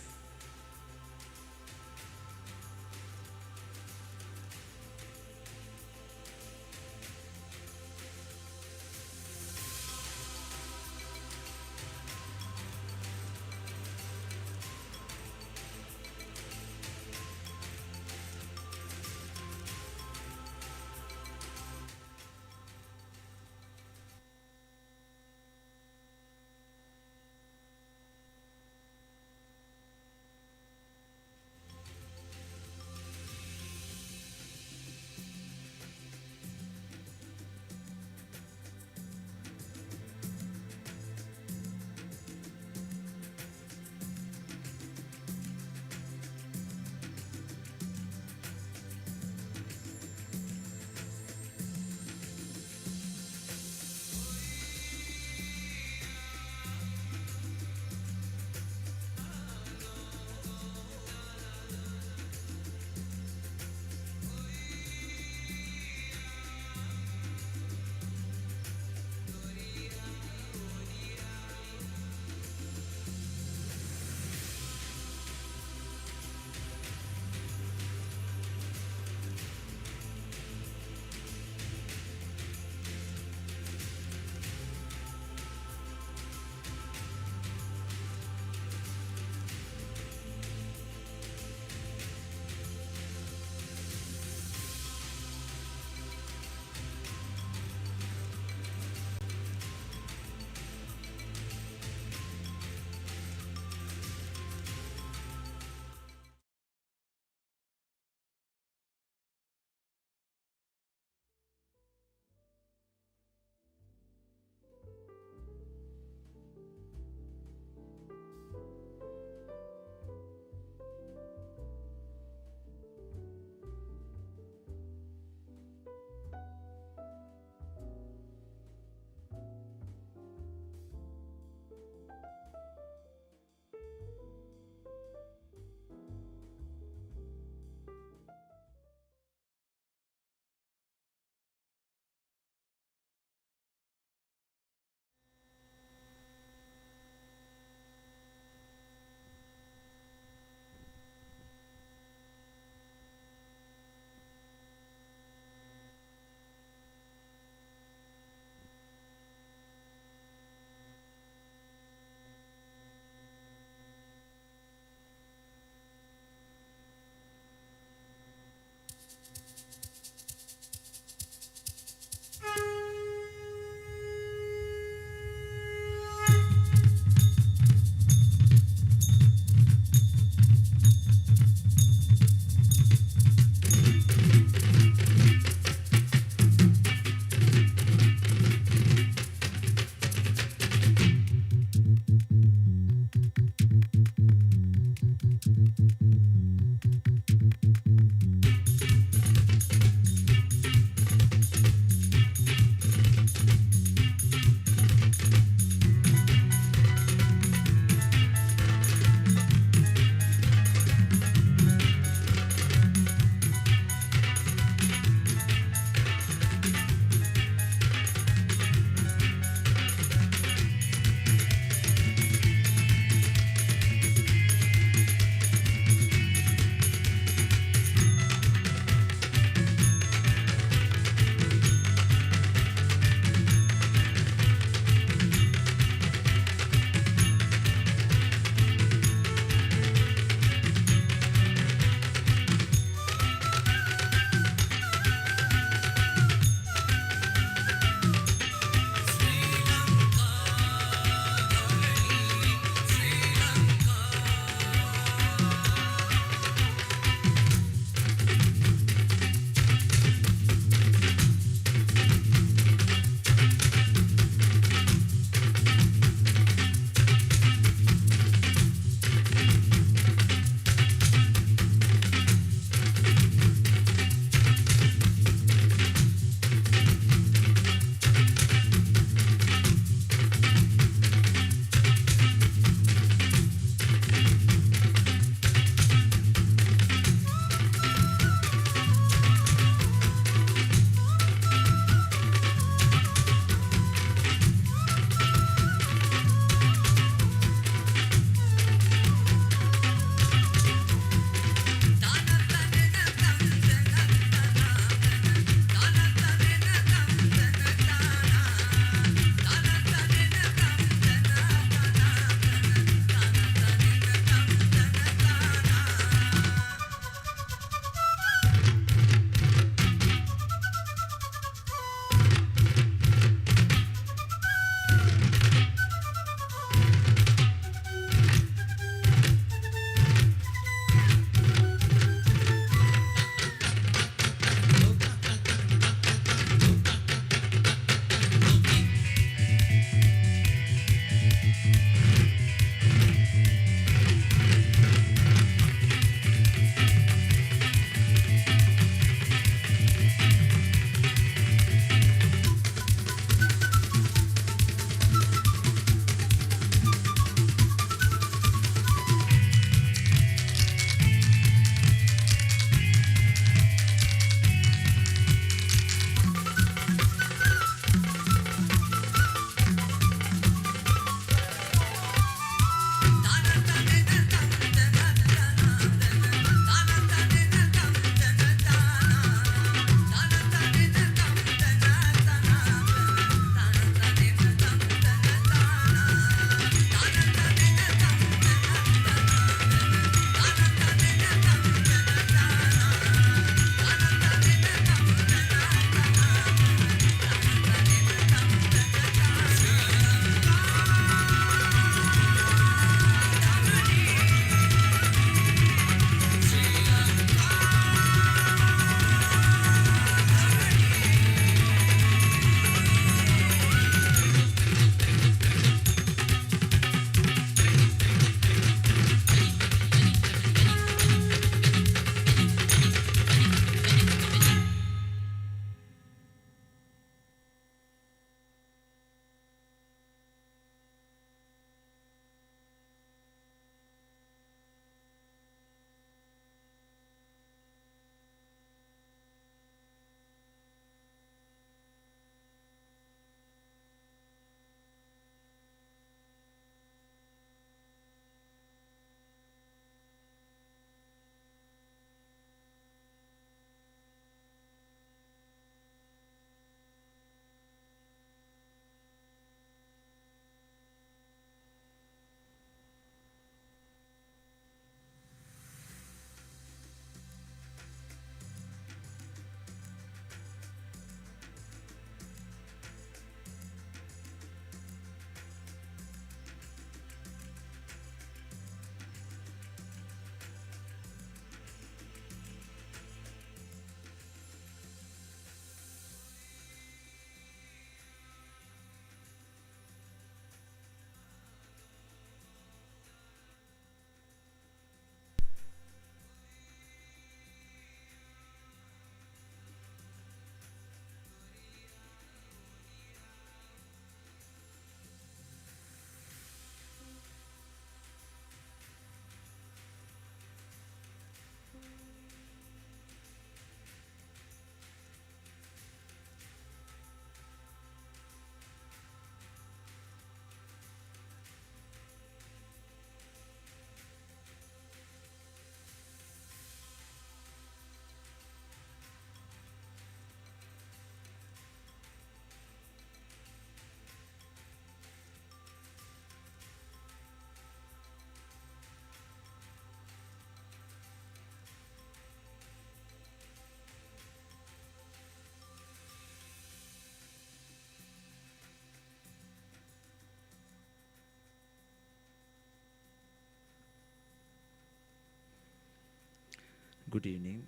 Good evening.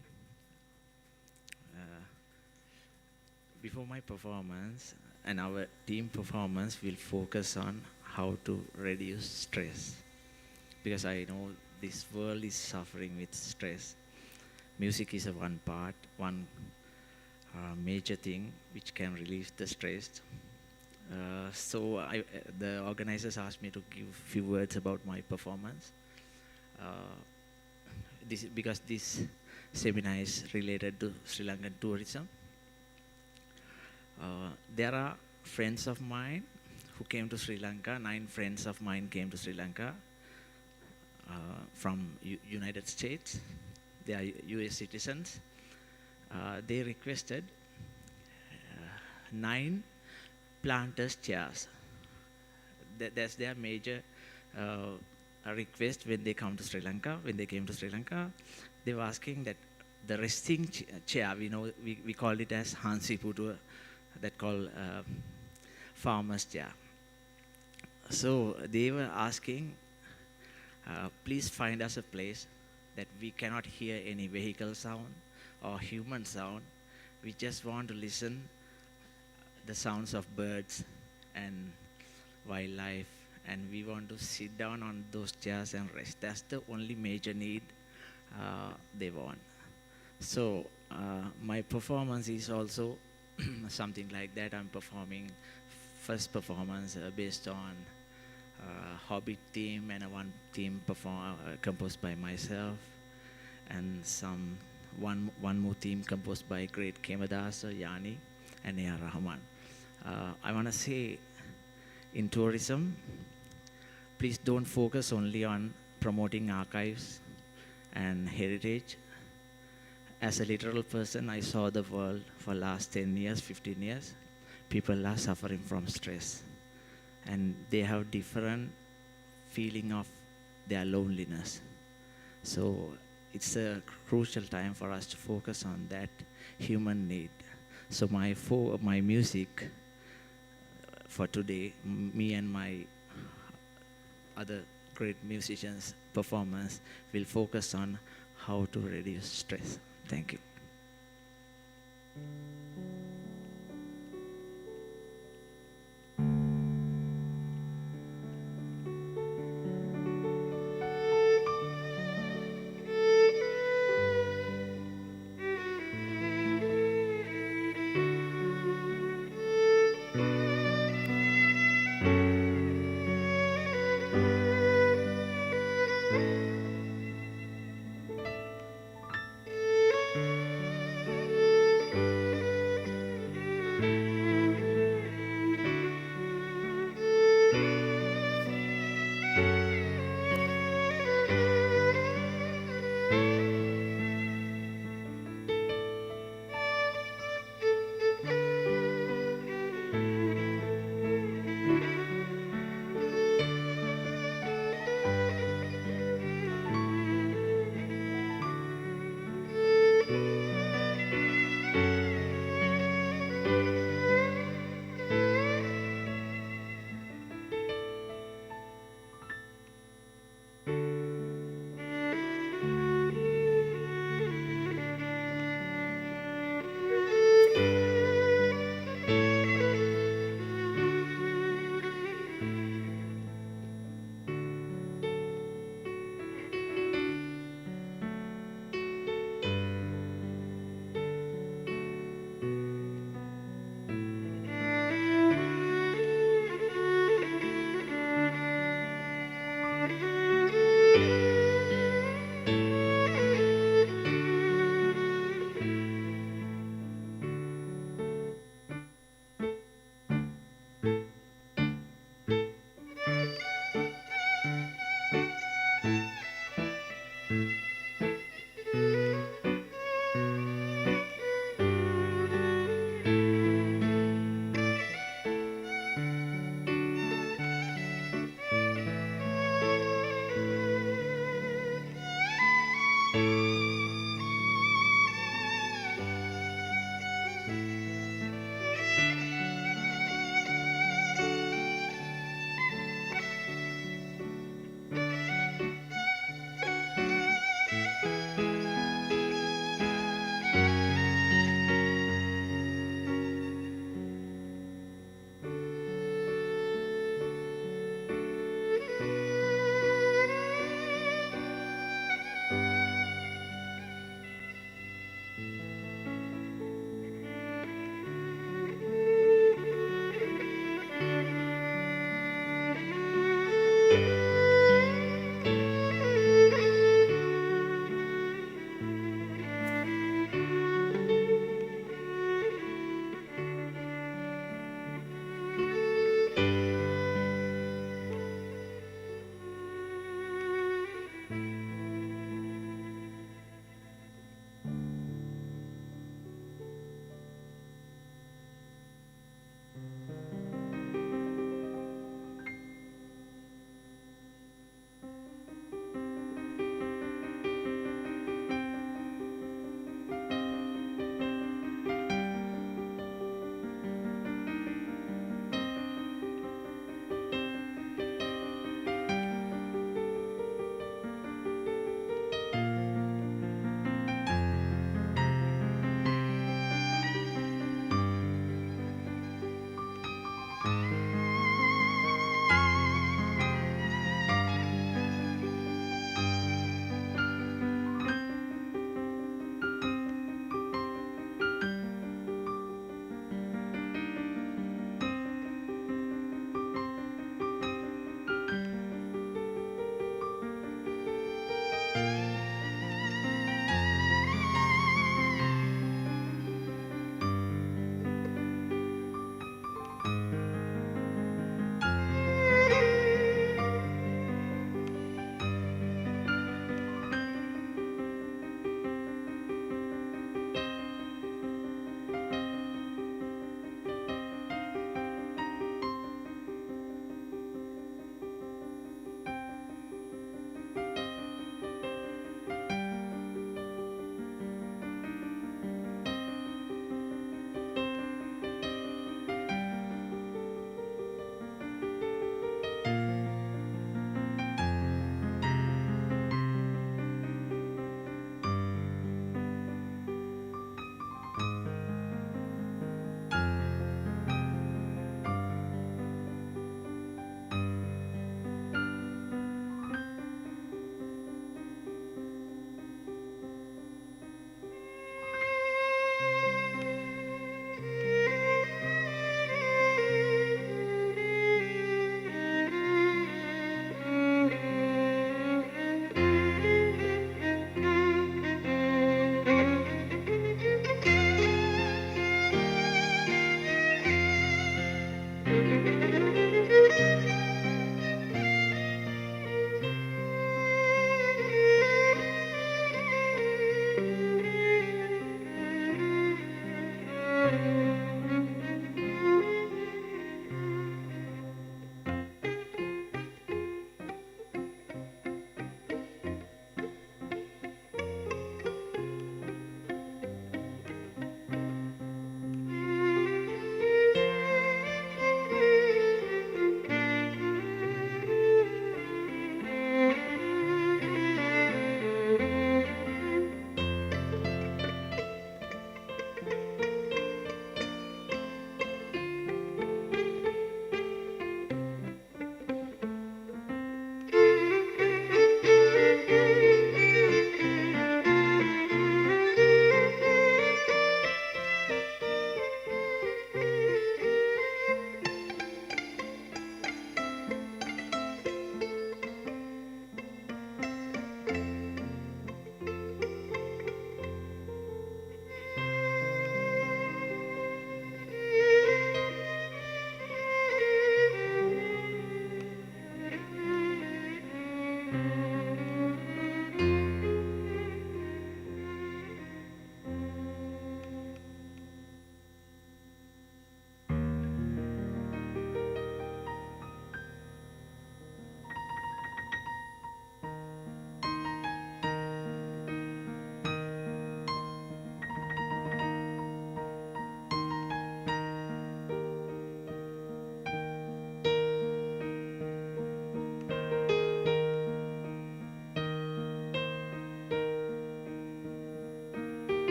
Before my performance and our team performance, will focus on how to reduce stress, because I know this world is suffering with stress. Music is a one part, one major thing which can relieve the stress. The organizers asked me to give few words about my performance. Because this seminar is related to Sri Lankan tourism. There are friends of mine who came to Sri Lanka. 9 friends of mine came to Sri Lanka from United States. They are US citizens. They requested 9 planters chairs. That's their major request when they come to Sri Lanka. When they came to Sri Lanka, they were asking that the resting chair, we call it as Hansi Putua, that called farmer's chair. So they were asking, please find us a place that we cannot hear any vehicle sound or human sound. We just want to listen the sounds of birds and wildlife, and we want to sit down on those chairs and rest. That's the only major need they want. So my performance is also something like that. I'm performing first performance based on Hobbit theme and one theme composed by myself, and one more theme composed by great Kemadasa, Yani, and A.R. Rahman. I want to say, in tourism, please don't focus only on promoting archives and heritage. As a literal person, I saw the world for last 10 years, 15 years. People are suffering from stress, and they have different feeling of their loneliness. So it's a crucial time for us to focus on that human need. So my music for today, me and my other great musicians' performance will focus on how to reduce stress. Thank you.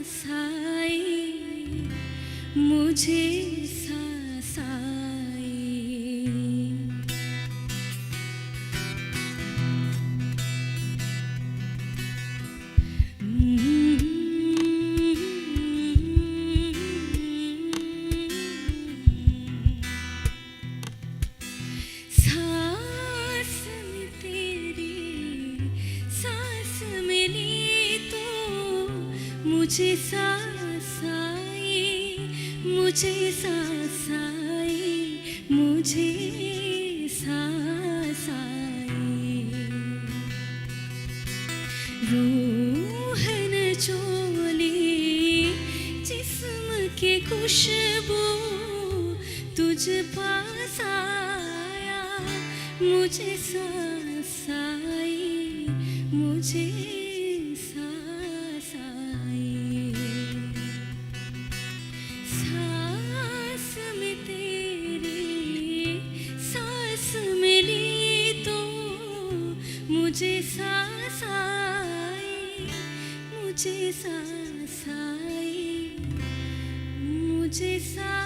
सासाई मुझे सासाई सांस में तेरी सांस मिली तो मुझे सासाई मुझे सासाई मुझे सासाई रूह न चोली जिस्म के खुशबू तुझ पास आया मुझे सासाई मुझे सासाई सांस में तेरी सांस मिली तो मुझे सासाई मुझे सासाई मुझे सासाई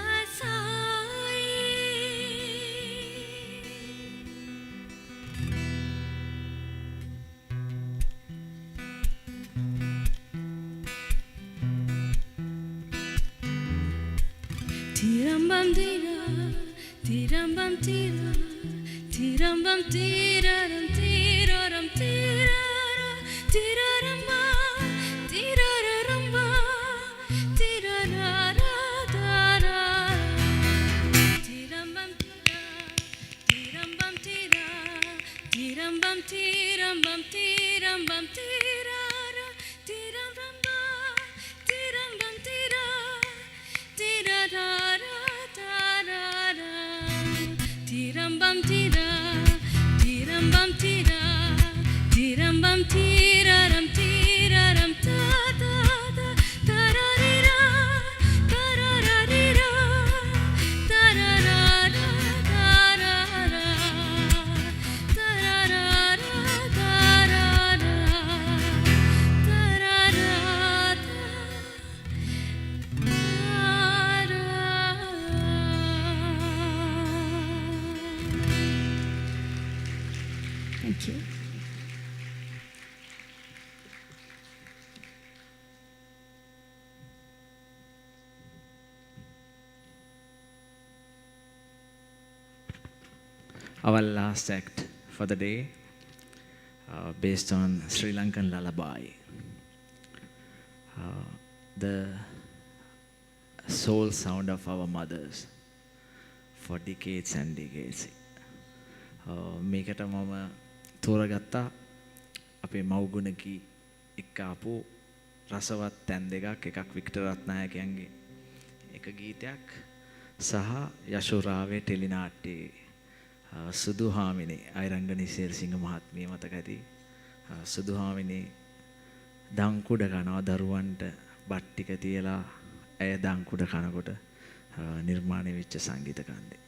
Tirambam tira, tirambam tira, tirambam tiraram tiraram tirara, tiraramba, tirararamba, tirarara tara. Tirambam tira, tirambam tira, tirambam tirambam tirambam tirara, tiraramba, tirambam tira. Tirambam tira, tirambam tira, tirambam tiraram tiraram ta ta ta tararira, tarararira, tararara tarara, tararara tarara, tarara ta. Thank you. Our last act for the day, based on Sri Lankan lullaby. The soul sound of our mothers for decades and decades. මේකට මම තෝරගත්තා අපේ මව්ගුණකී එක්කාපු රසවත් තැන් දෙකක් එකක් Victor රත්නායකයන්ගේ එක ගීතයක් සහ යශෝරාවේ ටෙලිනාට්‍යයේ සුදුහාමිනේ අයිරංගනී සේරසිංහ මහත්මිය මතක ඇති සුදුහාමිනේ දංකුඩ කනවා දරුවන්ට බට්ටික තියලා ඇය දංකුඩ කනකොට නිර්මාණය වෙච්ච සංගීත කන්දේ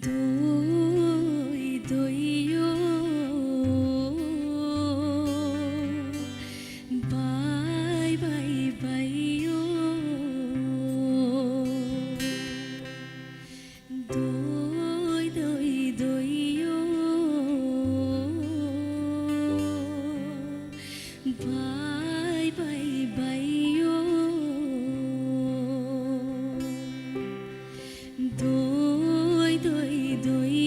Doi doi yo, bye bye bye yo. Doi doi doi yo, bye bye bye yo. Doi doi doi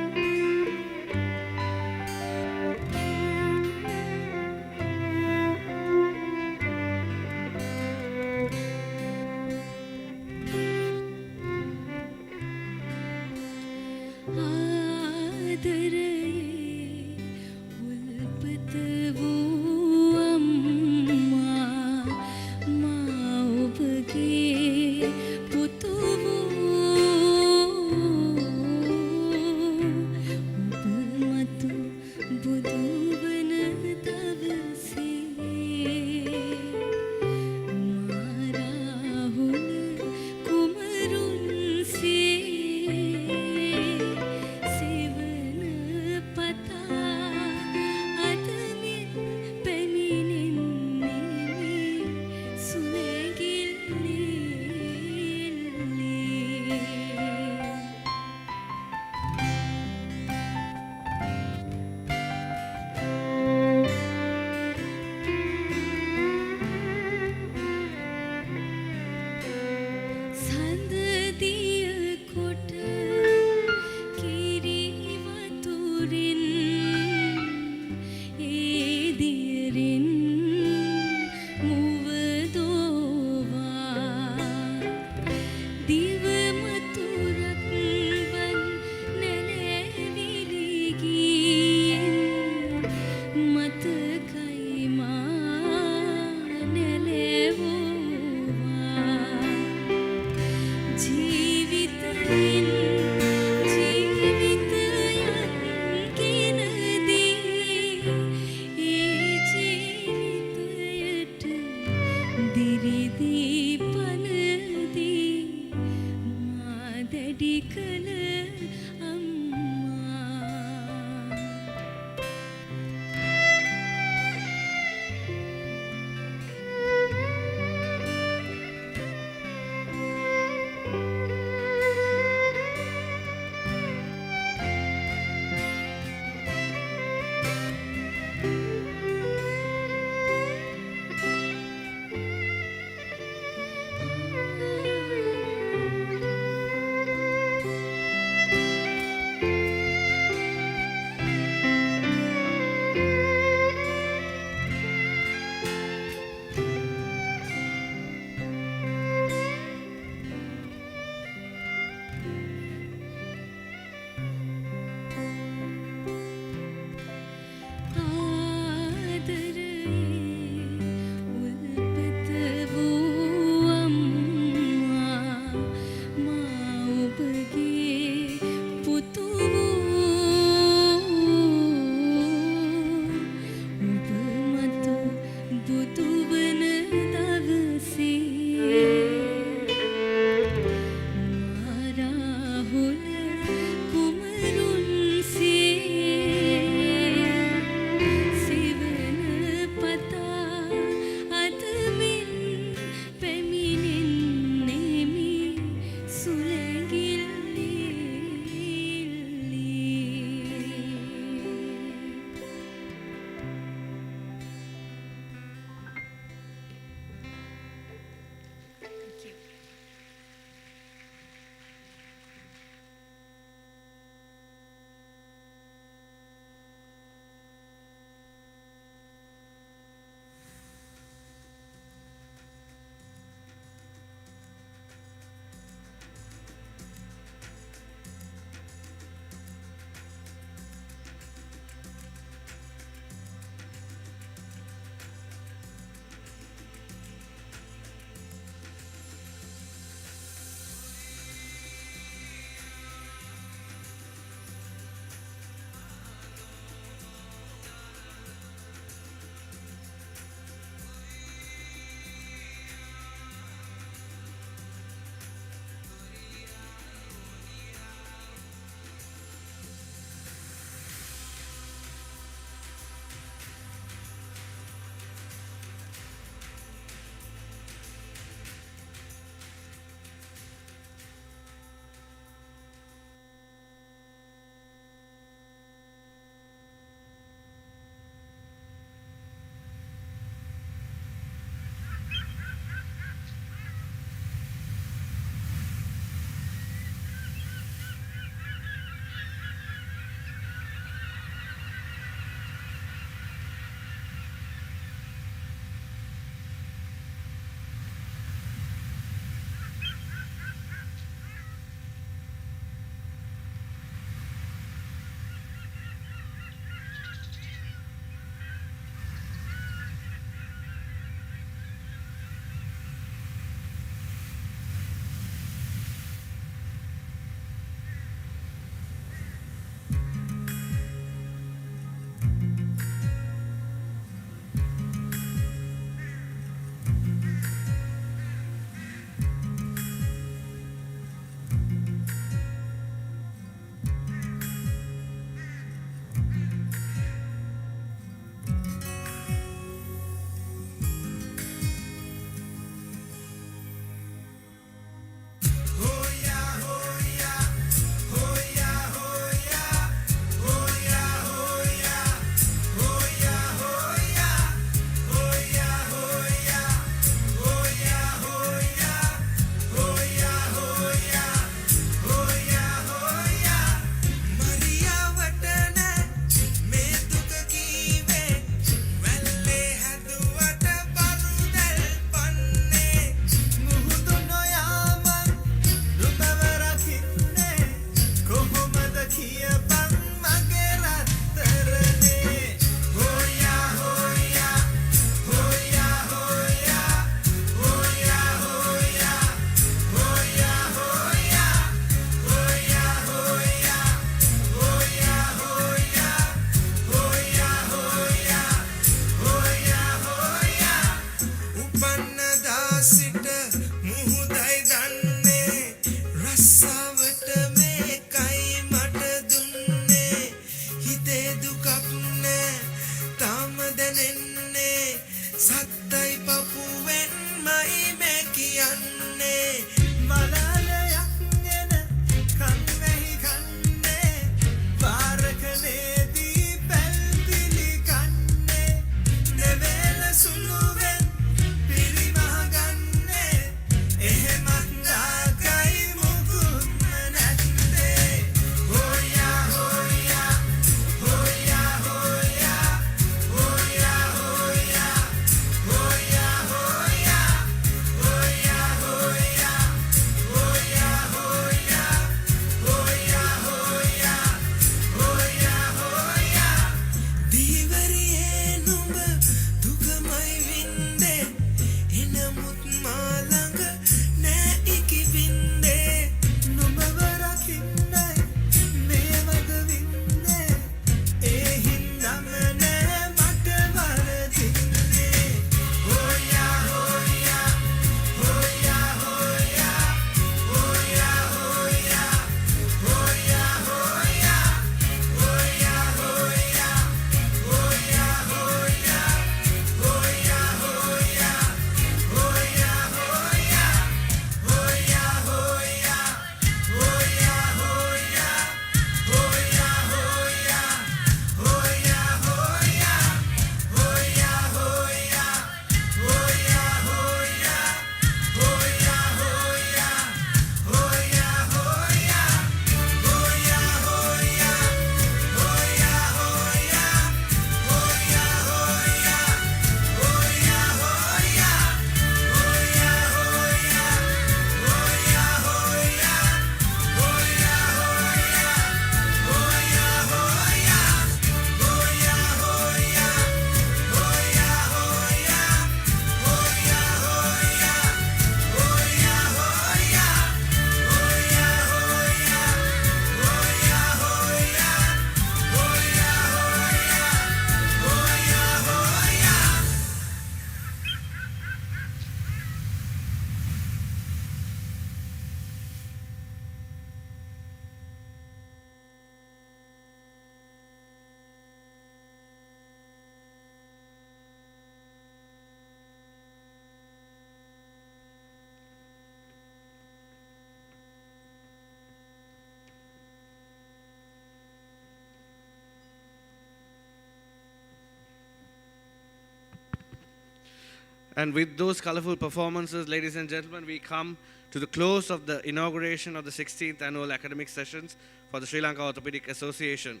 And with those colorful performances, ladies and gentlemen, we come to the close of the inauguration of the 16th annual academic sessions for the Sri Lanka Orthopaedic Association.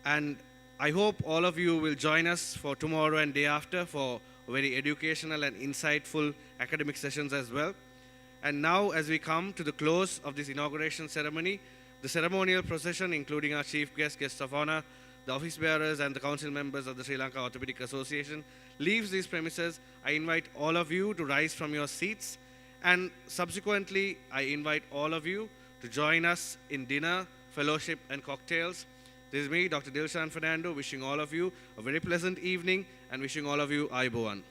And I hope all of you will join us for tomorrow and day after for very educational and insightful academic sessions as well. And now, as we come to the close of this inauguration ceremony, the ceremonial procession, including our chief guest, guests of honor, the office bearers and the council members of the Sri Lanka Orthopaedic Association, leaves these premises. I invite all of you to rise from your seats, and subsequently, I invite all of you to join us in dinner, fellowship, and cocktails. This is me, Dr. Dilshan Fernando, wishing all of you a very pleasant evening and wishing all of you Aibowan.